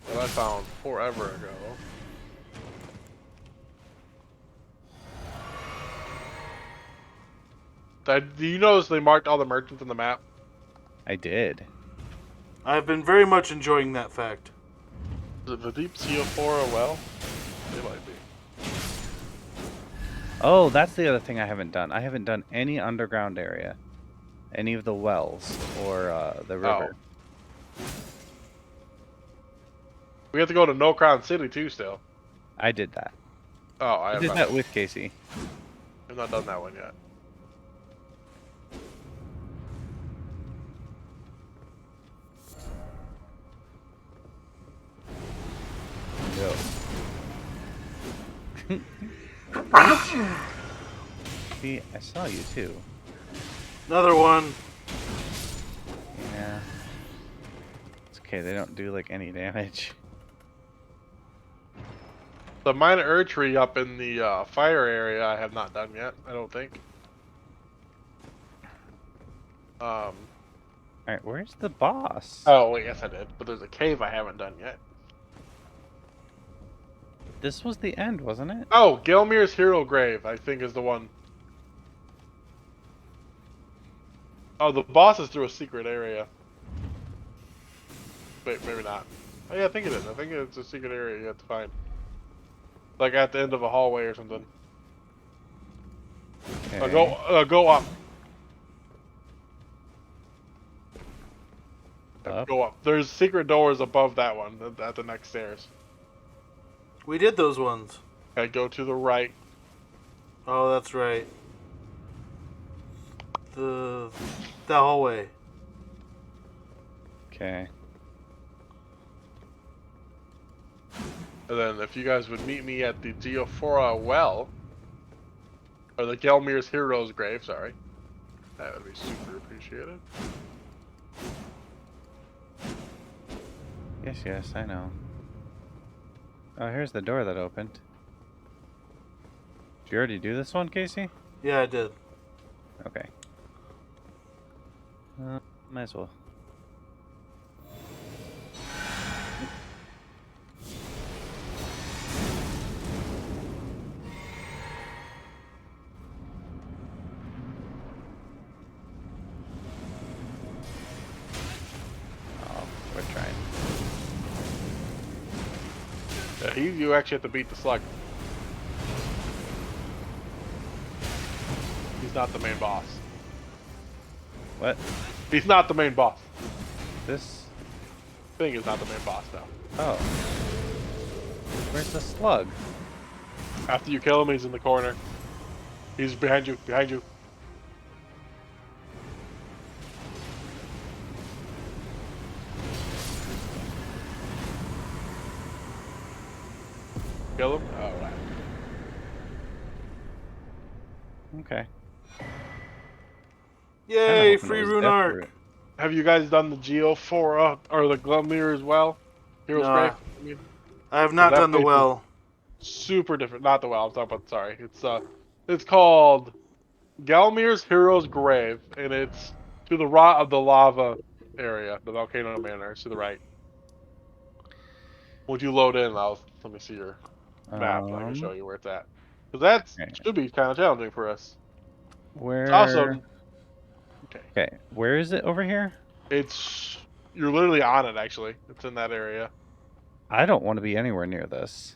That I found forever ago. Do you notice they marked all the merchants on the map? I did. I've been very much enjoying that fact. Is it the Deep Sea of Flora well? They might be. Oh, that's the other thing I haven't done. I haven't done any underground area. Any of the wells or the river. We have to go to No Crown City too still. I did that. Oh, I did that with Casey. I've not done that one yet. See, I saw you too. Another one. Yeah. It's Okay, they don't do like any damage. The minor Erdtree up in the fire area I have not done yet, I don't think. Alright, where's the boss? Oh, wait, yes I did. But there's a cave I haven't done yet. This was the end, wasn't it? Oh, Gelmir's Hero Grave, I think is the one. Oh, the boss is through a secret area. Wait, maybe not. Oh, yeah, I think it is. I think it's a secret area you have to find. Like at the end of a hallway or something. Okay. Go up. Up? Go up. There's secret doors above that one at the next stairs. We did those ones. Okay, go to the right. Oh, that's right. The hallway. Okay. And then if you guys would meet me at the Geophora well, or the Gelmir's Hero's Grave, sorry. That would be super appreciated. Yes, I know. Oh, here's the door that opened. Did you already do this one, Casey? Yeah, I did. Okay. Might as well. Oh, we're trying. Yeah, you actually have to beat the slug. He's not the main boss. What? He's not the main boss. This? Thing is not the main boss now. Oh. Where's the slug? After you kill him, he's in the corner. He's behind you, behind you. Kill him? Oh, right. Okay. Yay, Kinda hoping it free was rune Death arc. Root. Have you guys done the Geophora or the Glumir as well? Hero's Nah. Grave? I mean, I have not That done the place is- well. super different. Not the well. I'm talking about. Sorry. It's called Galmir's Hero's Grave, and it's to the right of the lava area, the volcano manor. It's to the right. Would you load in? Let me see your map, and I can show you where it's at. Because that Okay. should be kind of challenging for us. Where? It's also okay. Okay, where is it over here? You're literally on it. Actually, it's in that area. I don't want to be anywhere near this.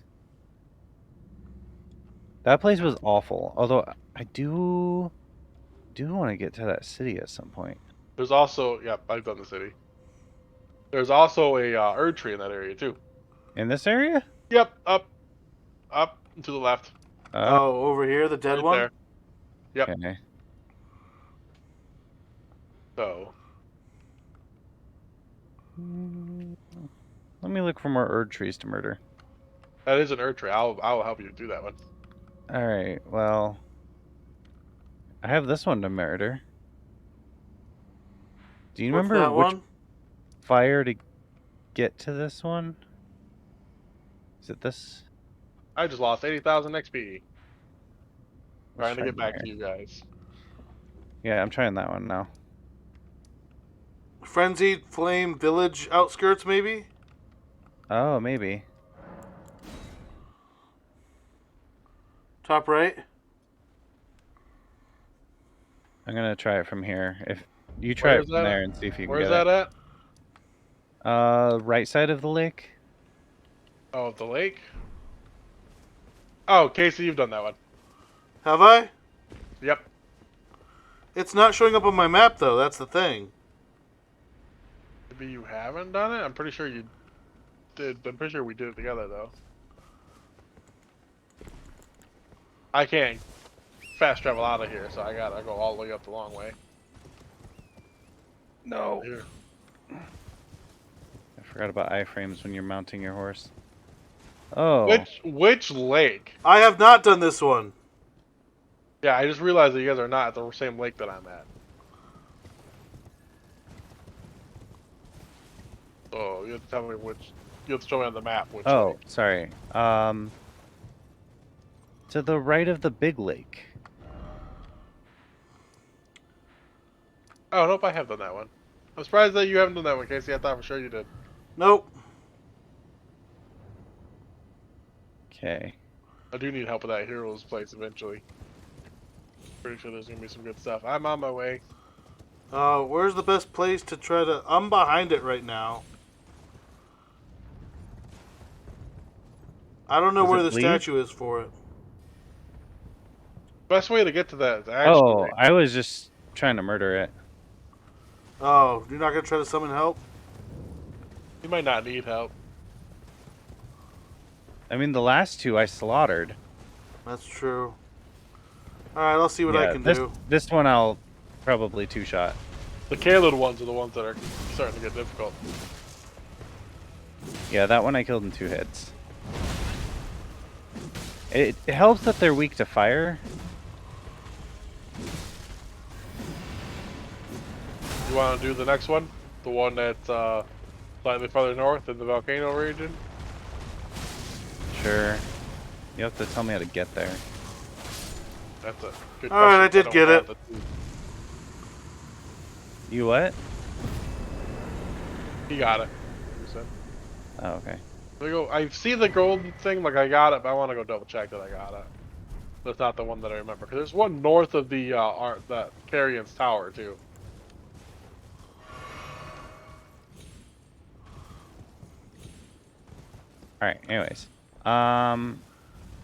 That place was awful. Although I do want to get to that city at some point. There's also I've done the city. There's also a Erdtree in that area too. In this area? Yep, up and to the left. Oh, over here, the dead Right one? there. Yep. Okay. So Let me look for more Erd trees to murder. that is an Erdtree. I'll help you do that one. Alright, well. I have this one to murder. Do you What's remember that which one? fire to get to this one? Is it this? I just lost 80,000 XP. Let's Trying to try get back here. to you guys. Yeah, I'm trying that one now. Frenzied Flame Village outskirts, maybe? Oh, maybe. Top right? I'm gonna try it from here. If you try Where's it from that there at? and see if you can Where's get that at? it. Right side of the lake. Oh, the lake? Oh, Casey, you've done that one. Have I? Yep. It's not showing up on my map, though. That's the thing. Maybe you haven't done it? I'm pretty sure you did. I'm pretty sure we did it together, though. I can't fast travel out of here, so I gotta go all the way up the long way. No. Here. I forgot about iframes when you're mounting your horse. Oh. Which lake? I have not done this one. Yeah, I just realized that you guys are not at the same lake that I'm at. Oh, you have to tell me which. You have to show me on the map which. Oh, lake. sorry. To the right of the big lake. Oh, nope, I have done that one. I'm surprised that you haven't done that one, Casey. I thought for sure you did. Nope. Okay. I do need help with that hero's place eventually. Pretty sure there's gonna be some good stuff. I'm on my way. Where's the best place to try to... I'm behind it right now. I don't know Does where it the bleed? statue is for it. Best way to get to that is actually. Oh, I was just trying to murder it. Oh, you're not going to try to summon help? You might not need help. I mean, the last two I slaughtered. That's true. Alright, I'll see what I can do. This one I'll probably two-shot. The Caled ones are the ones that are starting to get difficult. Yeah, that one I killed in 2 hits. It helps that they're weak to fire. You want to do the next one? The one that's slightly farther north in the volcano region? Sure. You have to tell me how to get there. That's a good All right, question. I did get it. You what? He got it. He said. Oh, okay. I see the golden thing, like I got it, but I want to go double check that I got it. That's not the one that I remember. Because there's one north of the that Carrion's Tower too. All right. Anyways,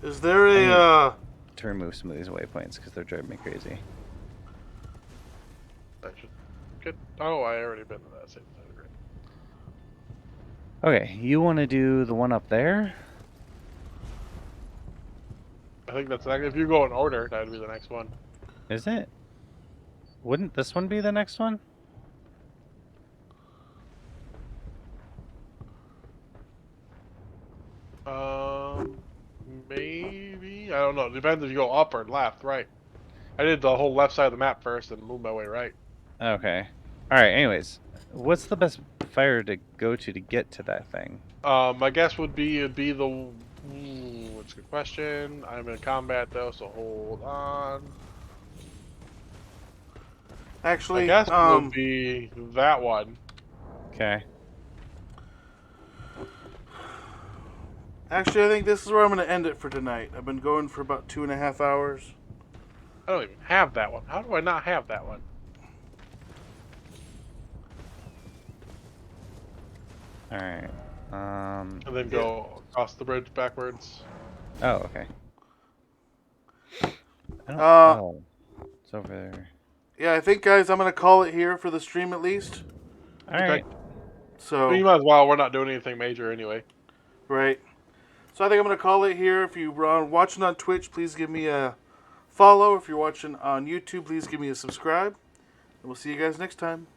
Is there a... to remove some of these waypoints because they're driving me crazy. I should get. Oh, I already been to that same thing. Okay, you want to do the one up there? I think that's if you go in order, that'd be the next one. Is it? Wouldn't this one be the next one? Maybe I don't know. Depends if you go up or left, right. I did the whole left side of the map first and moved my way right. Okay. All right. Anyways, what's the best fire to go to get to that thing? My guess would be it'd be the. It's a good question. I'm in combat though, so hold on. Actually, I guess it would be that one. Okay. Actually, I think this is where I'm going to end it for tonight. I've been going for about 2.5 hours. I don't even have that one. How do I not have that one? All right. And then go across the bridge backwards. Oh, okay. I don't, Uh, oh, it's over there. Yeah, I think, guys, I'm going to call it here for the stream at least. All right. So, But you might as well. We're not doing anything major anyway. right. So I think I'm going to call it here. If you're watching on Twitch, please give me a follow. If you're watching on YouTube, please give me a subscribe. And we'll see you guys next time.